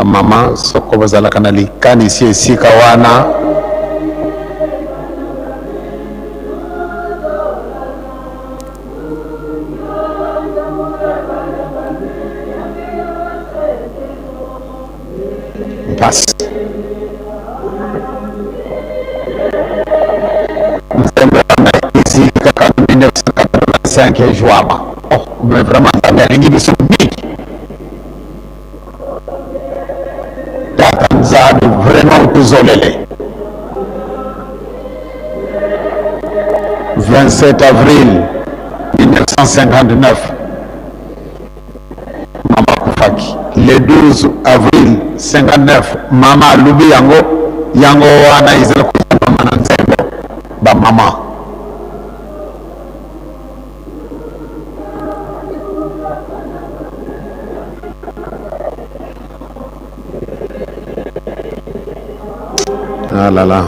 Mama soko bazalaka na likanisi esika wana mpasi nzembe wana esika kaka 1985 ejwaba. Mais vraiment nzambe alingi biso mingi. Nzambe vraiment tuzolele. 27 avril 1959 mama kufaki. Le 12 avril 59 mama alubi yango wana izela kufa mama na nzembo ba mama. Ah là là.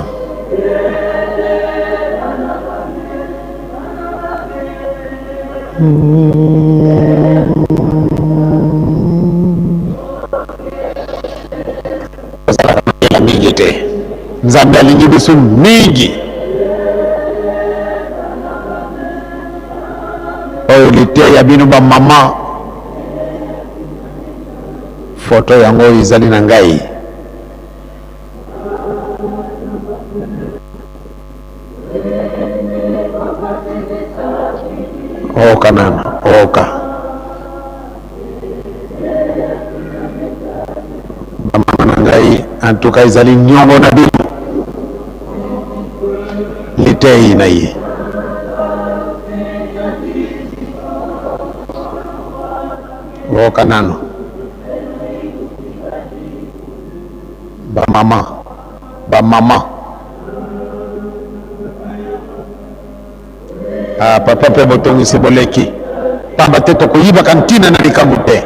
Mingi te nzambe alingi biso mingi oyo lite ya bino bamama. Foto yango ezali na ngai. Oka nana oka bamama na ngai antuka ezali nyongo na bino litei na ye. Oka nano bamama papa pe botongisi boleki pamba te tokoyibaka ntina na likambo te.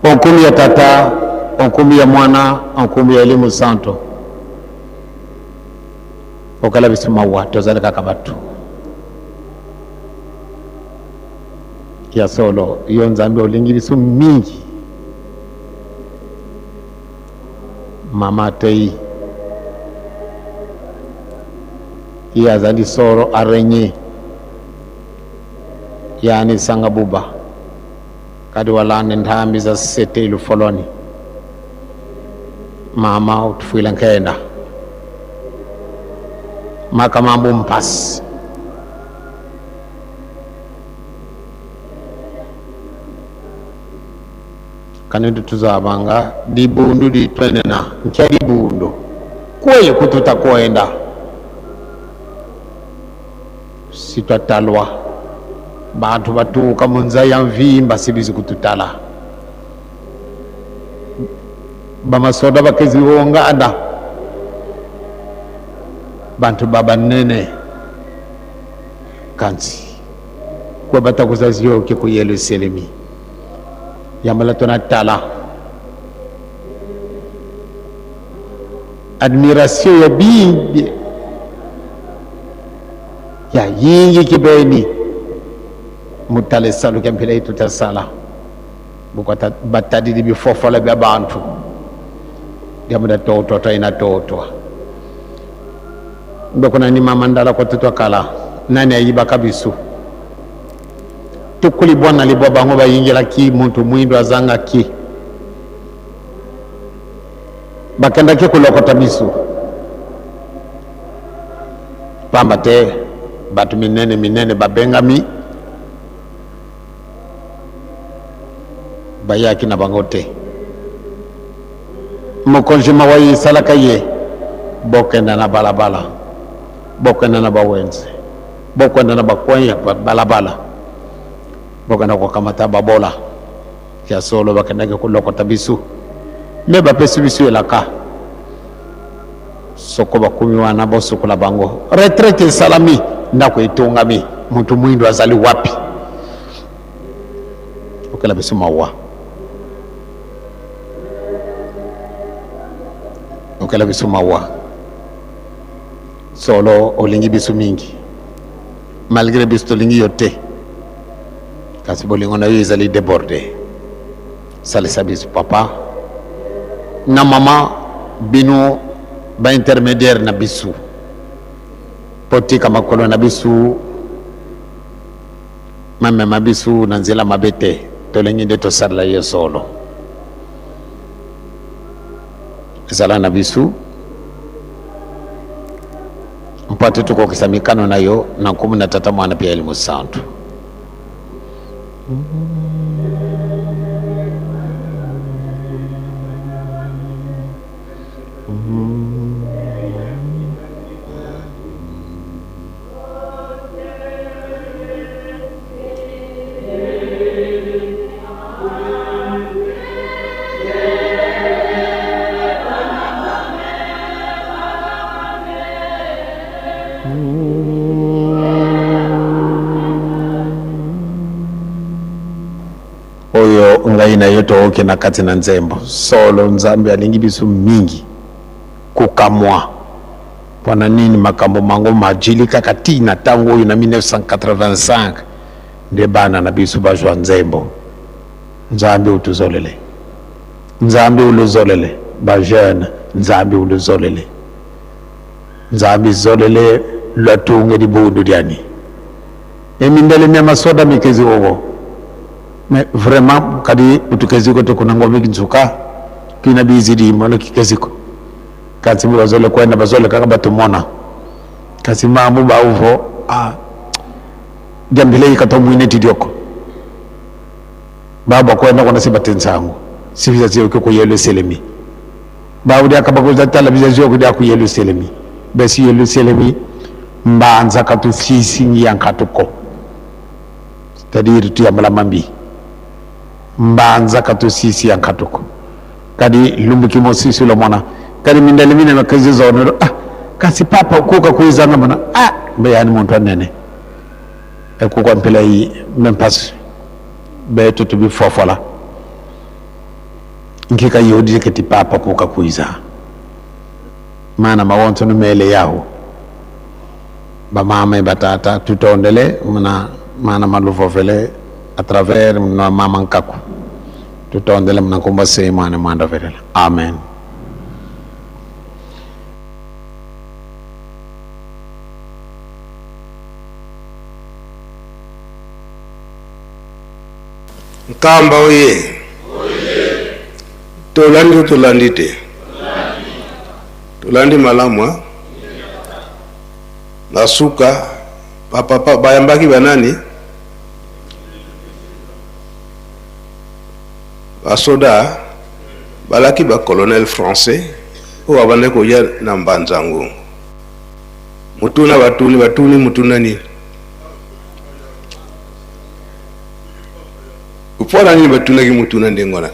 Onkumi ya tata, onkumi ya mwana, onkumi ya elimu santo. Okala bisimawa tozale kaka batu. Ya solo iyo nzambe olingi bisu mingi. Mama tei. Iya zali soro arenye. Yani sanga buba. Kadi walane ndhambi za sete ilu foloni. Mama utufuila nkenda. Maka mambo mpasi. Kanidi tuzabanga dibundu ditwenena nkia dibundu kweye kututa kuenda sitwatalwa bantu batuka munza ya mvimba sibizi kututala bamasoda bakezihonga anda bantu baba nene kanzi kwa batakuzazi yoke ku Yerusalemi yamala tonatala admiration ya bingi ya yingi kibeni mutale salu kempila itu tasala bukata batadi di bifofola bya bantu yamuda toto ina toto ndokona ni mama ndala kwa tutwa kala nani ayiba kabisu tukuli bwana libwa bango bayingira ki muntu mwindo azanga ki bakenda ki kulokota bisu pamba te batu minene babengami bayaki na bangote mokonjima wayi salaka ye bokenda na balabala bokenda na bawenze bokenda na bakwenya balabala bokenda kwa kamata babola ya solo bakenda ke kulokota bisu me bapesi bisu elaka soko bakumi wana bosukula bango retraite salami ndako itungami muntu mwindo azali wapi okela bisu mawa okela bisu mawa solo olingi bisu mingi malgré bisu tolingi yote kasi bolingo na yo ezali débordé salisa bisu papa na mama bino ba intermédiaire na bisu potika makolo na bisu mame mabisu na nzela mabete tolengi nde tosala ye solo ezala na bisu mpate tukokisa mikano na yo na nkumu na tata mwana pia elimu santu oyo ngai na yo tooke na kati na nzembo solo nzambe alingi bisu mingi kukamwa pona nini makambo mango majili kaka tina tango oyo na 1985 nde bana na bisu bajwa nzembo nzambe utuzolele, nzambe uluzolele ba jeune, nzambe uluzolele, nzambe zolele lwatunge di bundu diani emindele mema soda mikezi wogo mais vraiment kadi utukezi ko to kuna ngombe kinzuka kina bizidi malo kikezi ko kasi mu bazole kwenda bazole kaka batumona kasi mamu ba uvo jambile ikato mwine tidioko baba kwenda kona sibatensango sibiza zio ko yelo selemi baudi akabagoza tala biza zio ko ku yelo selemi besi yelo selemi mbanza katu fisi yankatuko c'est-à-dire tu amala mambi mbanza katu sisi yankatuko kadi lumbu kimo sisi lo mona kadi mindele mine makazi zono kasi papa kuka kuizanga mona be yani muntu nene e kuko mpela yi même pas be tutu bi fofola nkika yodi keti papa kuka kuiza mana mawonto no mele yaho ba mama batata tutondele mna mana malufo fele à travers na mama nkaku tutondele mna kumba se mana manda fele amen. Nkamba oye tolandi te tolandi malamwa nasuka papa bayambaki banani basoda balaki ba colonel français oyo abande koya na mbanzango mutuna batuni mutuna nini upona nini batunaki mutuna ndengona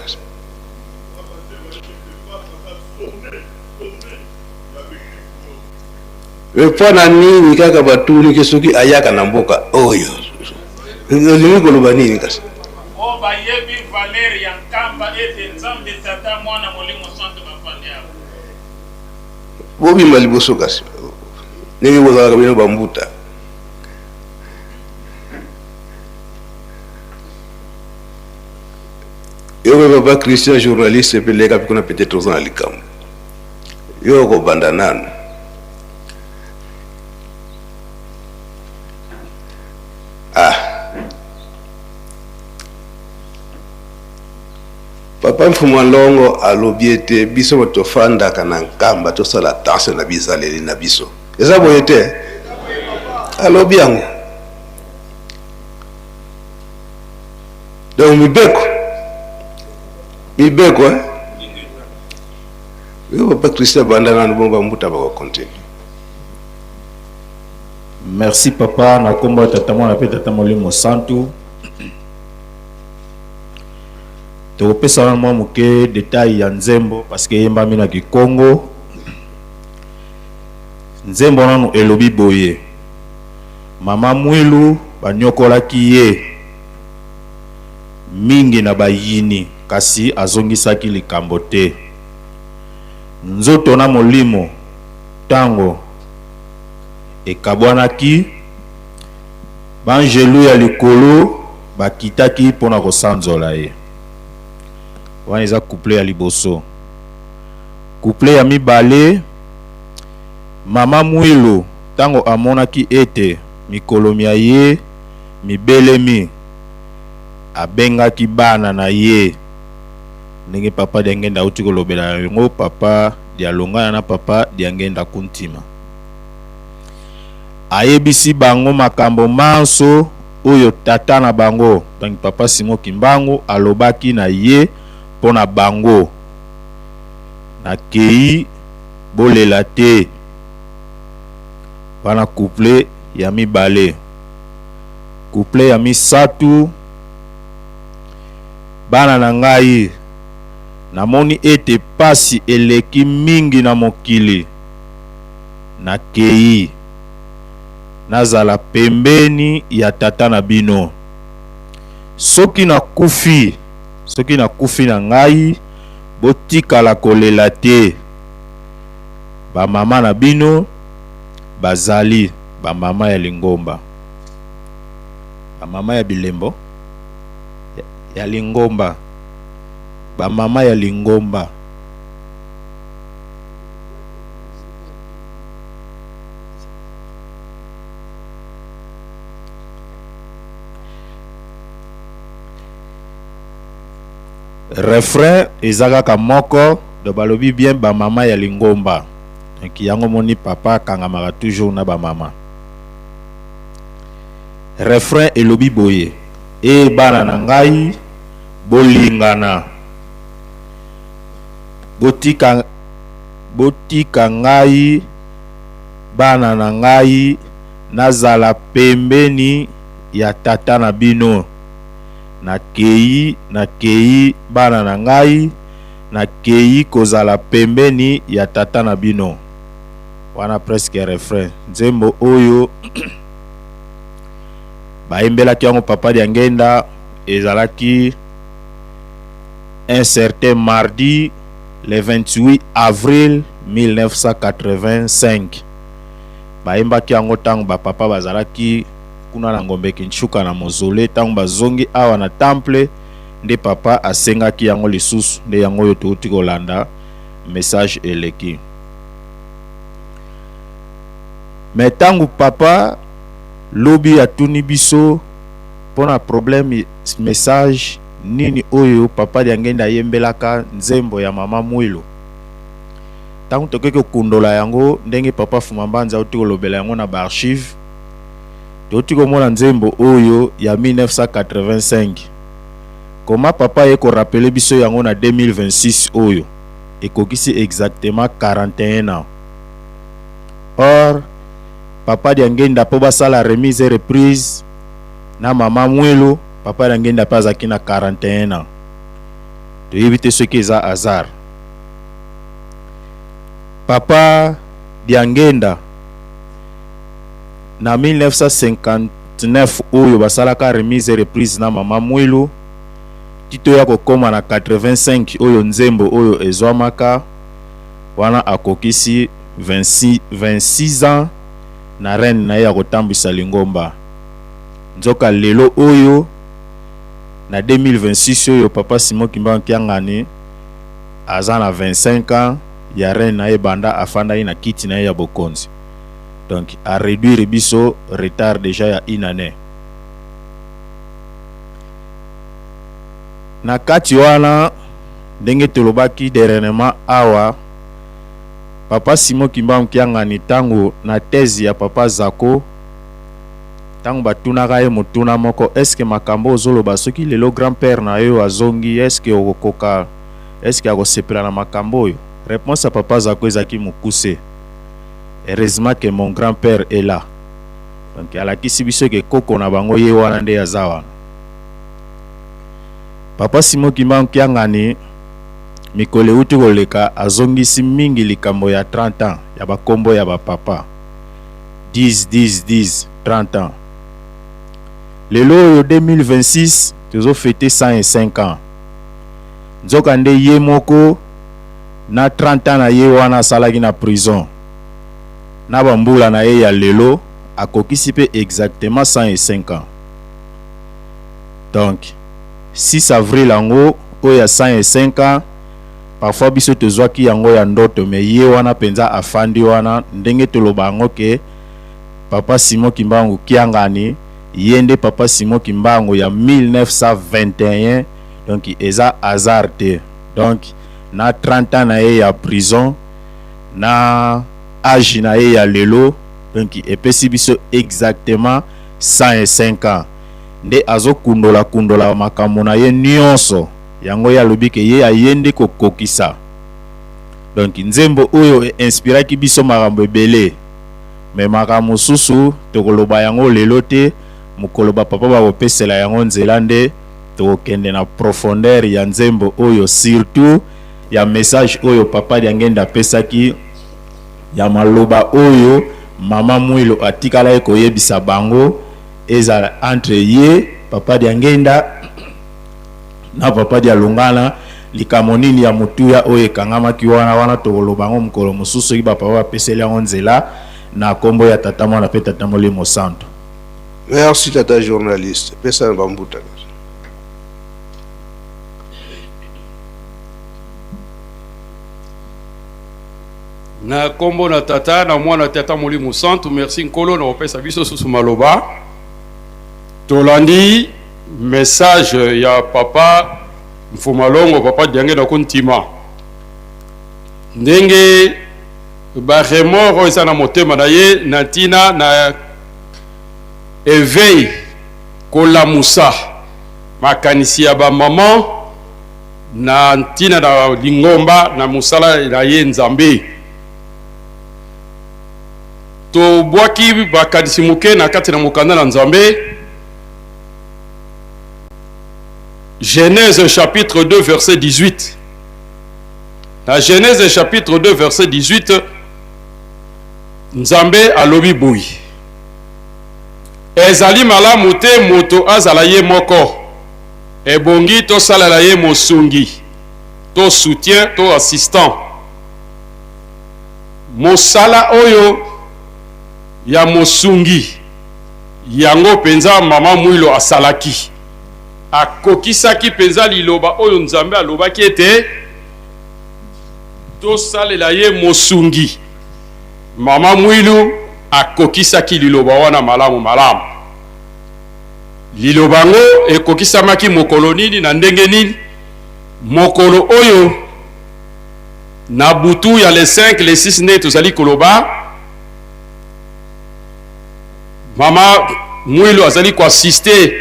upona nini kaka batuni kesoki ayaka na mboka oyo olingi koloba nini kasi bayebi Valeri ya Nkamba ete nzambe tata mwana molimo santo bafandi yabo bobima liboso kasi ndenge bozalaka bino bambuta yo papa Christian journaliste pe leka pikona peut-être ozana likambo yo ko banda nanu papa mfumu longo alobi ete biso tofandaka na Nkamba tosala danse na bizaleli na biso eza boye te alobi yango donc mibeko yo papa Christian banda nanu bomba mbuta bako continue. Merci papa na kombo tata mwana pe tata molimo santu topesa na mwa muke detail ya nzembo parce que yemba mina ki Congo nzembo nanu elobi boye mama Mwilu banyokolaki ye mingi na bayini kasi azongisaki likambo te nzoto na molimo tango ekabwanaki banjelu ya likolo bakitaki mpona kosanzola ye wana eza couple ya liboso. Couple ya mibale mama Mwilu tango amonaki ete mikolomi ya ye mibelemi abengaki bana na ye ndenge papa diangenda uti kolobela yango papa dialongana na papa diangenda kuntima ayebisi bango makambo manso oyo tata na bango tangi papa Singo Kimbangu alobaki na ye pona bango na kei bolela te bana couple ya mibale. Couple ya misatu bana na ngai namoni ete pasi eleki mingi na mokili na kei nazala pembeni ya tata na bino soki na kufi na ngai botikala kolela te ba mama na bino bazali ba mama ya Lingomba ba mama ya Bilembo ya Lingomba, ba mama ya Lingomba. Refrain ezaka moko de balobi bien ba mama ya Lingomba. Donc yango moni papa kangamaka toujours na ba mama. Refrain elobi boye. E bana na ngai bolingana. Botika ngai bana na ngai nazala pembeni ya tata na bino. Nakei bana na ngai nakei kozala pembeni ya tata na bino. Wana presque refrain. Nzembo oyo baembelaki yango papa dia ngenda ezalaki un certain mardi le 28 avril 1985. Baembaki yango tango ba papa bazalaki kuna na ngombe Kinchuka na mozole, tango bazongi awa na temple nde papa asengaki yango lisusu, nde yango yo touti kolanda message eleki. Mais tango papa lobi atuni biso pona problème message nini oyo papa dia ngenda yembelaka nzembo ya mama Mwilo. Tango tokeke kundola yango ndenge papa Fumambanza oti kolobela yango na ba archive, toti komona nzembo oyo ya 1985. Koma papa yeko rappeler biso yango na 2026 oyo ekokisi exactement 41 ans. Or papa dia ngenda po basala remise et reprise na mama Mwilo, papa dia ngenda pa azaki na 41 ans. Toyebi te soki eza hasard. Papa dia ngenda na 1959 oyo basalaka remise et reprise na mama Mwilo, tito ya kokoma na 85 oyo nzembo oyo ezwamaka, wana akokisi 26 ans na reine na ye ya kotambwisa Lingomba. Nzoka lelo oyo na 2026 oyo papa Simon Kimbangu Kiangani aza na 25 ans ya reine na ye banda afanda ye na kiti na ye ya bokonzi. Donc a réduire biso retard déjà ya une année. Na kati wana ndenge tolobaki dernièrement awa papa Simon Kimbangu Kiangani tango na thèse ya papa Zako, tango batunaka ye motuna moko, est-ce que makambo ozoloba soki lelo grand-père na yo azongi, est-ce que okokoka, est-ce que akosepela na makambo oyo? Réponse à papa Zako ezaki mokuse. Heureusement que mon grand-père est là. Donc alakisi biso ke koko na bango ye wana nde azawa. Papa Simon Kimbangu Kiangani mikole uti koleka azongisi mingi likambo ya 30 ans ya bakombo ya bapapa 10 30 ans. Lelo oyo 2026 tozo fêter 105 ans. Nzoka nde ye moko na 30 ans na ye wana salaki na prison. Na bambula na ye ya lelo akokisi pe exactement 105 ans. Donc 6 avril ango oya 105 ans. Parfois biso tozwaki yango ya ndoto, me ye wana penza afandi wana ndenge toloba yango ke papa Simon Kimbangu Kiangani yende papa Simon Kimbangu ya 1921. Donc eza hasard te. Donc na 30 ans na ye ya prison na âge na ye ya lelo, donc epesi biso exactement 105 ans. Nde azo kundola makambo na ye nyonso yango ya lobi ke ye ayende kokokisa. Donc nzembo oyo inspiraki biso makambo ebele, me makambo susu tokoloba yango lelo te, mukoloba papa bakopesela yango nzela nde tokokende na profondeur ya nzembo oyo, surtout ya message oyo papa dia ngenda pesaki ya maloba oyo mama Mwilo atikala ye koyebisa bango ezala entre ye papa dia ngenda na papa dia Lungana likambo nini ya mutuya oyo ekangamaki wana tokoloba ngo mukolo mosusu ki papa bapeseli yango nzela na kombo ya tata mwana pe tata Molimo Santo. Merci tata journaliste. Pesa Bambuta. na kombo na tata na mwana tata molimo santu merci nkolo na opesa biso susu maloba tolandi message ya papa Mfumalongo papa Diange na kontima ndenge ba remoro eza na motema na ye na tina na éveil kolamusa makanisi ya ba maman na ntina na lingomba na musala na ye nzambe to bwaki bakanisi muke na kati na mukanda na nzambe. Genèse chapitre 2 verset 18. La Genèse chapitre 2 verset 18, nzambe alobi boyi ezali malamu te moto azala ye moko ebongi to salala ye mosungi to soutien to assistant mosala oyo ya mosungi yango penza mama mwilo asalaki akokisaki penza liloba oyo nzambe alobaki ete to salela ye mosungi mama mwilu akokisaki liloba wana malamu liloba ngo ekokisamaki mokolo nini na ndenge nini mokolo oyo na butu ya le 5 le 6 ne tozali koloba mama mwilu azali koasiste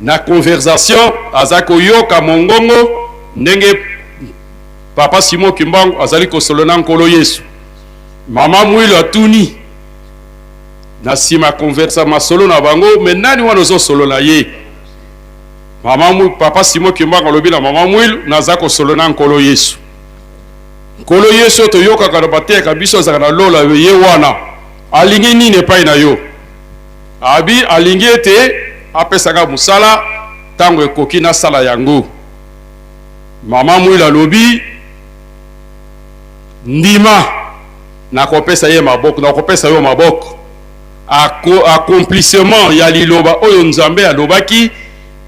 na conversation aza koyoka mongongo ndenge papa Simon Kimbangu azali kosolona nkolo Yesu mama mwilu atuni na sima conversa masolo na bango menani wana zo solo na ye mama mwilu papa Simon Kimbangu alobi na mama mwilu naza kosolona nkolo Yesu to yoka kana bateka biso za na lola ye wana alingi nini epai na yo abi alingi ete apesaka musala tango ekoki na sala yango mama mwilu alobi ndima na kopesa ye maboko na kopesa yo maboko accomplissement ya liloba oyo nzambe alobaki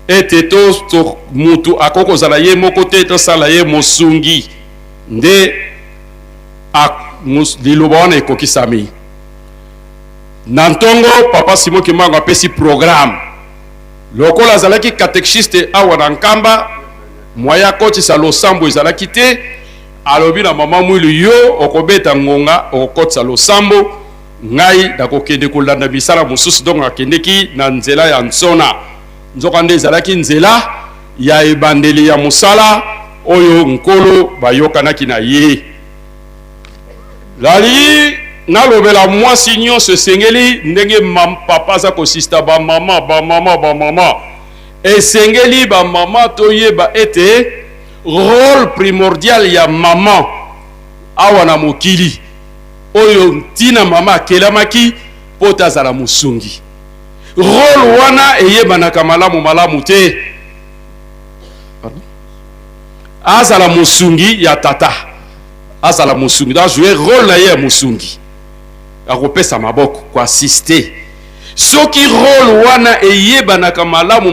ete to mutu akokozala ye moko te to sala ye mosungi nde liloba wana ekokisami na ntongo papa Simon Kimbangu apesi programme lokola azalaki catéchiste awa na nkamba moya kotisa losambo ezalaki te alobi na mama mwilu yo okobeta ngonga okotisa losambo ngai nakokende kolanda misala mosusu donc akendeki na nzela ya nsona nzoka nde ezalaki nzela ya ebandeli ya mosala oyo nkolo bayokanaki na ye lali nalobela mwasi nyonso esengeli ndenge papa aza kosista bamama esengeli bamama toyeba ete rôle primordial ya maman awa na mokili oyo ntina mama akelamaki po tazala mosungi rôle wana eyebanaka malamu te azala mosungi ya tata azala mosungi da jouer rôle na ye ya mosungi akopesa maboko koasiste soki rôle wana eyebanaka malamu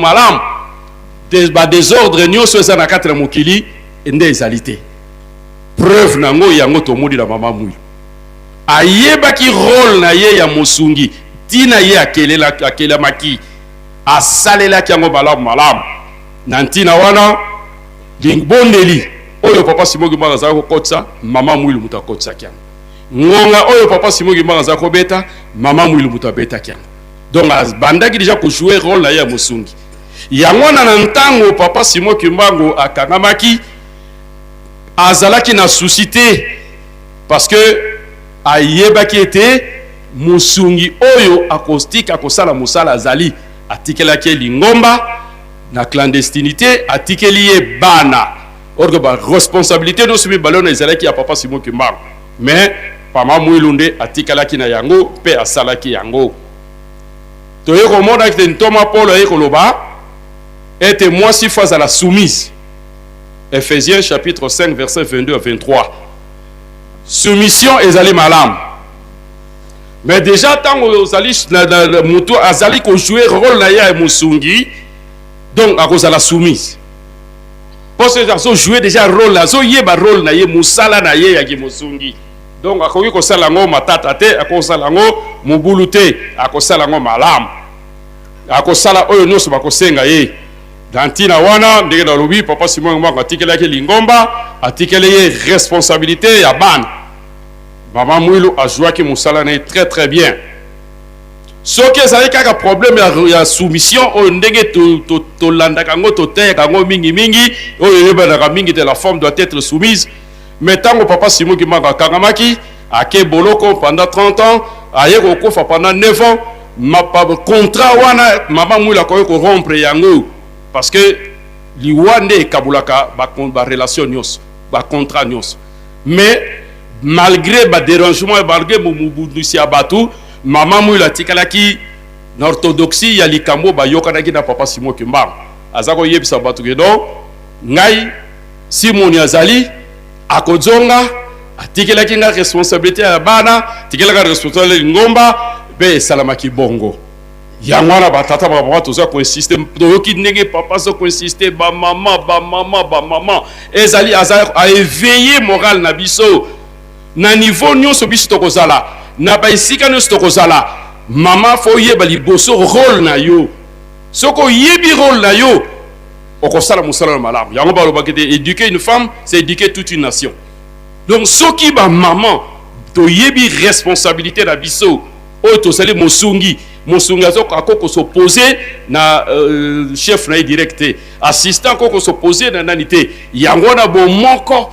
badésordre nyonso eza na kati na mokili nde ezali te preuve nango yango tomoni na mama mwilu ayebaki rôle na ye ya mosungi tina ye akelamaki asalelaki yango malamu na ntina wana bondeli oyo papa Simon Kimbangu azalaki kokotisa mama mwilu mutu akotisaki yango ngonga oyo papa Simon Kimbangu azalaki kobeta mama mwilu mutu abetaki yango donc abandaki deja kojouer rôle na ye ya mosungi yango na ntango papa Simon Kimbangu akangamaki azalaki na souci te parce que ayebaki ete mosungi oyo akostika kosala mosala azali atikelaki lingomba na clandestinité atikeli ye bana orgo ba responsabilité no subi balona ezalaki ya papa Simon Kimbangu mais mama mwilu nde atikelaki na yango pe asalaki yango toye komona ete ntoma Paul aye koloba ete mwasi fo azala soumise Ephésiens chapitre 5 verset 22 à 23 soumission ezali malamu mais déjà tango ozali mutu azali ko jouer rôle na ya mosungi donc akozala soumise parce que azo jouer déjà rôle azo yeba rôle na ye musala na ye ya mosungi donc akoki kosala yango matata te, akosala yango mobulu te, akosala yango malamu, akosala oyo nyonso bakosenga ye. Dantina wana ndenge na lobi papa Simon Ngomba atikelaki lingomba, atikele ye responsabilité ya bana. Maman Mwilu a joué qui musala na très très bien. Ce qui est kaka problème ya soumission o ndenge to landa kango to te kango mingi mingi o yeba na mingi de la femme doit être soumise. Mais tant papa Simon qui m'a kangamaki a ke boloko pendant 30 ans, aye ko kofa pendant 9 ans, ma contrat wana maman Mwilu a ko rompre yango parce que liwande kabulaka ba relation nyos, ba contrat nyos. Mais malgré ba dérangement et malgré mubundusi abatu, maman Mwilu atikalaki na orthodoxie ya likambo ba yokanaki na papa Simon Kimbangu. Azako yebisa batu ke donc ngai Simon Yazali akozonga atikelaki nga responsabilité ya bana, atikelaka responsabilité ngomba be salamaki bongo. Yangwana batata ba papa toza ko insister doyoki ndenge papa zo ko insister ba maman ezali aza a éveiller moral na biso na niveau nyonso biso tokozala na ba isika nyonso tokozala mama fo yeba liboso rôle na yo soko yebi rôle na yo okosala musala na malamu yango ba lobaki te éduquer une femme c'est éduquer toute une nation. Donc soki ba maman to yebi responsabilité na biso o to sali mosungi akoko s'opposer na chef na directé assistant akoko s'opposer na nanité yango na bo moko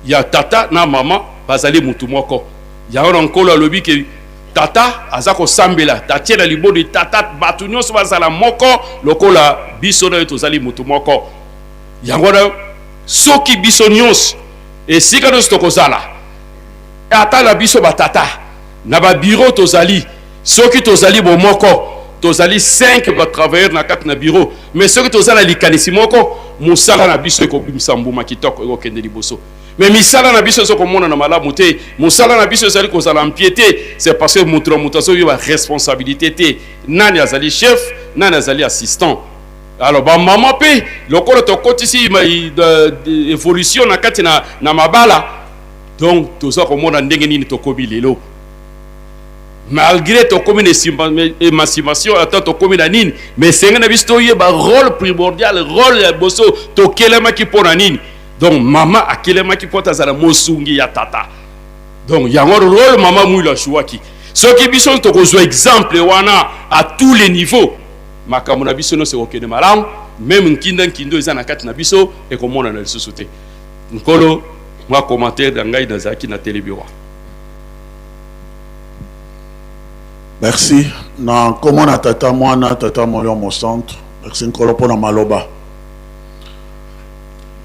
ya tata na mama bazali mutu moko yango na nkolo alobi ke tata azako sambela tatie na libo de tata batu nyonso bazala moko lokola biso na tozali mutu moko yango na soki biso nyonso esika nyonso tokozala ata na biso batata na ba bureau tozali soki tozali bomoko tozali 5 ba travailleurs na 4 na bureau mais soki tozala likanisi moko musala na biso ekobimisa mbuma kitoko ekokende liboso mais misala na biso ezokomona na malamu te musala na biso ezali kozala empiété c'est parce que mutu azoyoba ba responsabilité te nani azali chef nani azali assistant. Alors ba mama pe lokolo tokotisi évolution na kati na mabala donc tozokomona ndenge nini tokobi lelo malgré ton commune émancipation attends ton commune anine mais c'est un abisto yeba rôle primordial rôle bosso to kelema ki pona nini donc maman a kelema ki pota za mosungi ya tata donc ya rôle maman Mwilu a chouaki ce qui bison to ko exemple wana à tous les niveaux makamuna biso no se okene malam même nkindo eza na kati na biso et comme on a le société nkolo moi commentaire dangai dans zaki na télébureau. Merci. Na comment na tata mwana tata moyo mo centre. Merci nkolo pona maloba.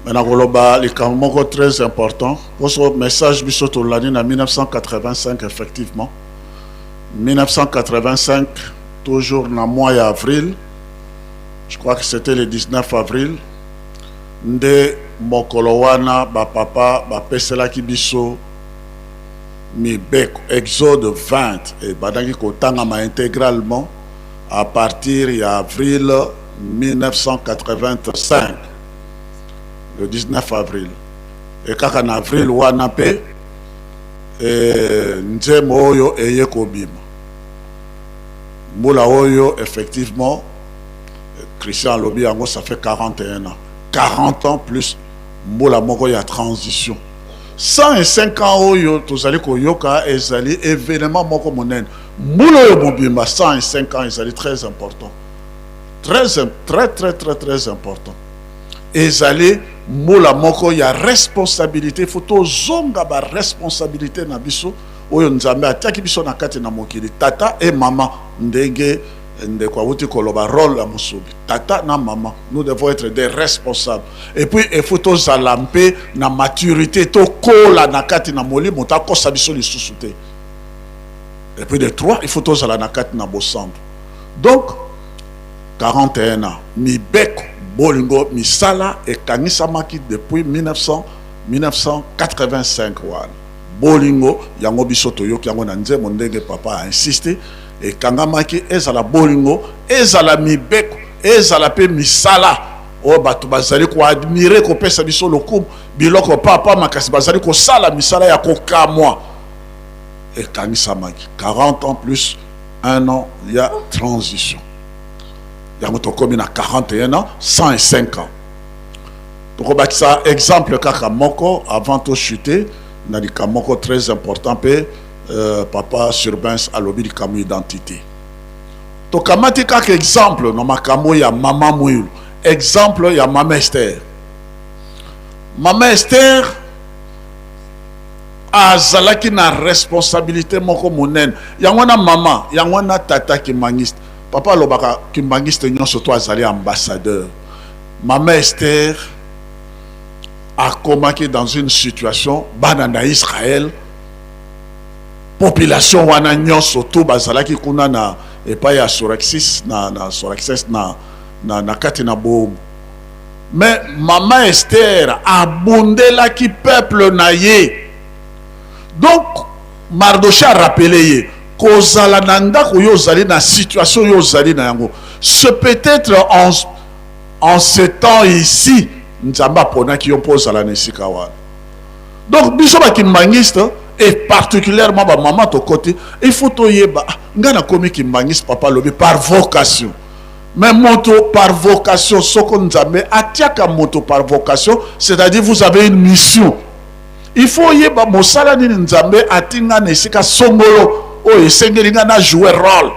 Mena koloba likamoko très important. Pour ce message biso to l'année en 1985 effectivement. 1985 toujours na mois d'avril. Je crois que c'était le 19 avril. Nde mokolo wana ba papa ba pesela ki biso Mibeko, Exode 20, et Badangi Kotangama intégralement à partir d'avril 1985, le 19 avril. Et quand en avril, Wanape, Nzem Oyo et Yekobim. Moula Oyo, effectivement, Christian Lobi, ça fait 41 ans. 40 ans plus Moula Moko, il y a transition. 105 ans oyo tozali koyoka ezali événement moko monene mulo yo mobimba 105 ans ezali très important très important ezali mula moko ya responsabilité faut zonga ba responsabilité na biso oyo nzambe atiaki biso na kati na mokili tata et maman ndenge ndeko awuti koloba rôle la musubi tata na maman nous devons être des responsables et puis il faut tozala mpe na maturité to kola na kati na molimo ta kosa biso lisusu te et puis de 3 il faut tozala na kati na bosambo donc 41 ans mibeko bolingo misala ekangisamaki depuis 1985 wana bolingo yango biso toyoki yango na nzembo ndenge papa a insisté et kangamaki ezala bolingo ezala mibeko ezala pe misala o bato bazali ko admirer ko pesa biso lokumu biloko papa makasi bazali ko sala misala ya ko kamwa et kangisamaki 40 ans plus 1 an il y a transition yango tokomi na 41 ans 105 ans tokobakisa exemple kaka moko avant to chuter na likamoko très important pe papa Surbens alobi likamu identité tokamati kaka exemple na makambo ya mama Mwilu exemple ya mama Esther. Mama Esther azalaki na responsabilité moko monene. Yangwana mama, yangwana tata Kimbangiste. Papa lobaka Kimbangiste nyonso to azali ambassadeur. Mama Esther a combattu dans une situation banana Israël. Population wana nyonso to bazalaki kuna na epa ya Soraxis na Soraxis na kati na boum. Mais Mama Esther abondela ki peuple na ye. Donc Mardoché a rappelé kozala nanda ko yo zali na situation yo zali na yango. C'est peut-être en ce temps ici nzamba pona ki yo pozala na esika wana. Donc biso ba Kimbangiste et particulièrement ba maman to côté il faut to yeba ngana komi Kimbangiste papa lobi par vocation. Mais moto par vocation, ce qu'on a atiaka moto par vocation, c'est-à-dire vous avez une mission. Il faut y avoir mon salani nzambe atinga nesika songolo o esengelinga na jouer rôle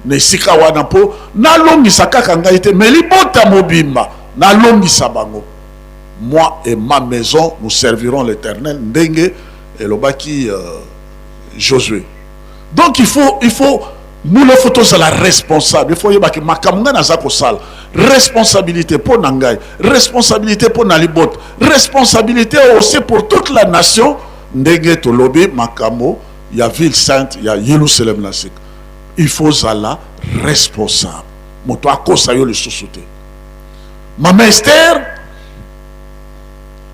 nesika wana po na longi sakaka ngaite mais libota mobimba na longi sabango. Moi et ma maison nous servirons l'Éternel ndenge et lobaki Josué. Donc il faut nous le photos à la responsable. Il faut y que makamunga na zako sal. Responsabilité pour Nangai, responsabilité pour Nalibot, responsabilité aussi pour toute la nation. Ndenge to lobby makamo, il y a ville sainte, il y a Jérusalem nasik. Il faut zala responsable. Moto akosa yo le sous-sauté. Maman Esther,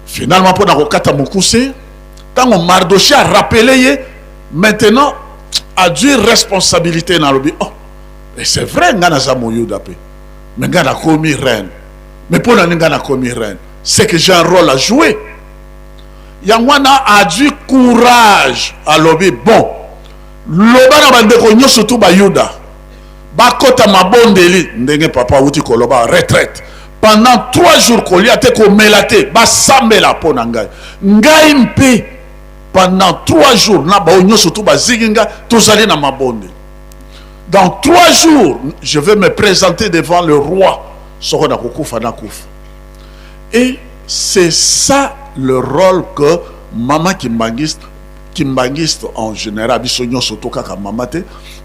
finalement pour na kokata mukuse, quand on Mardoché a rappelé maintenant a dû responsabilité dans le but. Oh, et c'est vrai, ngana za moyo d'ape. Mais ngana commis reine. Mais pour la ngana commis reine, c'est que j'ai un rôle à jouer. Yangwana a dû courage à lobby. Bon, loba na bande ko nyo surtout ba Yuda. Ba kota mabondeli ndenge papa uti koloba retraite. Pendant 3 jours ko liate ko melate ba sambela pona ngai. Ngai mpe pendant 3 jours, dans 3 jours, je vais me présenter devant le roi. Et c'est ça le rôle que Maman Kimbangiste en général,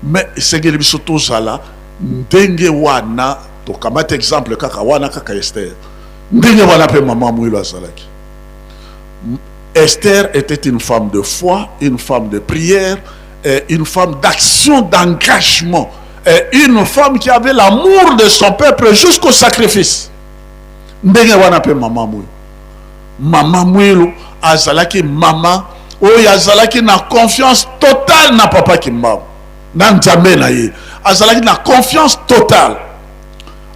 mais c'est que ndenge wana, to kamate exemple kaka wana kaka Esther. Ndenge wana pe Maman Mwilu azalaki. Esther était une femme de foi, une femme de prière, et une femme d'action, d'engagement, et une femme qui avait l'amour de son peuple jusqu'au sacrifice. Ndenge wana pe Maman Mwilu. Maman Mwilu azalaki mama oyo azalaki na confiance totale na papa Kimbangu. Na nzambe na ye. Azalaki na confiance totale.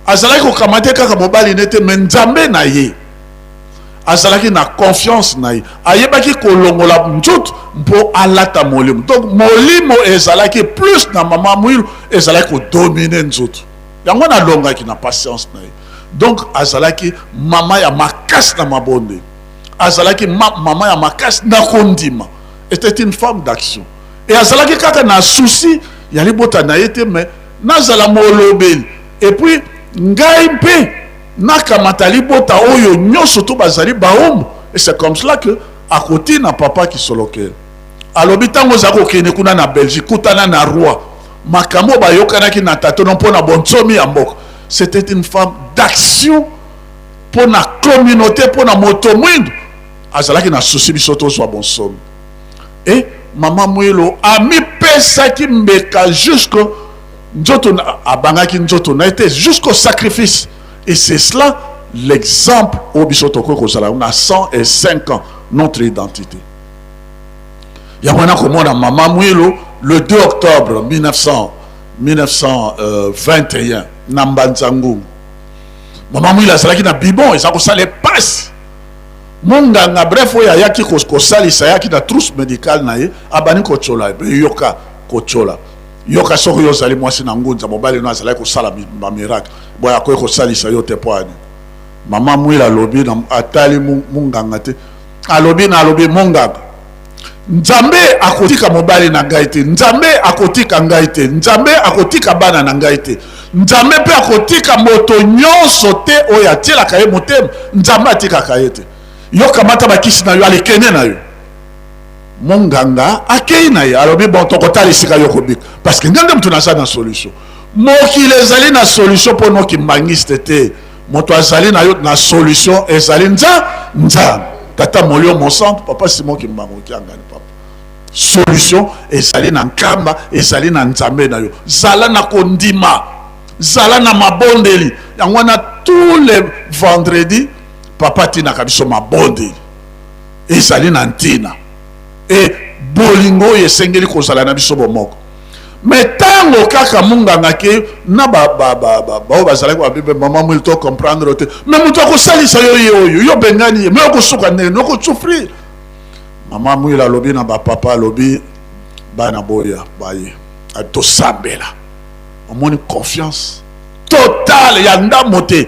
Azalaki kokamate kaka mobali nete mais nzambe na ye. Azalaki na confiance na ye. Ayebaki kolongola mtut mpo alata molimo. Donc molimo ezalaki plus na Maman Mwilu ezalaki ko dominer nzutu. Yango na longaki na patience na ye. Donc azalaki mama ya makasi na mabonde. Azalaki mama ya makasi na kondima. Était une femme d'action. Et azalaki kaka na souci ya libota na yete mais nazala molobeli. Et puis ngai mpe nakamata libota oyo nyonso to bazali baomo. Et c'est comme cela que à côté na papa qui solokel. Alobi tango zako kene kuna na Belgique kutana na roi. Makamo bayokanaki na tato non pona bonsomi ya mboka. C'était une femme d'action pour la communauté, pour la moto mouindou. Azalaki na souci bisoto soit bon somme. Et Maman Mwilu a mis pesaki mbeka jusqu'au jusqu'au sacrifice. Et c'est cela l'exemple au bisoto kozala. On a 105 ans notre identité. Yamana komona Maman Mwilu le 2 octobre 1921 Nambanzangu. Maman Mouila azalaki na bibon eza kosala passe. Monganga bref oyo ayaki kosalisa yaki na trousse médicale na ye abani kochola yoka kochola yoka soko yo zali mwasi na ngunza mobali no azalaki kosala ba miracle boya koyi kosalisa yo te poani. Maman Mouila alobi na atali monganga te alobi na alobi monganga Nzambe akotika mobali na ngai te, Nzambe akotika ngai te, Nzambe akotika bana na ngai te, Nzambe pe akotika moto nyonso te oyo atielaka ye motema, Nzambe atikaka ye te. Yo kamata bakisi na yo alekene na yo. Monganga akei na ye alobi bon tokotalisika yo kobika parce que ngande mutu naza na solution. Mokili ezali na solution mpo noki mbangiste te. Moto azali na yo na solution ezali Nzambe. Tata Molio Monsanto, papa Simon Kimbango qui angani papa. Solution ezali na nkamba, ezali na Nzambe na yo. Zala na kondima, zala na mabondeli. Yangwana tous les vendredis, papa tina kabiso mabondeli. Ezali na ntina. Et bolingo yesengeli kozala na biso bomoko. Mais tango kaka munganga ke na bazala kwa bibe mama mwilto comprendre te mais muto ko salisa yo bengani mais ko suka ne no ko souffrir mama mwila lobi na ba papa lobi bana boya baye to sambela omoni confiance totale ya ndamote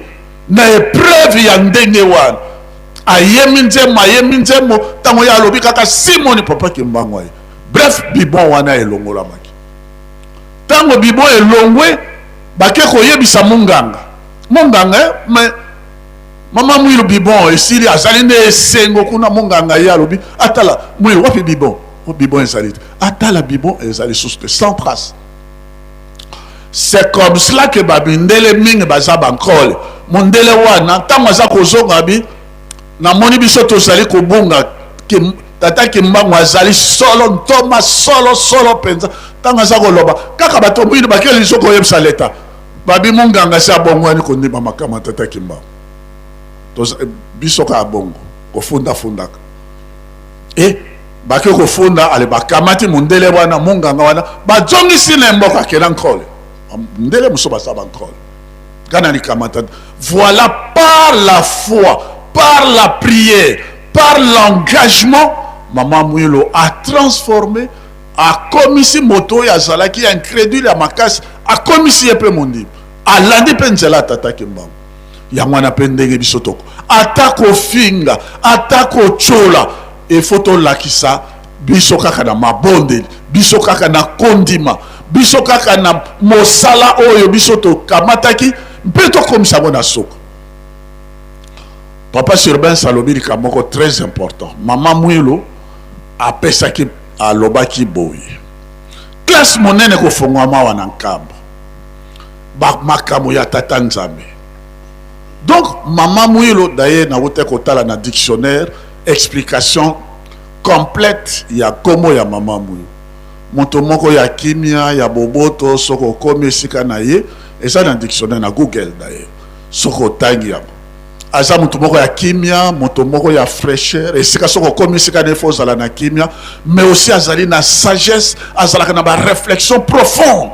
na épreuve ya ndenge wana ayemi nzemo tango ya lobi kaka Simoni papa Kimbango bref bibon wana elongola maki tango bibo elongwe bake koyebisa monganga mais mama mwilo bibon esili azali ne esengo kuna monganga ye alobi atala mwilo wapi bibon o bibon ezali atala bibon ezali sans trace. C'est comme cela que babindele mingi baza bankole mondele wana tango aza kozonga bi na moni biso tozali kobunga tata Kimbango azali solo ntoma solo penza tanga za koloba kaka bato mwini bakeli lisoko yebisa leta babi monganga si abongwani kondima makama tata Kimbango biso ka abongo kofunda e bake kofunda ale bakamati mondele wana monganga wana bazongisi na mboka kela nkole ndele muso basaba nkole kana likamata. Voilà par la foi, par la prière, par l'engagement Maman Mouilo a transformé, a commis si moto ya zalaki incrédule ya makasi, a commis si epe mondi. A landi penzela tata Kimbango. Ya mwana pendenge bisotoko. Atako finga, atako chola. E foto lakisa, biso kaka na mabonde, biso kaka na kondima, biso kaka na mosala oyo bisoto kamataki, mpeto komisa mwana soko. Papa Urbain Salobiri Kamoko très important. Maman Mouilo a pesaki a lobaki boy. Classe monene ko fongwama wana nkamba. Ba makamo ya tata Nzambe. Donc Maman Mouilo d'ailleurs na wote kotala na dictionnaire explication complète ya komo ya Maman Mouilo. Moto moko ya kimia ya boboto soko komi sika na ye eza na dictionnaire na Google d'ailleurs. Soko tangi ya aza mutu moko ya kimia, mutu moko ya fraîcheur, et sika soko komi sika nefo zala na kimia, mais aussi azali na sagesse, azala na ba réflexion profonde.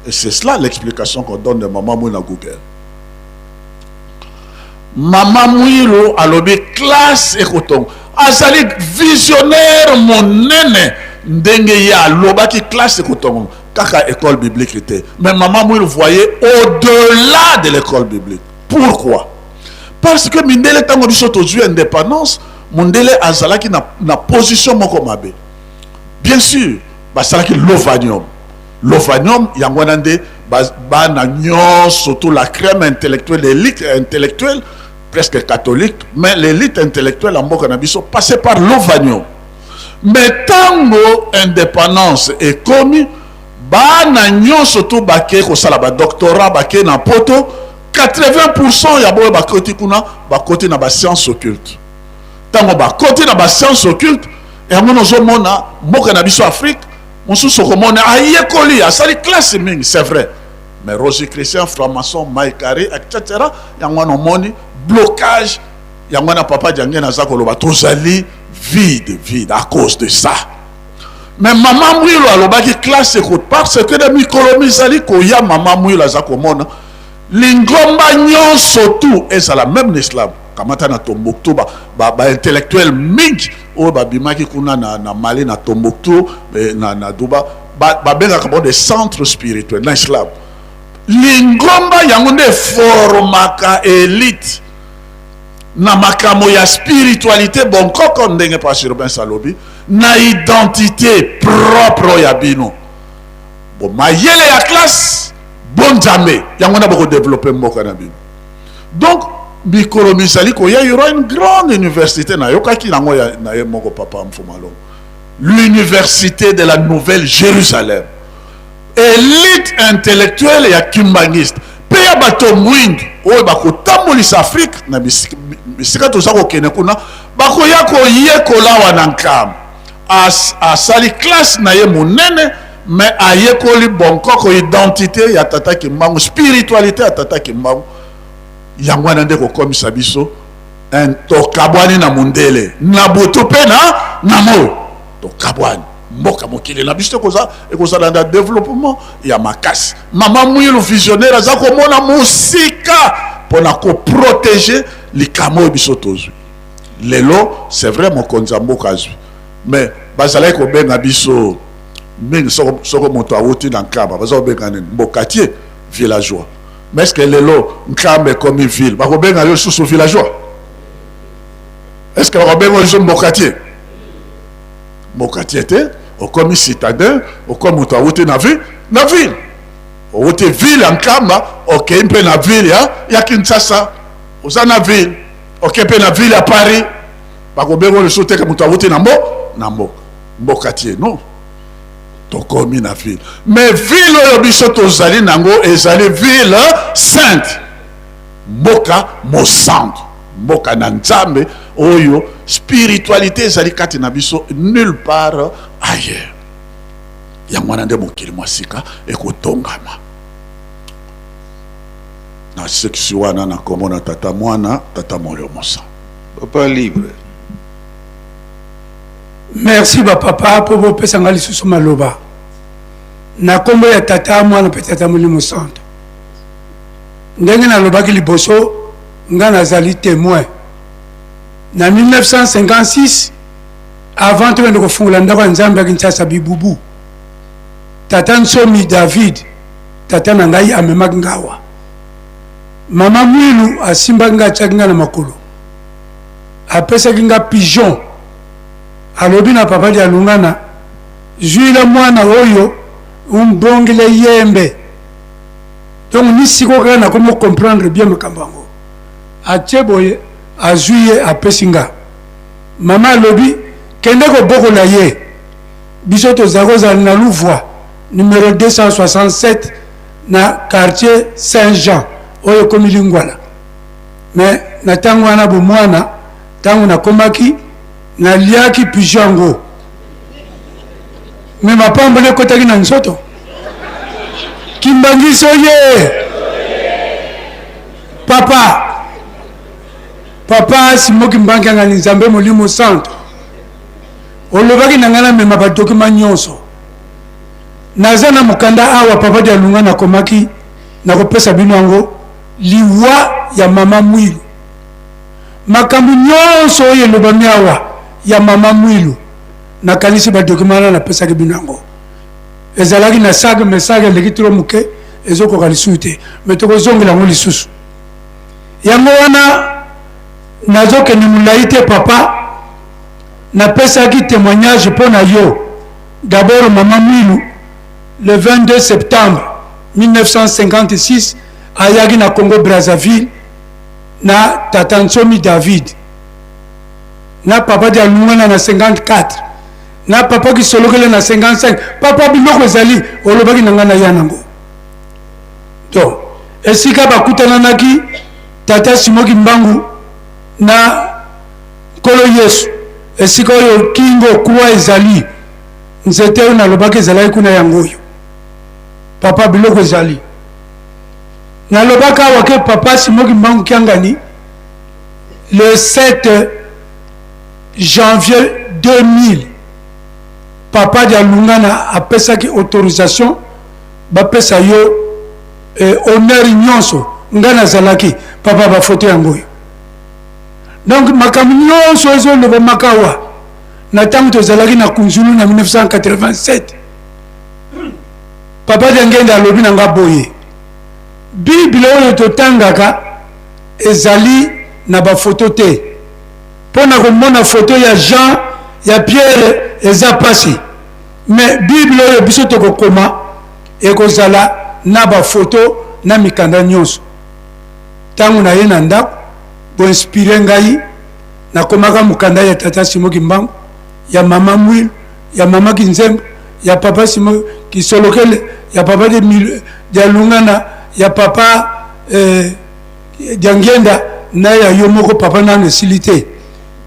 Et c'est cela l'explication qu'on donne de Maman Mouilo na Google. Maman Mouilo alobi classe ekotongo. Azali visionnaire monene ndenge ya lobaki classe ekotongo. Kaka école biblique était. Mais Maman Mouilo voyait au-delà de l'école biblique. Pourquoi? Parce que Mindele tango biso tozu indépendance, Mondele azalaki na position moko mabe. Bien sûr, basalaki l'ovanium. L'ovanium yangwanande bana nyon surtout la crème intellectuelle, l'élite intellectuelle presque catholique, mais l'élite intellectuelle en mboka na biso passait par l'ovanium. Mais tango indépendance est commis, bana nyon surtout bake ko sala ba doctorat bake na poto 80% ya boye bakoti kuna bakoti na ba science occulte. Tango bakoti na ba science occulte et amono zo mona mboka na biso Afrique, mosusu komona ayekoli asali classe mingi, c'est vrai. Mais Roger Christian franc-maçon Maïkari etc. yangwana moni blocage yangwana papa jangena zakoloba tozali vide à cause de ça. Mais Maman Mouilo alobaki classe écoute parce que de mikolomi zali ko ya Maman Mouilo zakomona lingomba nyonso tu ezala même na islam kamata na Tombouctou ba intellectuel mingi oyo babimaki kuna na Mali na Tombouctou na Duba babengaka bo des centres spirituels na islam lingomba yango nde formaka élite na makambo ya spiritualité bon koko ndenge Pasteur Urbain Salobi na identité propre ya bino bon mayele ya classe bon jamais yango na boko développer mboka na bino donc mikolo misali ko ya yura une grande université na yokaki nango na ye moko papa Mfumalo l'université de la Nouvelle Jérusalem élite intellectuelle ya kimbangiste pe ya bato mwindu oyo bakotambolisa Afrique na bisika toza kokende kuna bakoya koyekola wana nkama asali classe na ye monene mais ayekoli bonkoko identité ya tata Kimbangu spiritualité ya tata Kimbangu yango wana nde kokomisa biso tokabwani na mundele na boto pe na moyo tokabwani mboka mokili na biso ekozala na développement ya makasi mama Mwilu visionnaire aza komona musika mpona koprotéger likamo oyo biso tozwi lelo c'est vrai mokonzi ya mboka azwi mais bazalaki kobenga biso mingi soko moto awuti na nkamba baza kobenga nini mbokatier villageois mais est-ce que lelo nkamba ekomi ville bakobenga yo lisusu villageois est-ce que bakobenga yo mbokatier mbokatier te okomi citadin okomi moto awuti na ville owuti ville ya nkamba okei mpe na ville ya Kinshasa oza na ville okei mpe na ville ya Paris bakobenga lisusu teke moto awuti na mbokatier non tokomi na ville mais ville oyo biso tozali nango ezali ville sainte mboka mosantu mboka na Nzambe oyo spiritualité ezali kati na biso nulle part ailleurs yango wana nde mokili mwa sika ekotongama na sekisi wana na komona tata mwana tata molio mosa papa libre. Merci papa pour vos pesangali sous maloba. Na kombo ya tata mwana pe tata molimo santo. Ndenge na loba ki liboso nga nazali témoin. Na 1956 avant de kufungula ndako nzambe ya Kinshasa bibubu. Tata Nsomi David tata na ngai amemaki ngawa. Mama Mwilu asimba nga chakinga na makolo. Apesa kinga pigeon. Alobi na papa dia lungana juila mwana oyo umbongile yembe donc ni siko kana komo comprendre bien makambango acheboye azuye apesinga mama alobi kende ko boko na ye biso to zakoza na Louvois numéro 267 na quartier Saint-Jean oyo komilingwala mais na tango wana bo mwana tango na komaki na liaki pijango mais ma pambo ne kotaki na nsoto kimbangiso ye papa simoki mbangi anga nzambe molimo santo olobaki na ngana mema ba document nyonso nazana mukanda awa papa dia lunga na komaki na kopesa bino yango liwa ya mama Mwilu makambu nyonso oyo elobami awa ya mama Mwilu na kanisi ba document na pesa ke binango ezalaki na saga message leki tro muke ezoko kalisuite metoko zongela ngo lisusu yango wana nazoke ni mulaite papa na pesa ki témoignage pona yo d'abord mama Mwilu le 22 septembre 1956 ayaki na Congo Brazzaville na tata Nsomi David na papa dia lungana na 54 na papa ki solokele na 55 papa biloko ezali olobaki na ngana ya nango to esika bakutananaki tata Simoki Mbangu na kolo Yesu esika oyo kingo kuwa ezali nzete oyo nalobaki ezalaki kuna yango oyo papa biloko ezali nalobaka wake papa Simoki Mbangu kiangani le 7 janvier 2000 papa dia lungana apesaki autorisation bapesa yo honneur nyonso ngana zalaki papa ba photo yango. Donc makambo nyonso ezo loba makawa na tango tozalaki na kunzulu na 1987 papa Diangenda alobi na nga boye bible oyo totangaka ezali na ba photo te pona komona photo ya Jean ya Pierre eza pasi mais bible oyo biso tokokoma ekozala na ba photo na mikanda nyonso tango na ye na ndako bo inspiré ngai na komaka mukanda ya tata Simo Kimbangu ya mama Mwil ya mama Kinzembo ya papa Simo Kisolokele ya papa de Lungana ya papa Diangenda na ya yomoko papa na silité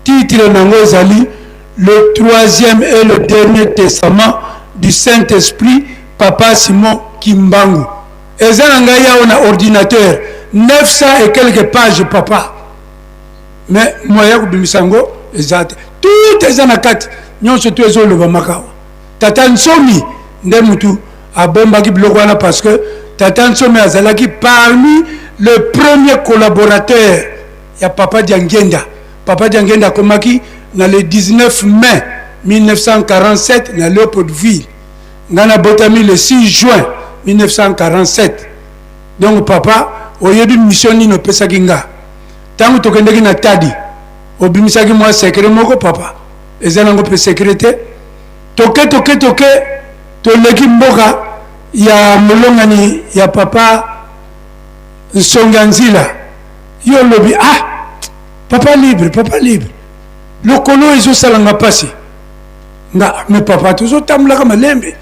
titre nango ezali le 3e et le dernier testament du Saint-Esprit papa Simon Kimbangu ezana ngai ya na ordinateur 900 et quelques pages papa mais moya kubimisango ezate tout ezana kati nyonso tu ezo loba makawa tata Nsomi nde mutu abombaki biloko wana parce que tata Nsomi azalaki parmi le premier collaborateur ya papa Diangenda. Papa Diangenda komaki na le 19 mai 1947 na Léopoldville ngana botami le 6 juin 1947. Donc papa oyebi mission nino pesaki nga tango tokendeki na tadi obimisaki mwa secret moko papa ezana ngo pe secrété toke toleki mboka ya molongani ya papa Nsonganzila yo lobi papa libre lokolo ezo salanga pasi nga me papa tozo tamulaka malembe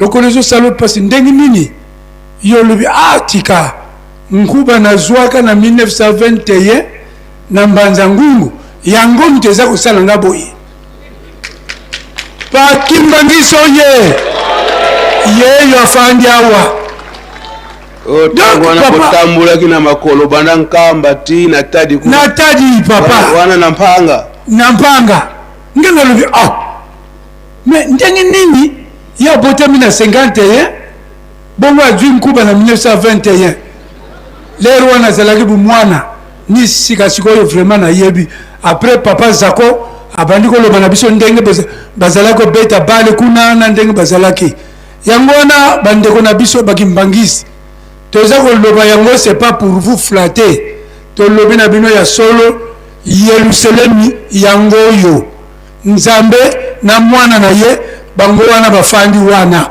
lokolo ezo salo pasi ndengi nini yo lobi tika nkuba na zwaka na 1921 na Mbanza Ngungu yango mteza kosala nga boye pa Kimbangiso ye yo afandi awa wana kutambula kina makolo banda nkamba ti na tadi papa wana nampanga ngena lobi me ndenge nini ya botami na 51 bongo adwi nkuba na 1921 lero wana zalaki bu mwana ni sika sikoyo vraiment na yebi après papa Zako abandi koloba na biso ndenge bazalaki beta bale kuna na ndenge bazalaki yango wana bandeko na biso bakimbangisi toza koloba yango c'est pas pour vous flatter tolobi na bino ya solo Yerusalemi yango yo Nzambe na mwana na ye bango wana bafandi wana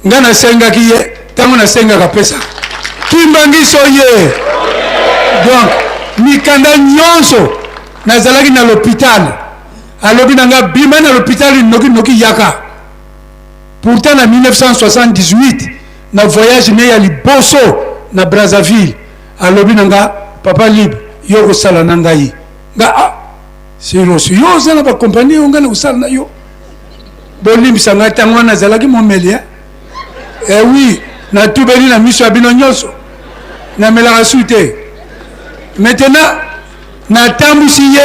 ngana senga kiye tango na senga kapesa Kimbangiso ye donc mikanda nyonso nazalaki na l'hôpital alobi nanga bima na l'hôpital noki yaka pourtant na 1978 na voyage ne ya liboso na Brazzaville alobi nanga papa libre yo kosala na ngai nga siroso yo zala ba compagnie yo ngana kosala na yo bolimbisa ngai tango nazalaki momeli oui na tubeli na miso ya bino nyonso na melaka sute maintenant na tambusi ye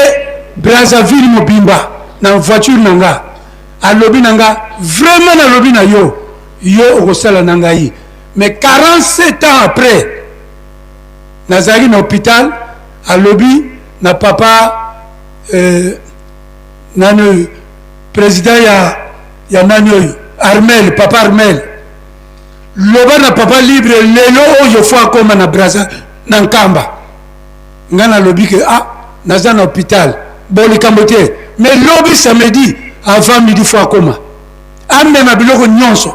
Brazzaville mobimba na voiture nanga alobi nanga vraiment na lobi na yo okosala na ngai mais 47 ans après nazalaki na hôpital alobi na papa nani président ya nani oyo Armel papa Armel loba na papa libre lelo oyo fo akoma na Brazza na nkamba ngana lobi ke naza na hôpital bolikambo te mais lobi samedi avant midi fo akoma amema biloko nyonso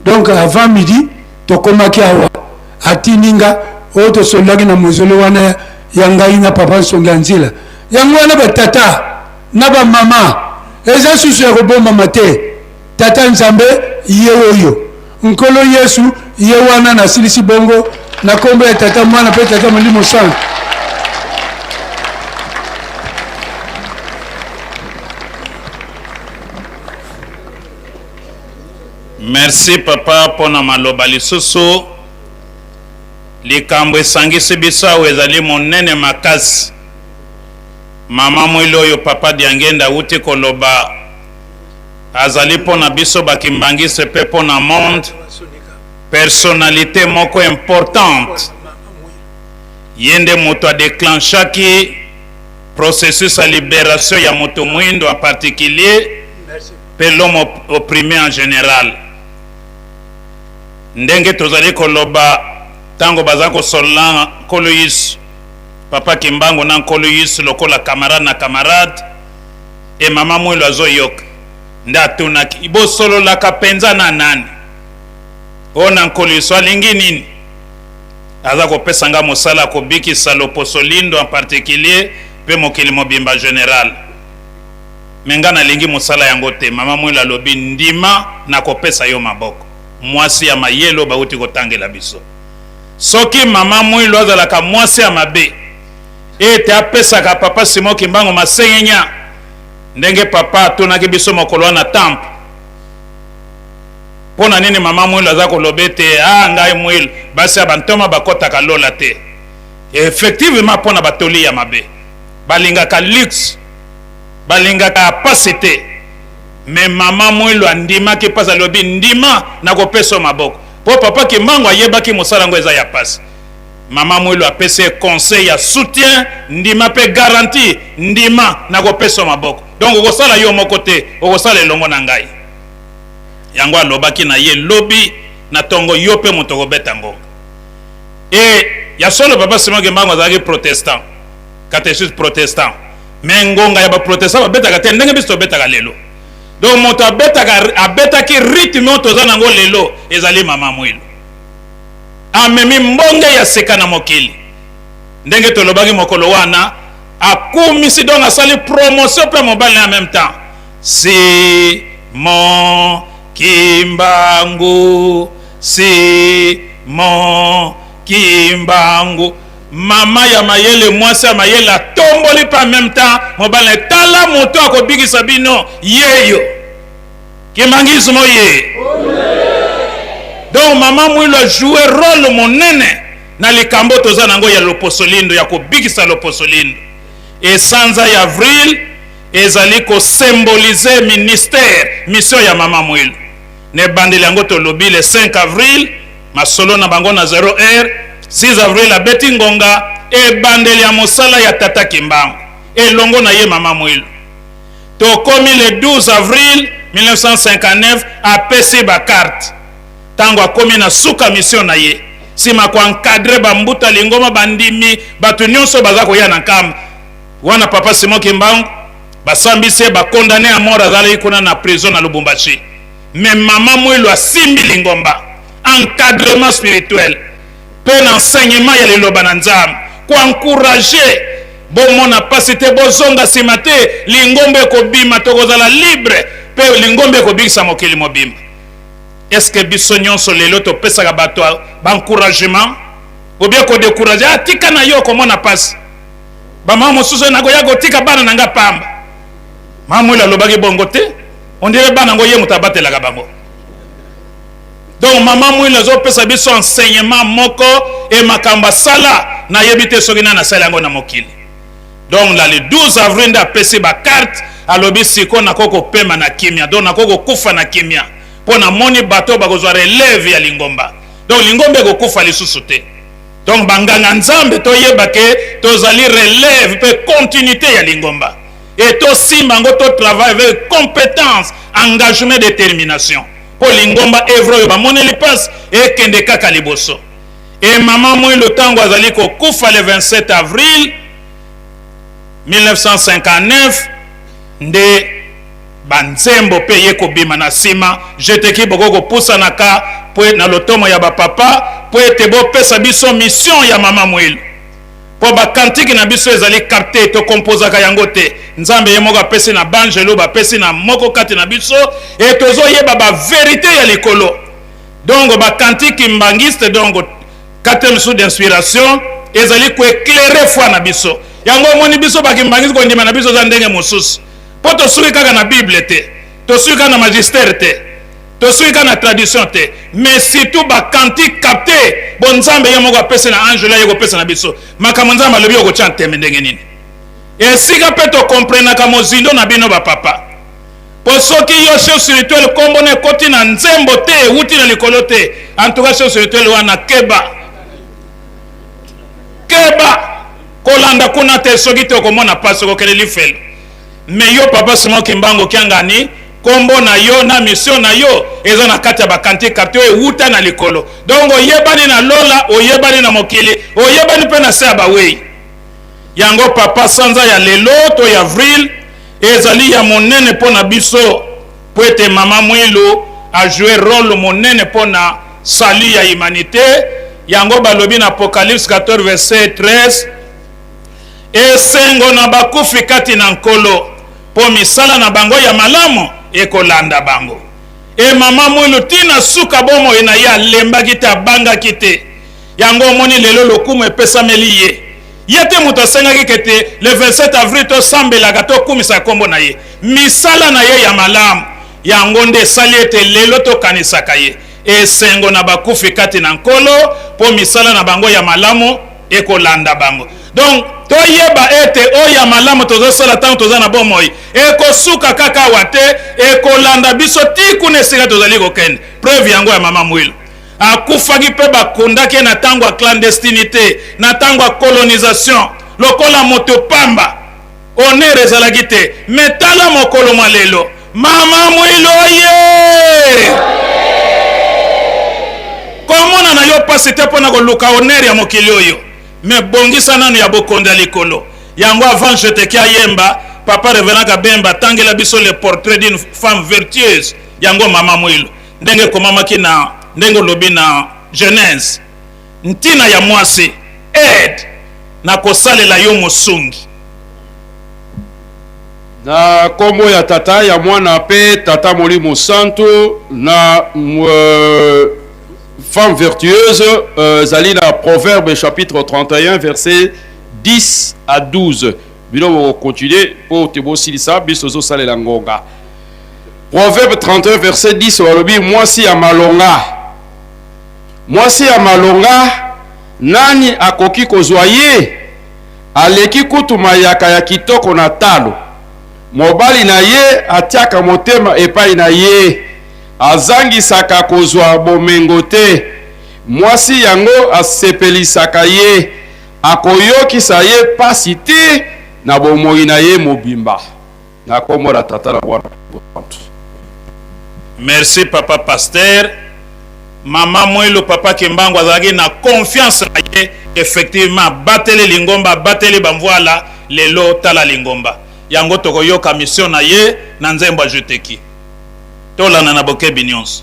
donc avant midi tokomaki awa atininga oyo tosololaki na mozolo wana ya ngai na papa Nsonganzila yango wana batata na bamama eza susu ya kobombama te tata Nzambe ye oyo nkolo Yesu ye wana na silisi bongo na kombo ya tata mwana pe tata Molimo Santo. Merci papa pona maloba lisusu likambo esangisi biso awa ezali monene makasi mama mwili oyo papa Diangenda awuti koloba azali pona biso bakimbangisi mpe pona monde personnalité moko importante yende moto a déclenchaki processus à libération ya moto mwindo en particulier pe l'homme opprimé en général. Ndenge tozali koloba tango baza kosola nkolo Yesu papa Kimbangu na nkolo Yesu lokola camarade na camarade e mama mwilo azoyoka nde atunaki ibosololaka penza na nani ona nkolo Yesu alingi nini aza kopesa nga mosala kobikisa loposo lindo en particulier pe mokili mobimba général menga nalingi mosala yango te mama mwilo alobi ndima na kopesa yo maboko mwasi ya mayelo bauti kotangela biso soki mama mwilo azalaka mwasi ya mabe ete apesaka papa Simon Kimbangu masengenya ndenge papa atunaki biso mokolo wana temple pona nini mama mwilo aza koloba ete ngai mwilo basi bantoma bakotaka lola te effectivement pona batoli ya mabe balingaka luxe balingaka pasi te me mama mwilo andimaki pasi alobi ndima na kopesa maboko po papa Kimbangu ayebaki mosala ngo eza ya pasi mama mwilo apese conseil ya soutien ndima pe garantie ndima na kopesa maboko donc okosala yo moko te okosala elongo na ngai yango alobaki na ye lobi na tongo yo pe moto kobeta ngonga e ya solo papa Simon Kimbangu azalaki protestant catéchiste protestant me ngonga ya baprotestant babetaka te ndenge biso tobetaka lelo donc moto abetaki rythme toza nango lelo ezali mama mwilo amemi mbonge ya seka na mokili ndenge tolobaki mokolo wana akumisi donc asali promotion pe mobile en même temps Simon Kimbangu Simon Kimbangu mama ya mayele mwasi ya mayele atomboli pa en même temps mobile tala moto akobikisa bino yeyo Kimbangismo ye donc mama mwilo a joué rôle monene na likambo toza nango ya loposo lindo ya kobikisa loposo lindo et sanza ya avril ezali ko symboliser ministère mission ya mama mwilo ne bandeli yango tolobi le 5 avril masolo na bango na 0h 6 avril abeti ngonga e bandeli ya mosala ya tata Kimbangu elongo na ye mama mwilo tokomi le 12 avril 1959 apesi ba carte tango akomi na suka mission na ye sima ko encadrer bambuta lingoma bandimi bato nyonso baza koya na nkamba wana papa Simon Kimbangu basambise bakondane à mort azali kuna na prison na Lubumbashi mais mama mwilo asimbi lingomba encadrement spirituel pe enseignement ya liloba na Nzambe ko encourager bomona pasi te bozonga sima te lingombe kobima tokozala libre pe lingombe kobikisa mokili mobimba. Est-ce que biso nyonso lelo topesaka bato ba encouragement ou bien ko décourager atika na yo komona pasi bama mosusu na goya gotika bana nanga pamba mamu la lobaki bongo te on dirait bana ngo ye mutabatela ka bango. Donc maman mwila zo pesa biso enseignement moko et makamba sala na yebite sokina na sala ngo na mokili. Donc là le 12 avril da pesi ba carte alobi siko na koko pema na kimia donc na koko kufa na kimia pona moni bato bakozwa relève ya lingomba donc lingombe ko kufa lisusu te donc banganga nzambe to yeba ke tozali relève pe continuité ya lingomba et to simba ngo to travail avec compétence engagement détermination pour lingomba evro ba moni li passe et kende kaka liboso et maman moi le tango azali ko kufa le 27 avril 1959 nde banzembo pe ye kobima na sima jeteki boko kopusa na ka po na lotomo ya bapapa po ete bopesa biso mission ya mama mwilo po bakantiki na biso ezali capte to kompozaka yango te nzambe ye moko apesi na banjelo bapesi na moko kati na biso e tozoyeba ba vérité ya likolo donc bakantiki mbangiste donc quatrième sous d'inspiration ezali ko éclairer foi na biso yango moni biso bakimbangisi ko ndima na biso za ndenge mosusu po tosuki kaka na bible te tosuki kaka na magistère te tosuki kaka na tradition te mais surtout bakanti capté bon nzambe ye moko apesi na angela ye kopesa na biso makambo nzambe alobi okotya nteme ndenge nini esika mpe tokomprenaka mozindo na bino bapapa po soki yo chef spirituel kombo na ekoti na nzembo te ewuti na likolo te en tout cas chef spirituel wana keba keba kolanda kuna te soki te okomona pasi okokende lifelo me yo papa Simon Kimbangu Kiangani kombo na yo na mission na yo eza na kati ya bakanti kartio ewuta na likolo donc oyebani na lola oyebani na mokili oyebani mpe na se ya bawei yango papa sanza ya lelo to ya avril ezali ya monene mpo na biso po ete mama Mwilu a joué rôle monene mpo na salut ya humanité yango balobi na Apocalypse 14 verset 13 esengo na bakufi kati na nkolo po misala na bango ya malamu ekolanda bango e mama Mwilu tina suka bomo ena ya lembaki te abangaki te yango omoni lelo lokumu epesameli ye ye te moto asengaki kete le 27 avril tosambelaka tokumisa kombo na ye misala na ye ya malamu yango nde esali ete lelo tokanisaka ye esengo na bakufi kati na nkolo po misala na bango ya malamu ekolanda bango donc toyeba ete oyo ya malamu tozosala ntango toza na bomoi ekosuka kaka awa te ekolanda biso ti kuna esika tozali kokende preuve yango ya mama Mwilu akufaki mpe bakundaki na ntango ya clandestinité na ntango ya colonisation lokola moto pamba honere ezalaki te me tala mokolo mwa lelo mama Mwilu oye komona na yo pasi te mpo na koluka honere ya mokili oyo me bongisa nanu ya bokonda likolo yango avant je te kia yemba papa Reverend Kabemba tangela biso le portrait d'une femme vertueuse yango mama Mwilu ndenge komamaki na ndenge lobi na Genèse ntina ya mwasi aide na kosalela yo mosungi na kombo ya tata ya mwana pe tata Molimo Santo na femme vertueuse zali na Proverbe chapitre 31 verset 10 à 12 bino continuer pour te bosilisa biso zo salela ngonga Proverbe 31 verset 10 walobi mwasi ya malonga nani akoki kozwa ye aleki kutu mayaka ya kitoko na talo mobali na ye atiaka motema epai na ye azangisaka kozwa bomengo te mwasi yango asepelisaka ye akoyokisa ye pasi te na bomoi na ye mobimba na kombo la tata na bwana. Merci papa pasteur. Mama Mwilu papa Kimbangu azalaki na confiance na ye effectivement batele lingomba batele bamvoala lelo tala lingomba yango tokoyoka mission na ye na nzembo ajuteki tolana na bokebi nyonso.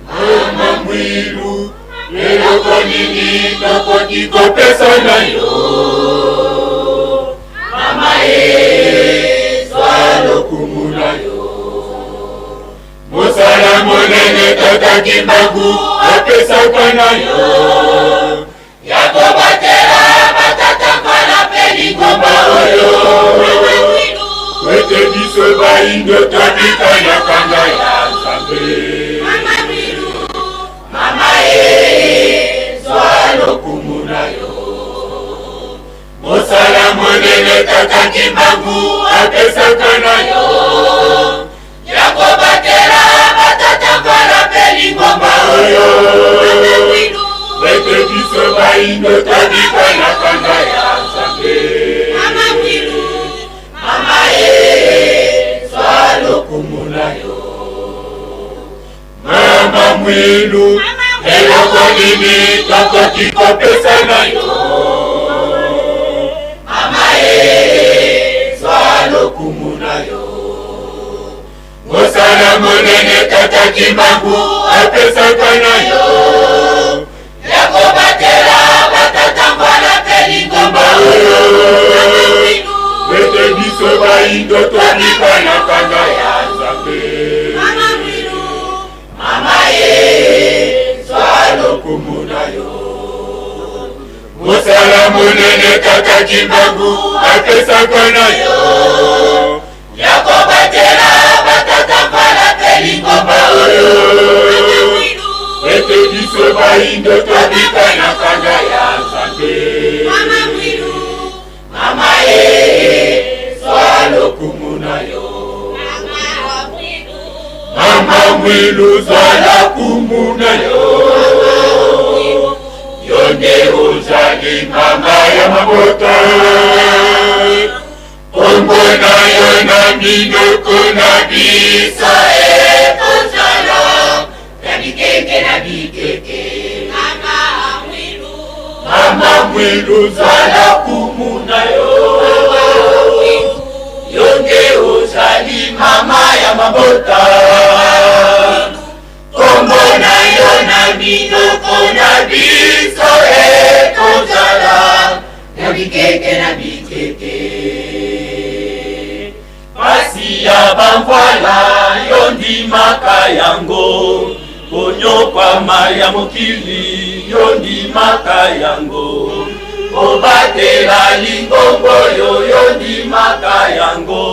Mama Mwilu eloko nini tokoti kopesa na yo mama ye zwa lokumu na yo mosala monene tata Kimbangu apesaka na yo ya kobatela batata mpona mpe lingomba oyo ete biso bayindo tobika na kanda ya Nzambe. Mama ye zwa lokumu na yo mosala monene tata Kimbangu apesaka na yo ya kobatela batata mpona mpe lingomba oyo ete biso bayindo tobika na kanda ya Nzambe. Mama ye zwa lokumu na yo Mama Mwilu eloko nini tokoti kopesa na yo mama ye zwa lokumu na yo mosala monene tata Kimbangu apesaka na yo ya kobatela batata mpona mpe lingomba oyo ete biso bayindo tobika na kanda ya Nzambe. Mama ye zwa lokumu na yo mosala monene tata Kimbangu apesaka na yo ya kobatela batata mpona mpe lingomba oyo ete biso bayindo tobika na kanda ya Nzambe. Mama ye mwilu zwala kumuna yonde ujali mama ya mabota ombona yona minoko na bisa ekozala na bikeke na bikeke mama mwilu zwala kumuna yonde ujali mama ya mabota ombona yona minoko na bisa ekozala na bikeke na bikeke pasi ya bamvwala yondimaka yango konyokwama ya mokili yondimaka yango obatela lingongo yo yondimaka yango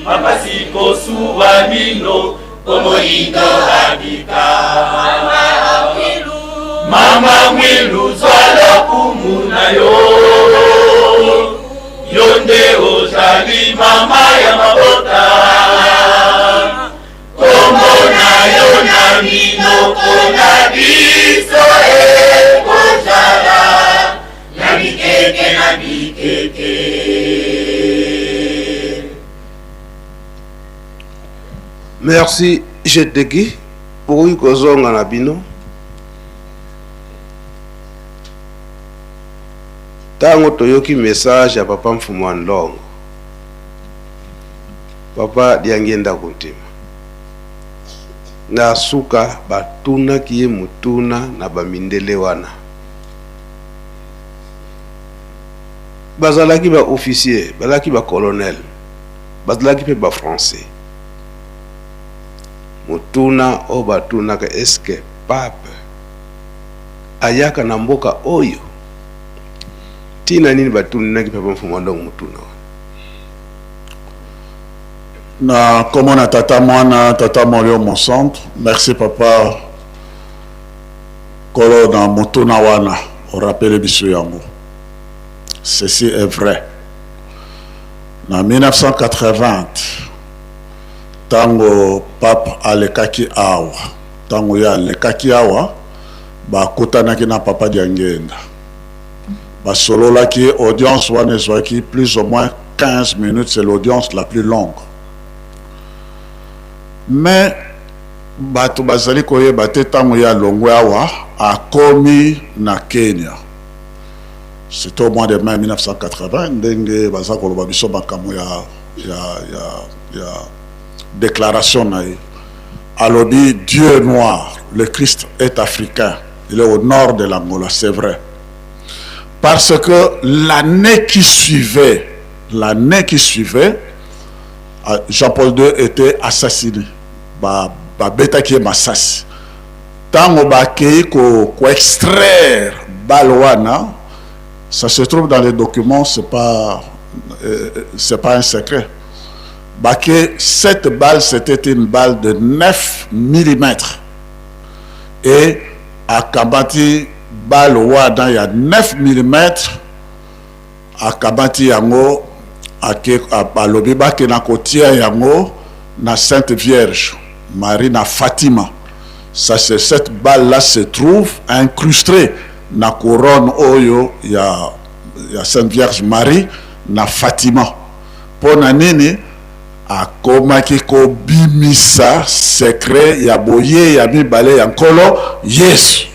mapasi kosuwa mino omoyindo abika mama mwilu zwala kumuna yo yonde ozali mama ya mabota kombona yo na minoko na biso ekozala na bikeke na bikeke. Merci Jeteki pour ikozonga na bino. Tango toyoki message ya papa Mfumu Ndongo. Papa diangenda kuntima. Na suka batuna kiye mutuna na bamindele wana. Bazalaki ba officier, bazalaki ba colonel, bazalaki pe ba français. Mutuna o batuna ka eske pape ayaka na mboka oyo tina nini batuna ki papa Mfumu Ndongo mutuna na komona tata mwana tata molio mon centre. Merci papa kolo na mutuna wana o rappele biso yango. Ceci est vrai. En 1980, tango pape alekaki awa, tango ya alekaki awa, ba kotanaki na papa diangenda. Ba sololaki audience wana ezwaki plus ou moins 15 minutes, c'est l'audience la plus longue. Mais bato bazali koyeba te tango ya longwe awa akomi na Kenya. C'était au mois de mai 1980, ndenge baza koloba biso bakamo ya déclaration naïe. Alobi Dieu noir, le Christ est africain. Il est au nord de l'Angola, c'est vrai. Parce que l'année qui suivait, Jean-Paul II était assassiné. Beta qui est massassi. Tango bakei ko extraire balwana. Ça se trouve dans les documents, c'est pas un secret. Baké, cette balle, c'était une balle de 9 mm. Et à Kabati, balle ouada, il y a 9 mm. À Kabati yango, à lobi baké na kotia yango, na Sainte Vierge, Marie na Fatima. Ça, c'est cette balle-là se trouve incrustée. Na couronne oyo ya Sainte Vierge Marie na Fatima. Pona nini akomaki ko bimisa secret ya boye ya mibale ya nkolo Yesu.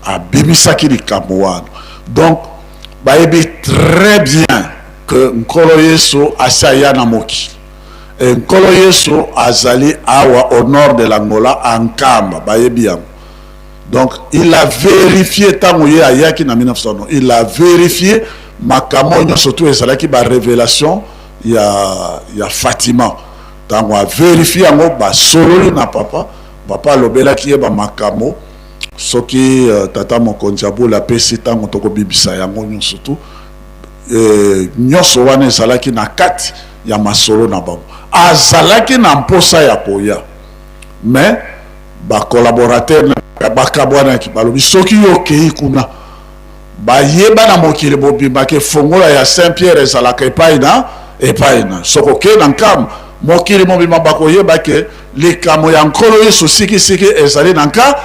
Abimisa ki likambo wana. Donc bayebi très bien que nkolo Yesu asaya na moki. Et nkolo Yesu azali awa au nord de l'Angola en Kamba bayebi yango. Donc, il a vérifié, il a vérifié, Makamonyo, surtout, et c'est là qu'il y a révélation, il y a Fatima. Donc, on a vérifié, solo na papa, papa lobela qui est Makamo, ce qui tata mokonjabo la pesi tango toko bibisa yango surtout, nyoso wane salaki na kati ya masolo na bango. Azalaki na mposa ya koya. Mais, ba collaborateur bakabwana ki balobi soki yokei kuna bayeba na mokili bobimba ke fongola ya Saint-Pierre ezalaka epai na soko ke na nkam mokili mobima bakoyeba ke likambo ya nkolo yesu sikisiki ezali na nka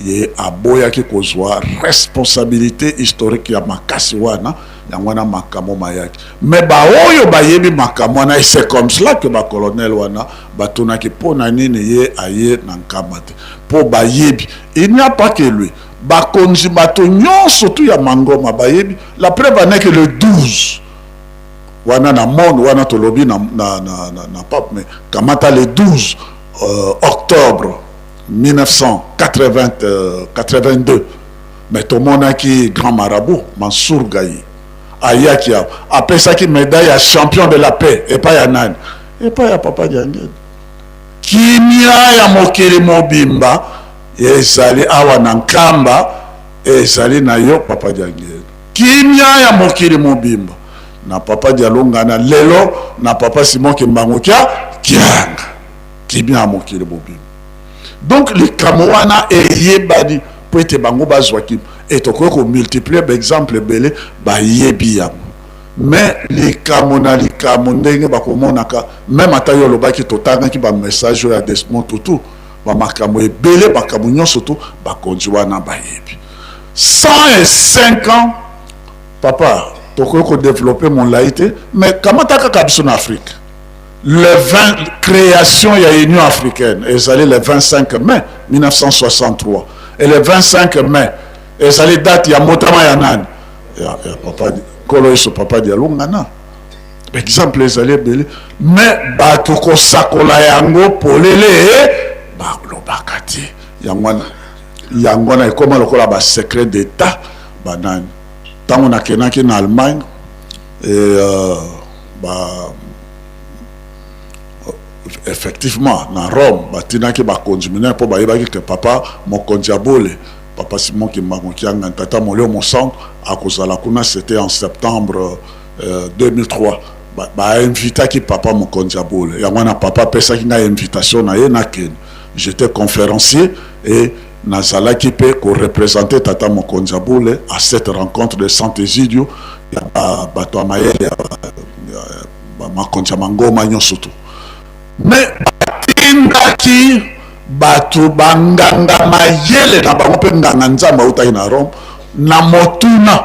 ye aboyaki kozwa responsabilité historique ya makasi wana yango wana makambo mayaki me baoyo bayebi makambo wana et c'est comme cela que bacolonel wana batunaki mpona nini ye aye na nkamba te mpo bayebi il n'y a pas que lui bakonzi bato nyonso tu ya mangoma bayebi la preuve n'est que le 12 wana na monde wana tolobi na pape mais kamata le 12 octobre 1982 mais tout le monde a qui grand marabout Mansour Gaye ayaki apesaki médaille à champion de la paix et pas ya nani et pas ya papa Diangel kimia ya mokili mobimba ezali awa na nkamba ezali na yo papa Diangel kimia ya mokili mobimba na papa Dialongana lelo na papa Simon Kimbangu kianga kimia ya mokili mobimba. Donc les Kamouana et Yebani pour être bango bazwaki et toko ko multiplier exemple belé ba yebiam mais les Kamona les Kamondenge ba komonaka même atayo lobaki totanga ki ba message ya Desmond Tutu ba makamo e belé ba kamunyo surtout ba konjiwana ba yebi 105 ans papa toko ko développer mon laïté mais comment ta kabiso en Afrique. Le 20 création de l'Union africaine, et ça le 25 mai 1963. Et le 25 mai, et ça date il y a Motama Yanan. Papa Koloiso Papa Dialongana. Exemple les allés belé. Mais Batoko Sakola Yango Polele Baglo Bakati. Yangwana et comment le kola ba secret d'état banan. Tant on a kenaki en Allemagne et effectivement dans Rome batinaki bakonjimina po bayebaki que papa mokondiabole papa Simon Kimbangu kianga tata molio mon centre à kozala kuna c'était en septembre 2003 ba invitaki papa mokondiabole ya mwana papa pesa ki na invitation na ye na ken j'étais conférencier et nazalaki pe ko représenter tata mokondiabole à cette rencontre de Saint-Egidio bato amayele makondia mangoma nyosutu. Mais batindaki batu banganga mayele na bango pe nganga nzamba utai na Rome na motuna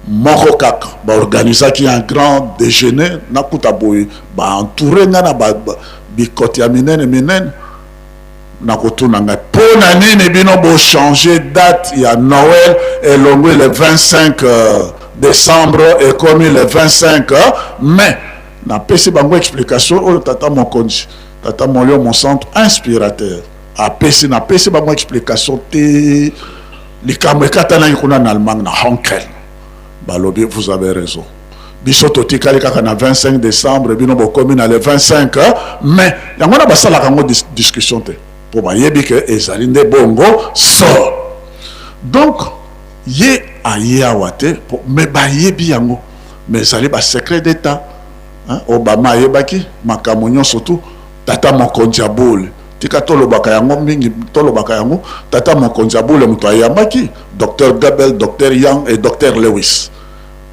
moko kaka ba organisaki un grand déjeuner na kutaboy ba entouré na ba bikoti ya minene na kotuna nga pona nini bino bo changer date ya Noël et longwe le 25 décembre et comme le 25 mai. Na pesi bango explication o tata mokonzi tata molio mon centre inspirateur a pesi na pesi bango explication te likamwe katana yikuna na Allemagne na Honkel balobi vous avez raison biso totikali kaka na 25 décembre bino bokomi na le 25 mais yango na basala kango discussion te po bayebi ke ezali nde bongo so donc ye aye awate mais bayebi yango mais ezali ba secret d'état. Obama yebaki makambo nyonso tu tata mokonzi abole tika tolobaka yango mingi tolobaka yango tata mokonzi abole muto ayambaki Dr Gabel, Dr Young et Dr Lewis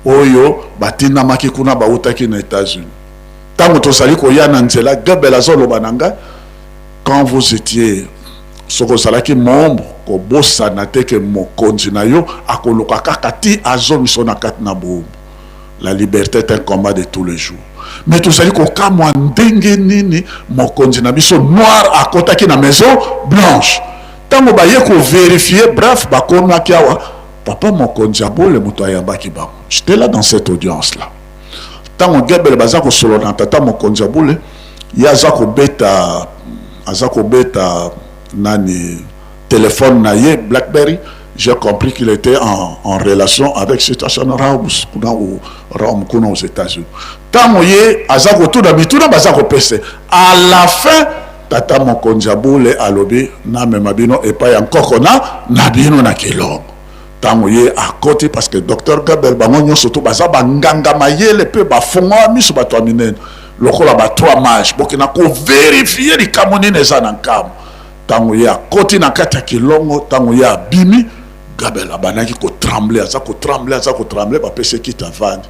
oyo batina maki kuna bautaki na États-Unis tango tosali koya na nzela Gabel azoloba nanga quand vous étiez soko salaki mombo ko bossa na teke mokonzi na yo akoloka kaka ti azomiso na kati na bombo. La liberté est un combat de tous les jours. Mais tout ça dit qu'au cas moi ndenge nini mokonzi na biso noir à côté qui na maison blanche. Tant que baye ko vérifier bref ba kona kiawa papa mokonzi abole muto ayamba ki ba. J'étais là dans cette audience là. Tant que Gebel baza ko solo na tata mokonzi abole ya za ko beta nani téléphone na ye BlackBerry. J'ai compris qu'il était en relation avec cette chaîne Raus aux États-Unis. Tant que Azako tout d'habitude, Bazako PC. À la fin, Tata Mokonjabou a lobby, na memabino et pas encore qu'on a, nabino na kilong. Tant que à côté parce que docteur Gabel Bangonyo surtout Bazaba Nganga Mayele peut bafonga miso batwaminen. Lokola ba 3 matchs pour qu'il n'a qu'à vérifier les camonines zanankam. Tant que à côté na kata kilongo, tant que a bimi. Gabel abanaki ko trembler ba pese ki tavandi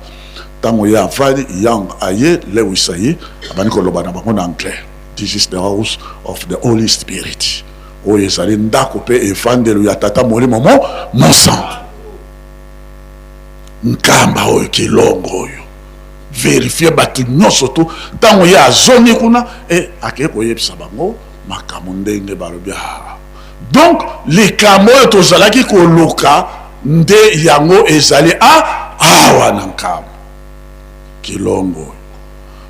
Tango ya avali yang aye lewisa ye abani koloba na bango na anglais. This is the house of the Holy Spirit. Oyo ezali ndako pe evandelo ya tata molimo mon sang. Nkamba oyo kilongo oyo. Vérifier batu nyonso tu tango ya azoni kuna ake koyebisa bango makambo ndenge balobi. Donc les kamo tozalaki koluka nde yango ezali awa na nkamba kilongo.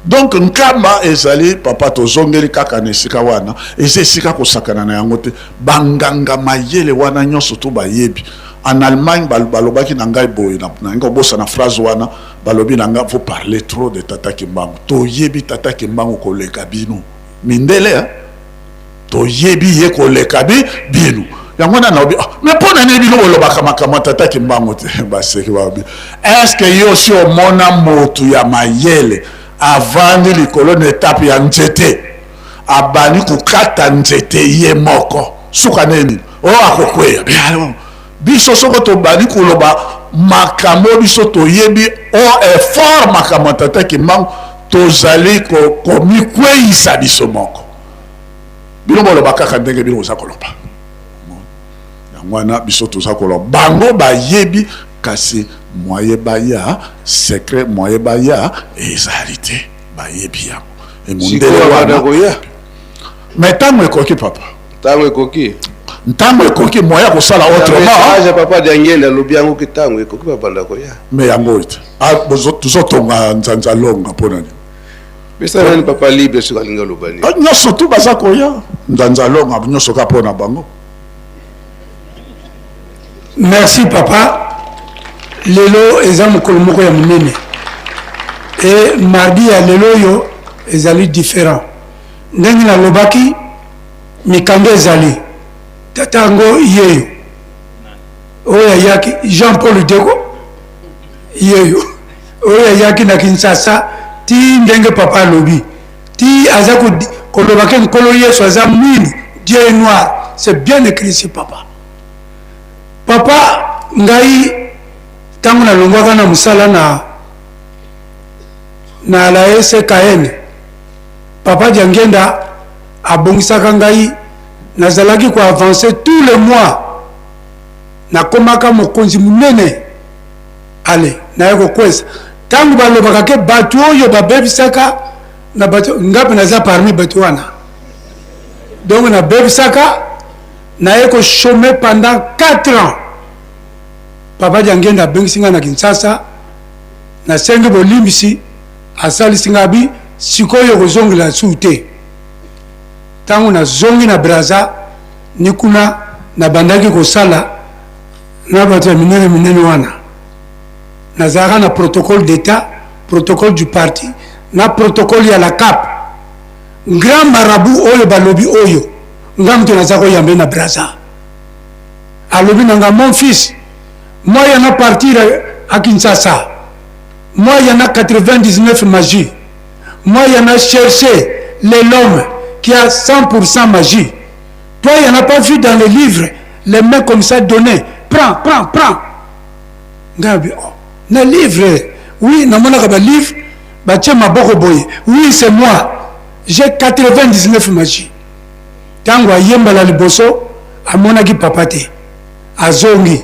Donc nkamba ezali papa tozongeli kaka na esika wana eza esika kosakana na yango te banganga mayele wana nyonso tu bayebi. En Allemagne balobaki na ngai boye na ngo bosa na phrase wana balobi na nga vous parlez trop de Tata Kimbangu. To yebi Tata Kimbangu koleka bino mindele to yebi ye koleka bino yango na obi mais pona ne bino bolobaka makama Tata Kimbangu te baseki babi. Est-ce que yo si o mona motu ya mayele avandi likolo na etape ya nzete abani kukata nzete ye moko suka neni akokweya biso soko to bani kuloba makambo biso to yebi effort makambo Tata Kimbangu tozali komikweisa biso moko bino boloba kaka ndenge bino oza koloba yango wana biso toza koloba bango bayebi kasi moyeba ya secret moyeba ya ezali te bayebi yango emundele wana mais tango ekoki papa tango ekoki ntango ekoki moya kosala autrement papa Diangenda lobi yango ki tango ekoki papa ndako ya mais yango ite tuzotonga nzanza longa mpona nini bisa nani papa libre soki alinga lobani nyonso tu baza koya nzanza longa nyonso ka mpona bango. Merci papa. Lelo eza mokolo moko ya munene et mardi ya lelo yo ezali différent ndenge na lobaki mikando ezali tatango yeyo oya yaki Jean Paul II yeyo oya yaki na Kinshasa ti ndenge papa lobi ti aza kolobaki nkolo Yesu aza mwini Dieu est noir, c'est bien écrit ici papa. Papa ngai tangu na longwaka na musala na la SKN papa Diangenda abongisaka ngai nazalaki ko avancer tous les mois na komaka mokonzi munene ale na yako kwesa tangu balobaka ke batu oyo babebisaka na batu ngapi naza parmi batu wana donc na bebisaka na yako chômer pendant 4 ans. Papa Diangenda bengisinga na Kinshasa na senge bolimbisi asali singabi sikoyo kozongela sute tangu na zongi na Braza nikuna na bandaki kosala na bato minene wana na zara na protocole d'état, protocole du parti na protocole ya la CAP grand marabout oyo balobi oyo ngamto na zako yambe na Braza alobi nanga mon fils. Moi, il y en a partir à Kinshasa. Moi, il y en a 99 magie. Moi, il y en a cherché l'homme qui a 100% magie. Toi, il n'y en a pas vu dans les livres les mains comme ça données. Prends. Les livres. Oui, dans mon livre, oui, c'est moi. J'ai 99 magie. Tango yemba la liboso, a monaki papate. Azongi.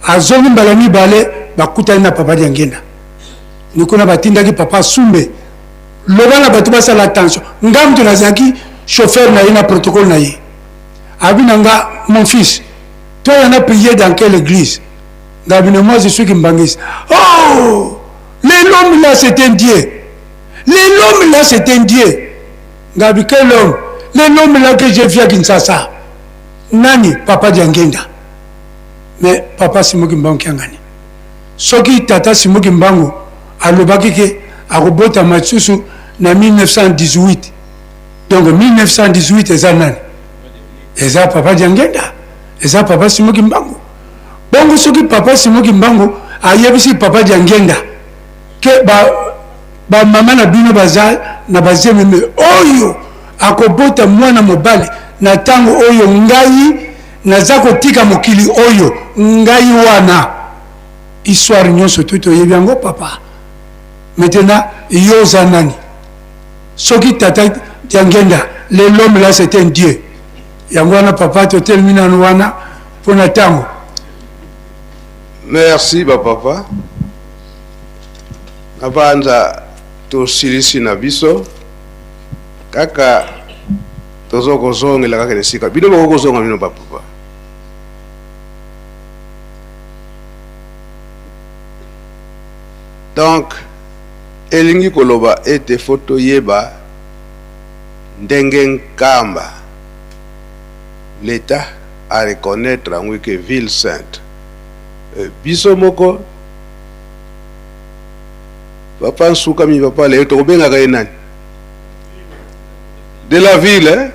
Azongi mbalami bale bakutani na papa Diangenda nikona batindaki papa Sumbe lobana batu basala attention ngamto nazaki chauffeur na ina protocole na ye abinanga mon fils toi on a prié dans quelle église ngabine moi je suis Kimbangis. Oh l'homme là c'est un Dieu, l'homme là c'est un Dieu ngabi quel homme, l'homme là que j'ai vu à Kinshasa nani papa Diangenda. Mais papa Simoki Mbangu kiangani soki tata Simoki Mbangu alobaki ke akobota matsusu na 1918 donc 1918 eza nani eza papa Diangenda eza papa Simoki Mbangu bongo soki papa Simoki Mbangu ayebisi papa Diangenda ke ba mama na bino baza na bazememe oyo akobota mwana mobali na tango oyo ngai naza kotika mokili oyo ngai wana histoire nyonso tuto yebi yango papa Maintenant, yoza nani. Soki tata diangenda, l'homme là c'est un Dieu. Yangwana papa totel minanwana pour natango. Merci papa. Nabanza to silisi na biso. Kaka tozo kozonga la kaka nesika. Bino bako kozonga bino papa. Donc elingi koloba ete photo yeba ndenge nkamba l'État à reconnaître en que ville sainte. Biso moko papa nsuka mi papa le to benga ka nani de la ville hein?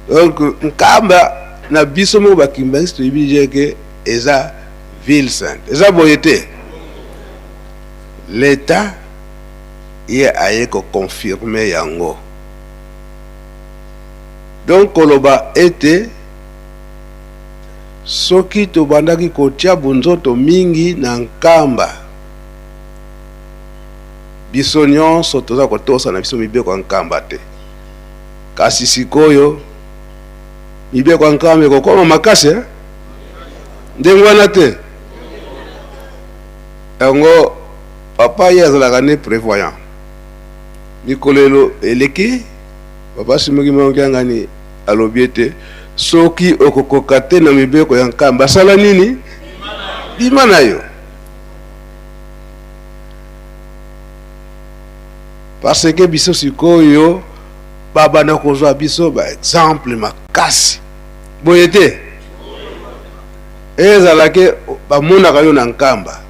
Donc nkamba na biso moko bakimba stibije ke eza ville sainte eza boyete l'État ye aye ko confirmer yango. Donc koloba ete soki to bandaki kotia bunzoto mingi na nkamba biso nyonso toza kotosa na biso mibeko ya nkamba te, kasi sikoyo mibeko ya nkamba ekokoma makasi ndenge wana te. Yango papa ye azalaka ne prévoyant mikolelo eleki papa simoki mangangani alobi ete soki okokoka te na mibeko ya nkamba asala nini bima na yo. Parce que biso sikoyo babana kozwa biso ba exemple makasi boye te ezalaki bamonaka yo na nkamba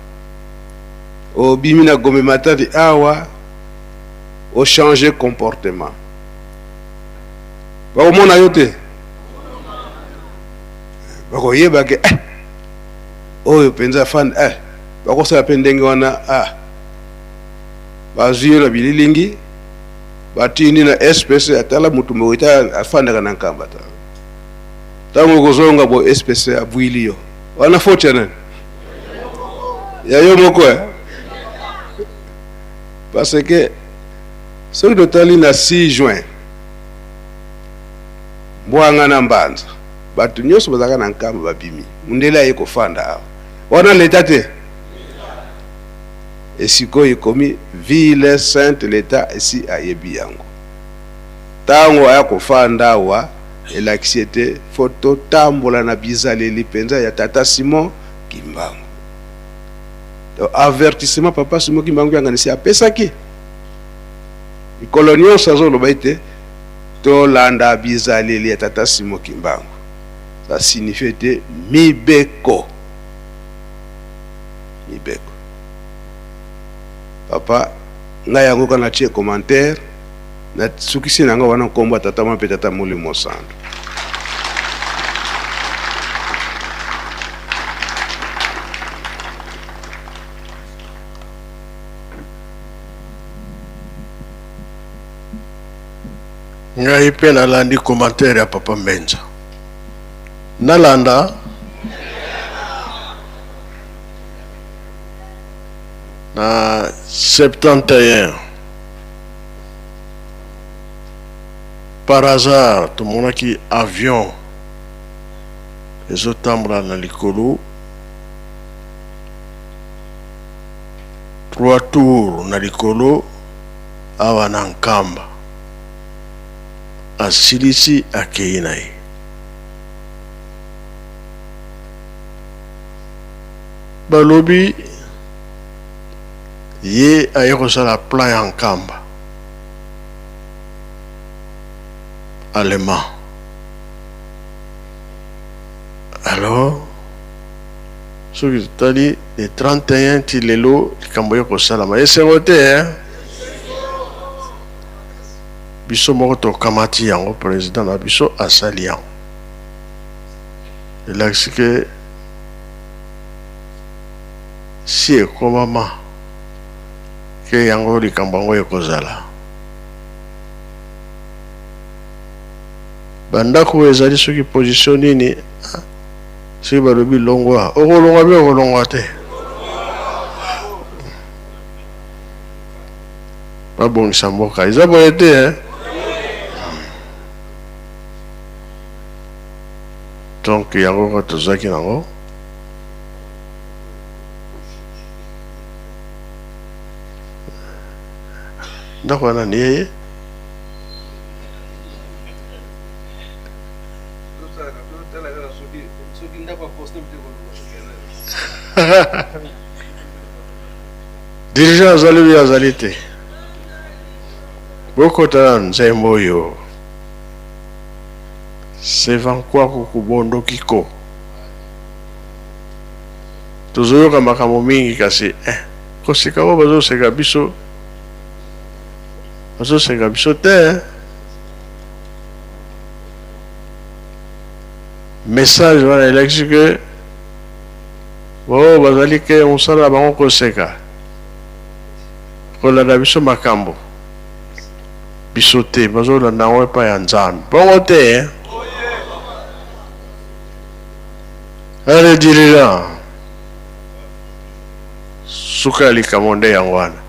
obimi na gome matadi awa o changer comportement bakomona yo te bakoyeba ke oyo mpenza fan bakosala mpe ndenge wana bazwi yo na bililingi batindi na SPC atala mutu moita afandaka na nkamba ta ntango kozonga bo SPC abwili yo wana foti ya nani ya yo moko parce que soki totali na 6 juin mbwanga na mbanza bato nyonso bazalaka na nkamba babimi mundele aye kofanda awa wana leta te esikoyo ekomi ville sainte leta esi ayebi yango ntango aya kofanda awa elakisi ete fo totambola na bizaleli mpenza ya tata Simon Kimbangu. Avertissement papa Simon Kimbangu yanganisi apesaki mikolo nyonso azoloba ete tolanda bizaleli ya tata Simon Kimbangu. Ça signifie ete mibeko papa nga yango kana tie commentaire na sukisi nanga wana nkombo tata mpe tata Molimo Sandu. ngai mpe nalandi commentaire ya papa Mbenza nalanda na 71 par hasard tomonaki avion ezotambola na likolo 3 tours na likolo awa na nkamba asilisi akei na ye balobi ye aye kosala plan ya nkamba allemand. Alors soki totali le 31 ti lelo likambo ye kosalama esengo te biso moko tokamati yango président na biso asali yango elakisi ke si ekomama ke yango likambo yango ekozala bandako ezali soki position nini soki balobi longwa okolongwa mpe okolongwa te babongisa mboka eza boye te hein? Donc yango ko tozaki nango ndako wana ni yeye dirigeant azali azali te bokota nzembo oyo sevankwa kukubondo kiko tozoyoka makambo mingi kasi koseka bo bazoseka biso te message wana elakisi ke bo bazali ke mosala bango koseka kolanda biso makambo biso te bazolanda yango epai ya nzambe bongo te ale dirigeant suka ya likambo nde yango wana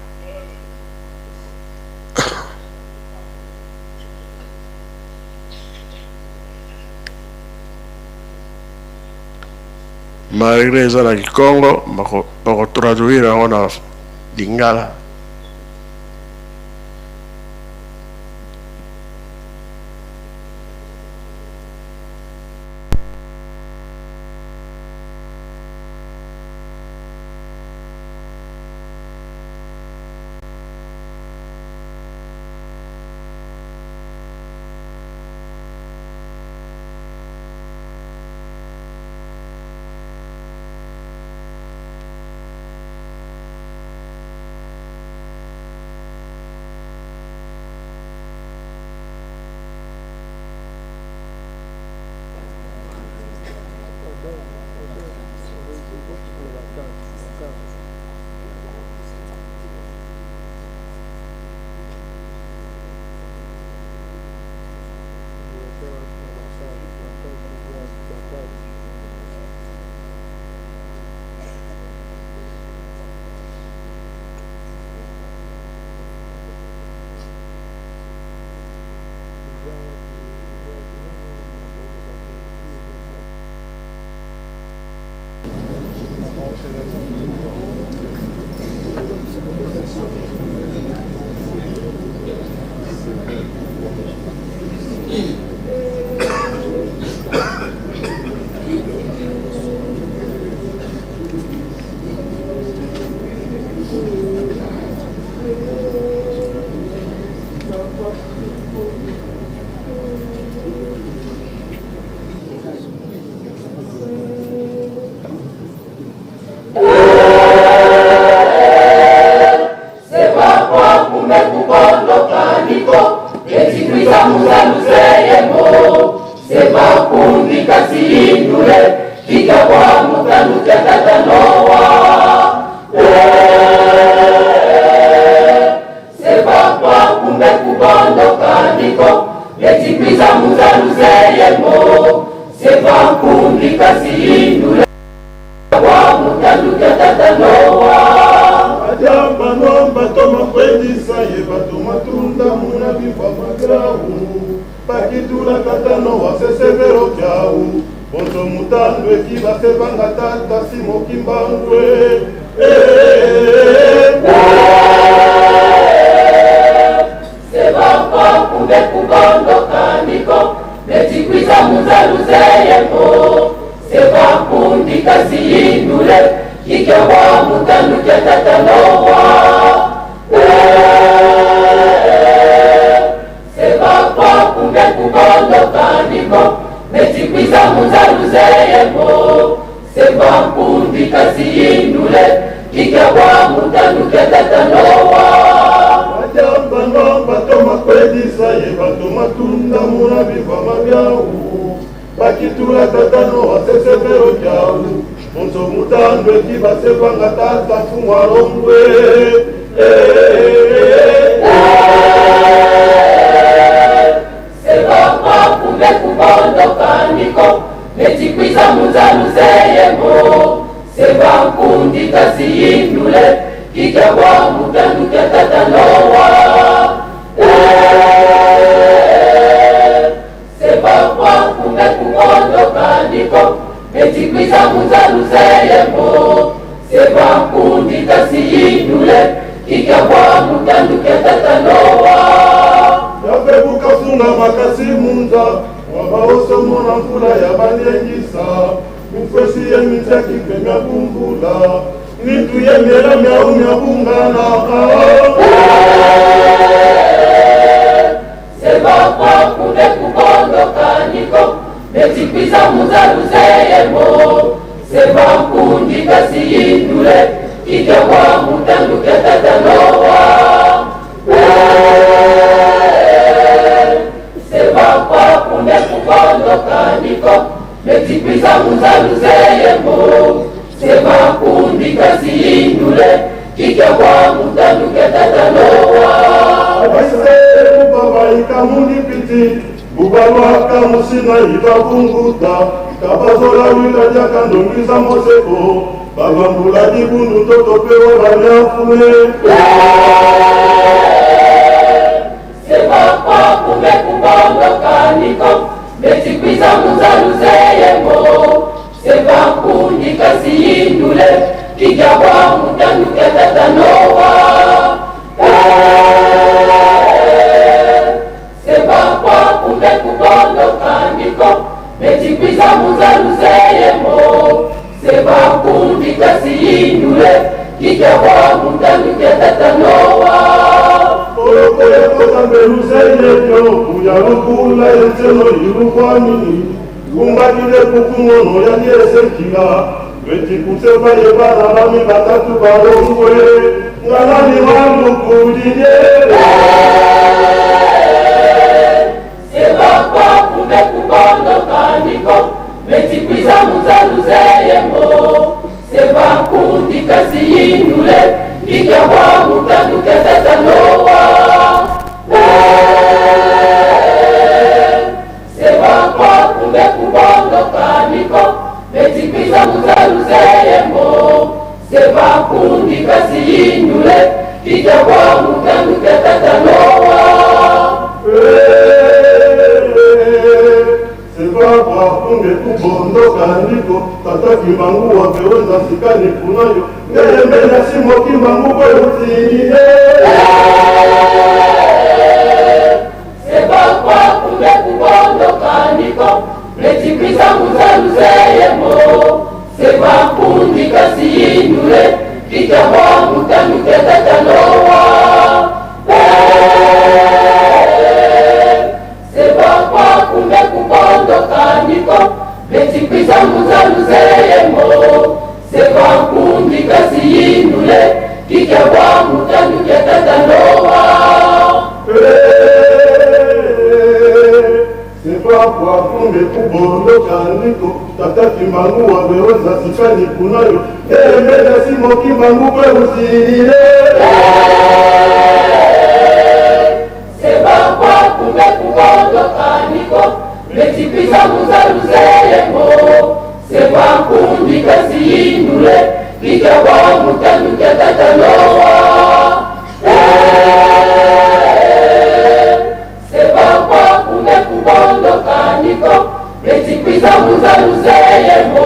malgré eza na kikongo bakotraduire yango na lingala Kasi indule, kikawa mutandu kia tatanoa. mutanduke tata Noa. Yapebuka funga makasi munza wabaoso mona mvula ya banyengisa mufesi ya mitaki pemya kumbula nitu ya mela miau miabungana Seba kwa kunde kukondoka niko Metikwiza muzaluzeyemo Seba kundi kasi indule Ike kwa mutanduke tata Noa. Seba kwa kunde kukondoka niko Metikwiza muzaluzeyemo Seba kundi kasi indule Ike kwa mutanduke tata Noa. Babaika munipiti bubalwaka musina ibabunguta kabazola wila jaka ndongiza moseko babambula dibundu totopewa banyafune Seba kwa kumbe kukondoka niko Metikwiza muzaluzeyemo Seba kundi kasi indule Kija kwa mutanduke tata Noa. Seba kwa kumbe kukondoka niko Metikwiza muzaluzeyemo Seba kundi kasi indule Kija kwa mutanduke tata Noa. Oyokoyeko zambeluzeyeyo kuyalukula enseno ilukwamini kumbakile kukungono yaliesekila wetikutsepa yebana bami batatu balongwe ngalani wamukulile Seba kwa kumbe kukondoka niko Metikwiza muzaluzeyemo Seba kundi kasi indule Kija kwa mutanduke tata Noa. Seba kwa kumbe kukondoka niko Metikwiza muzaluzeyemo Seba kundi kasi indule Kija kwa mutanduke tata Noa. Seba kwa kunge kubondoka niko tata kimangu wapeweza sikani kunayo ngeyembenya simo kimangu kweutini Seba kwa kumbe kukondoka niko Metikwiza muzaluzeyemo Seba kundi kasi indule Kija kwa mutanduke tata Noa. Seba kwa kumbe kukondoka niko Metikwiza muzaluzeyemo Seba kundi kasi indule Kija kwa mutanduke tata Noa. Seba kwa kunge kubondoka niko tata kimangu wapeweza sikani kunayo ngeyembenya simo kimangu kweutini Seba kwa kumbe kukondoka niko Metikwiza muzaluzeyemo Seba kundi kasi indule Kija kwa mutanduke tata Noa. Seba kwa kumbe kukondoka niko Metikwiza muzaluzeyemo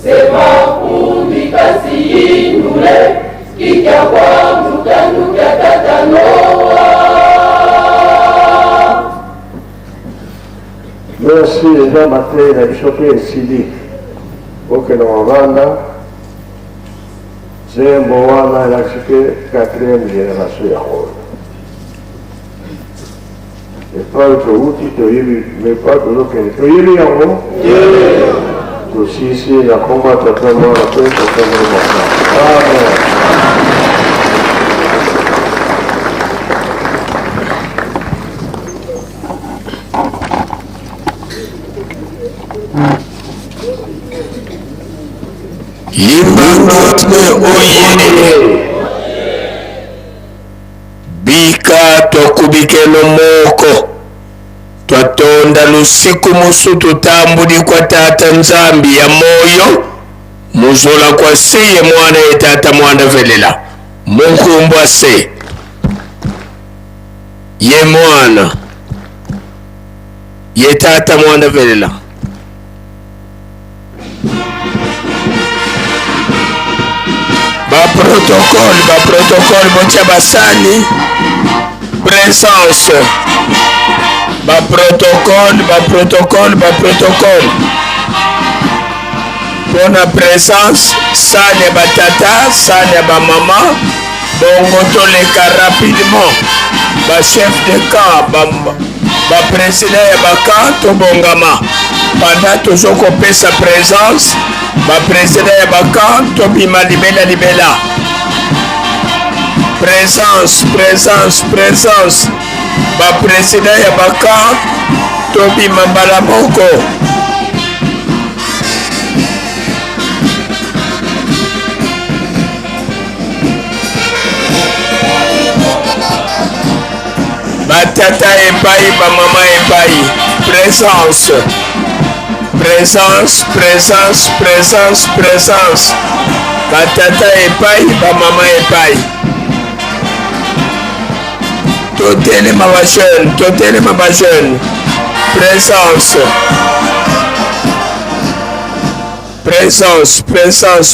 Seba kundi kasi indule Kija kwa mutanduke tata Noa. Merci eza matin na biso mpe esili okende mabanda nzembo wana elakisi mpe 4e génération yango epai touti toyebi mepa tozokende toyebi yango tosisi na kombo ya tata mwana mpe tata mwana amen. Limbangotwe oyene bika tokubikeno moko twatonda lusiku musu tutambuli kwa tata nzambi ya moyo muzola kwa se ye mwana ye tata mwana velela munkumbwa se ye mwana ye tata mwana velela protocole botia basani présence protocole pona présence sani ya batata sani ya bamama bongo toleka rapidement chef de camp président ya bakamp tobongama pendant tozokopesa présence président ya bakamp tobima libela présence président ya bakamp tobima mbala moko batata epai bamama epai présence batata epai bamama epai totelema bajeune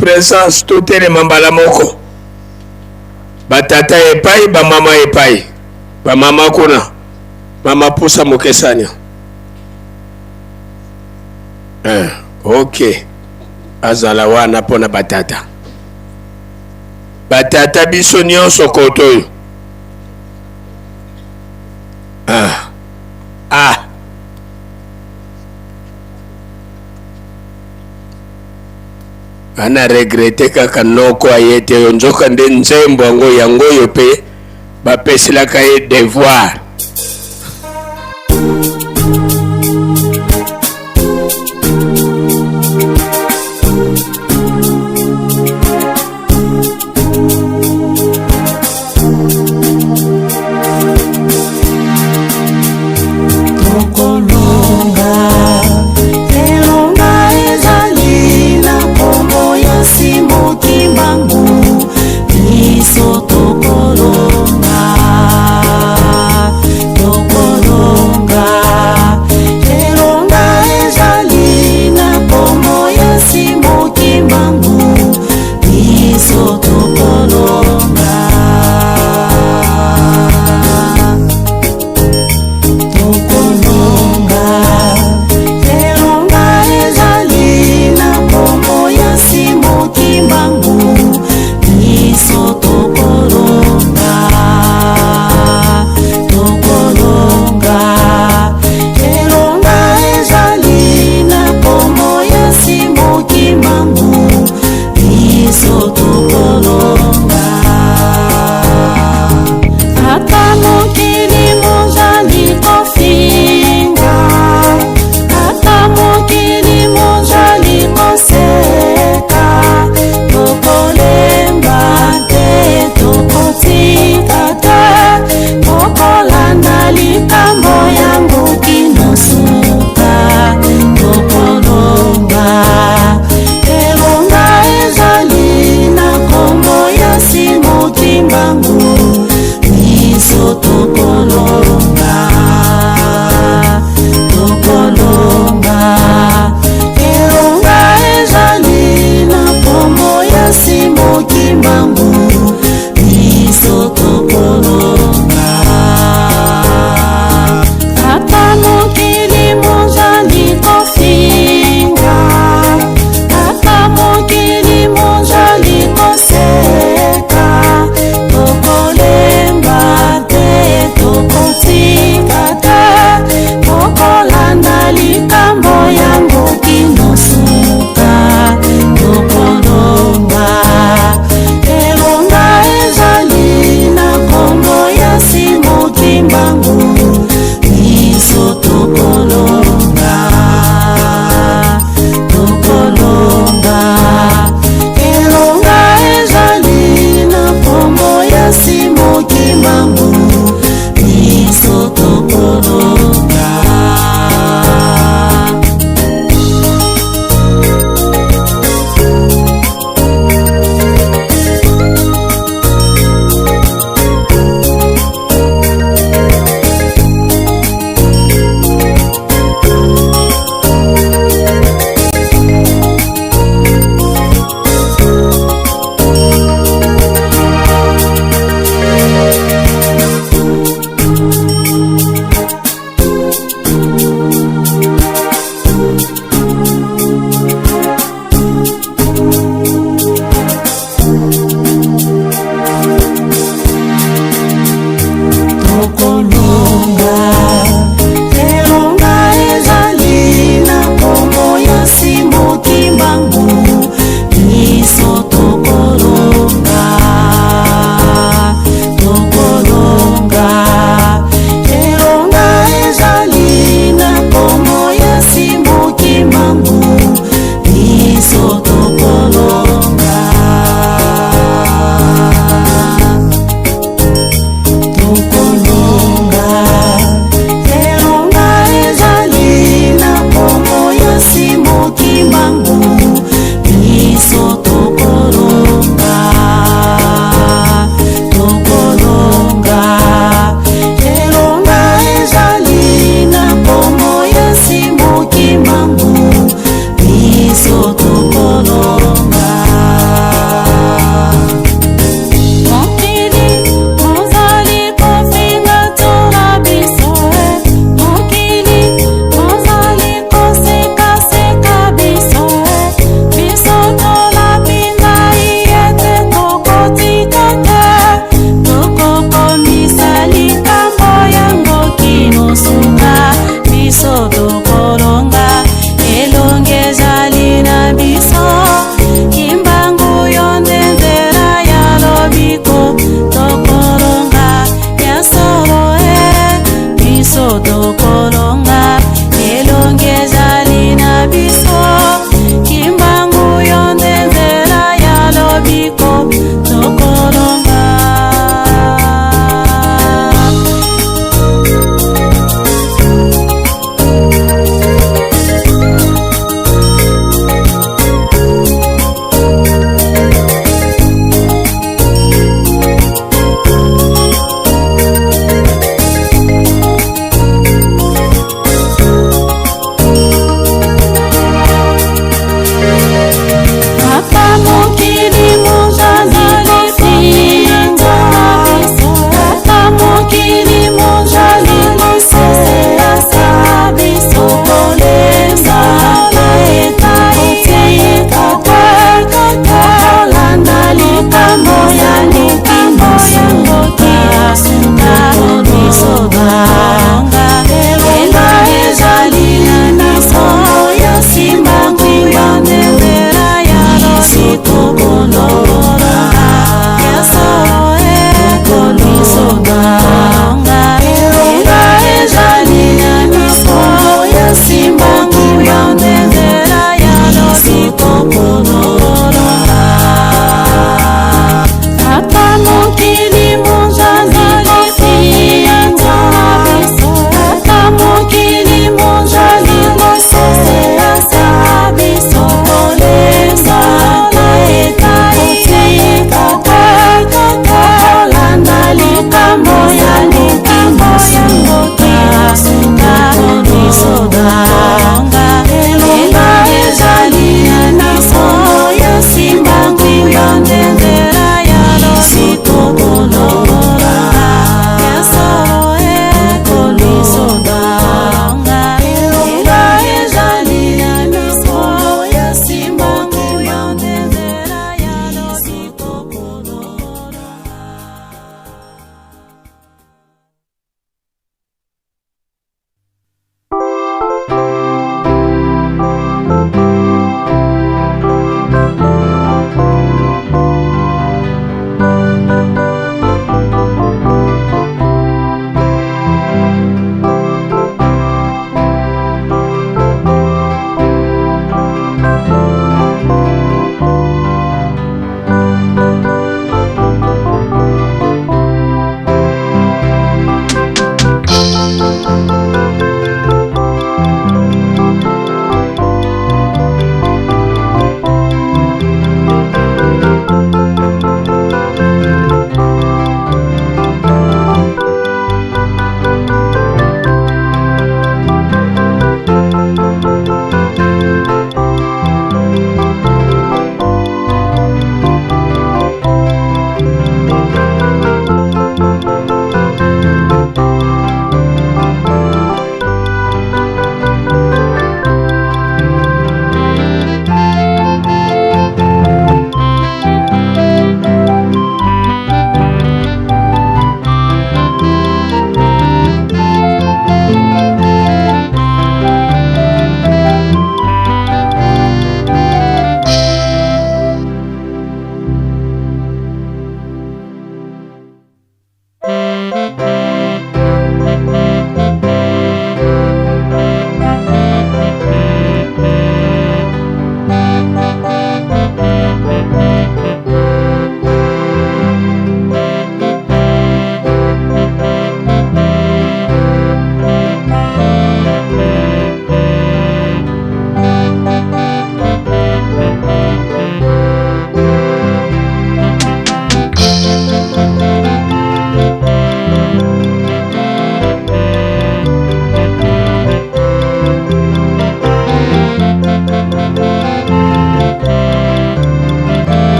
présence totelema mbala moko batata epai bamama epai bamama kuna mama pusa mokesanya ok azala wana pona batata biso nyonso koto oyo ana regrete kaka noko ayete yo nzoka nde nzembo yango oyo pe bapeselaka ye devoir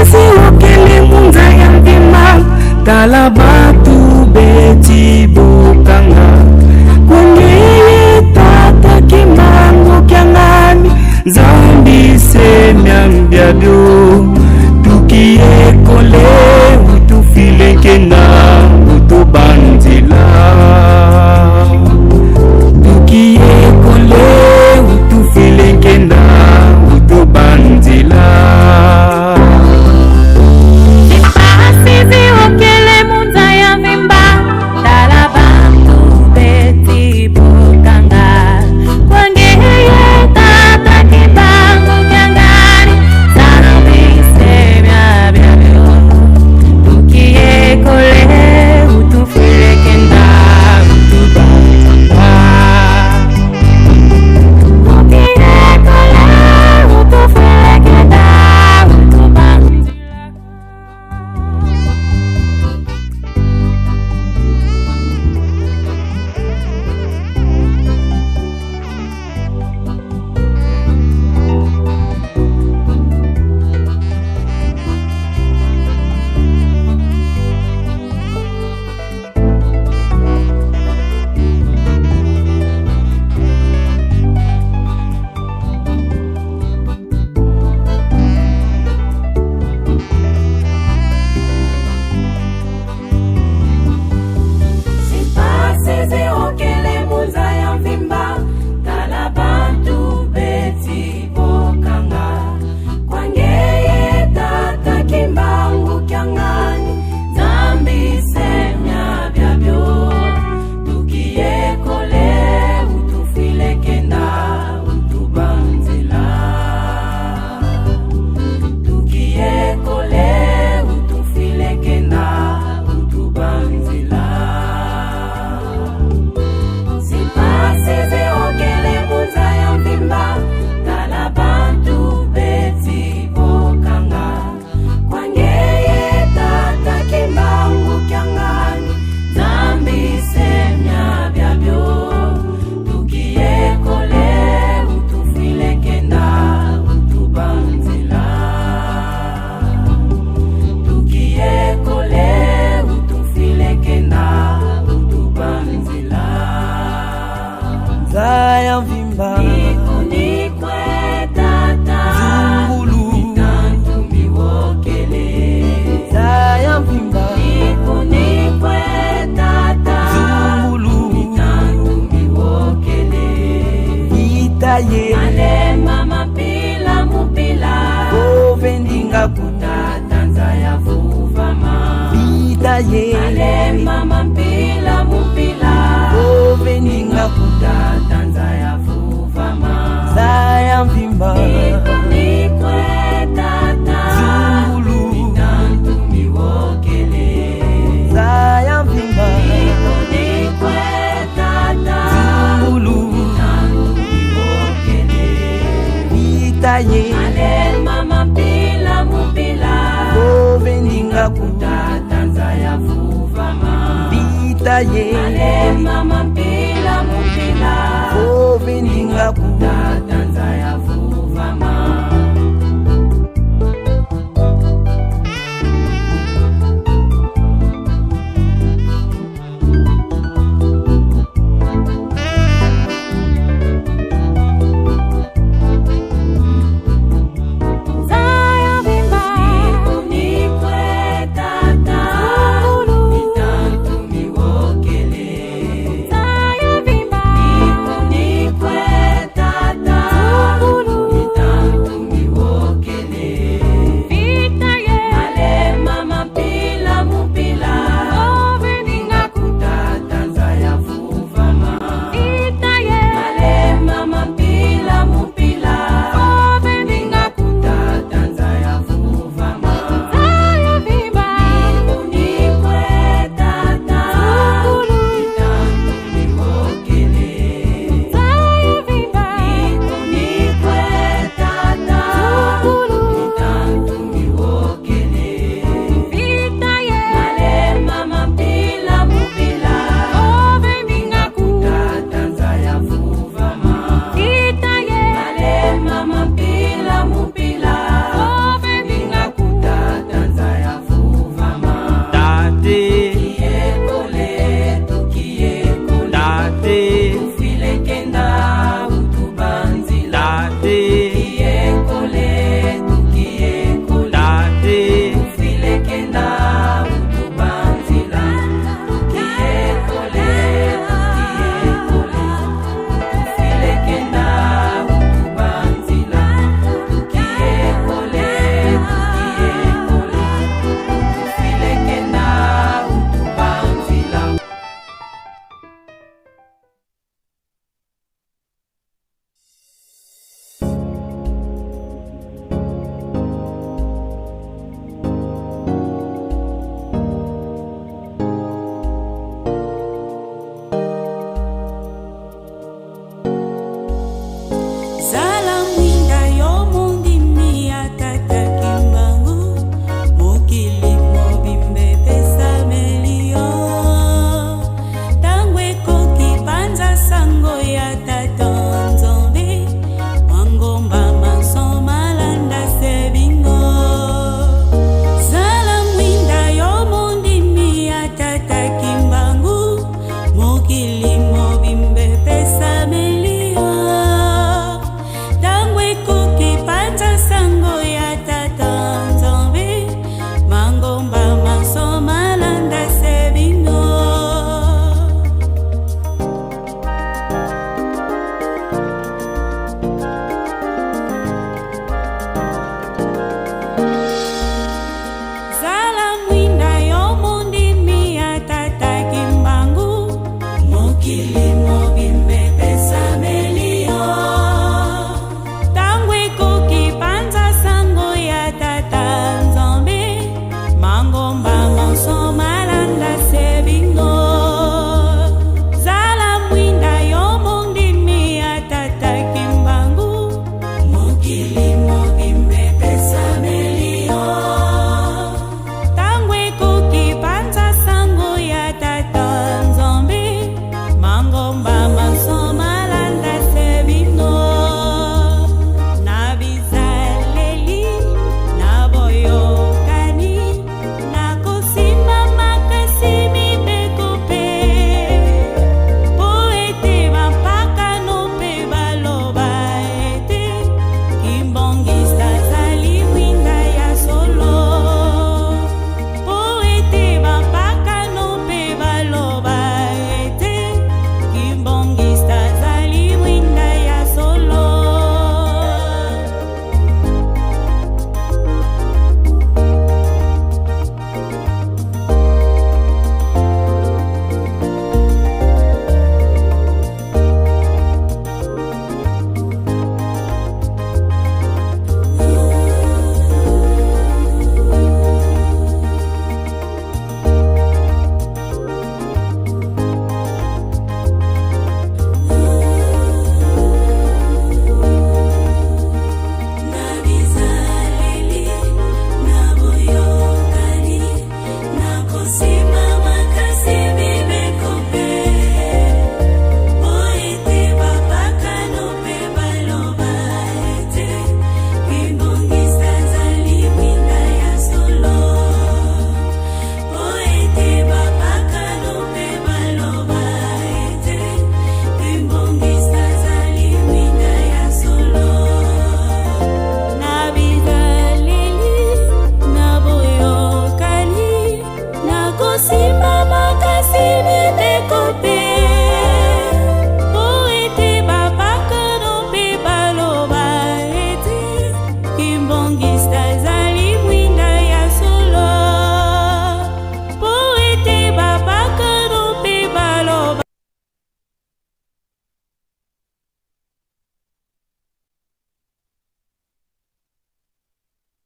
sisi okele munza ya mbima tala batu beti bokanga kwangeye tata kimango kyangani zambi semyambyabyo tukiye kole utufilekena utubanzila tukiye kole utufilekena utubanzila Sisi okele munza ya mimba tala bantu beti bokanga kwangeye tata kibango kyangani zambi semyabyo tukiye kole utufilekena utubanzila Zaya vimba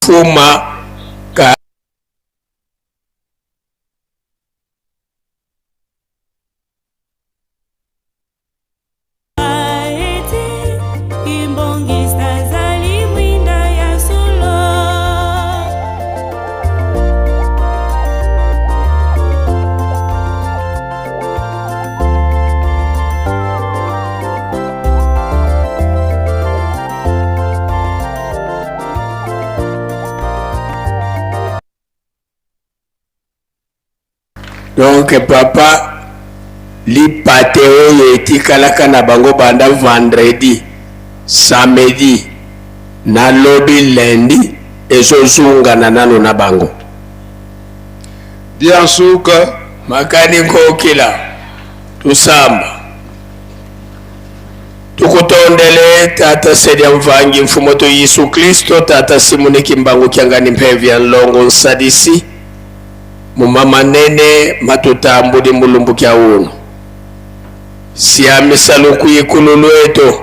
fuma ka donc papa li pate oyo etikalaka na bango banda vendredi samedi na lobi lundi ezozungana nano na bango diansuka makani nkokila tusamba tukutondele tata sedia mvangi mfumo to Yesu Kristo tata Simoni Kimbangu Kiangani Mpevya Longo Nsadisi mumama nene matutambudi mulumbu kya uno siamisalu kuyikululu eto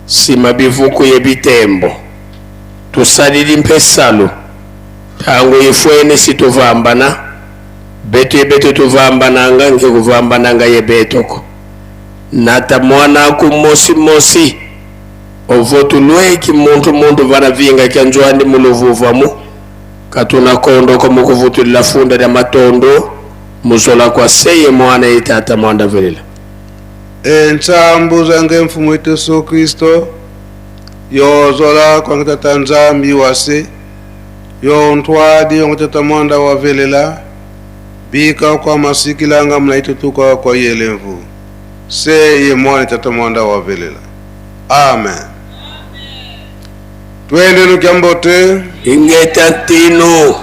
simabivuku yebitembo tusalili mpesalu tangu ifwene situvambana betu yebetu tuvambananga nke kuvambananga yebetoko nata mwana kumosi mosi ovotu lweki muntu vana vinga kya njwandi muluvuvamu katuna kondo ko mukuvutulila funda lya matondo muzola kwa seye mwana itata mwanda velela entsambu zange mfumu wetu Yesu Kristo yozola kwa ngitata nzambi wase yontwadi ngitata mwanda wa velela bika kwa masikilanga mnaitutuka kwa yelemvu seye mwana itata mwanda wa velela amen. Twende nukiambote ingeta tino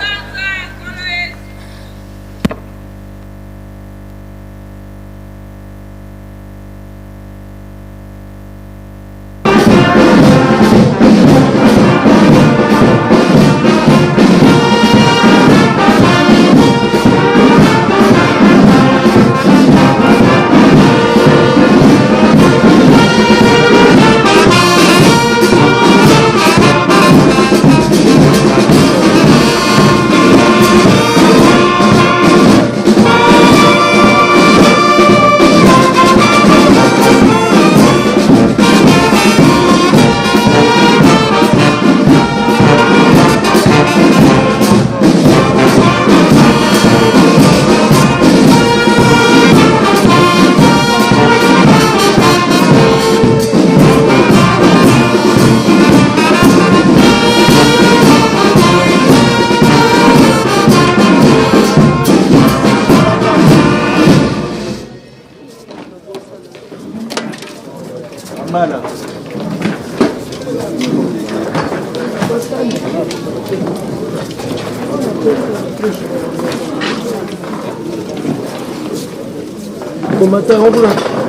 Combattant en blanc.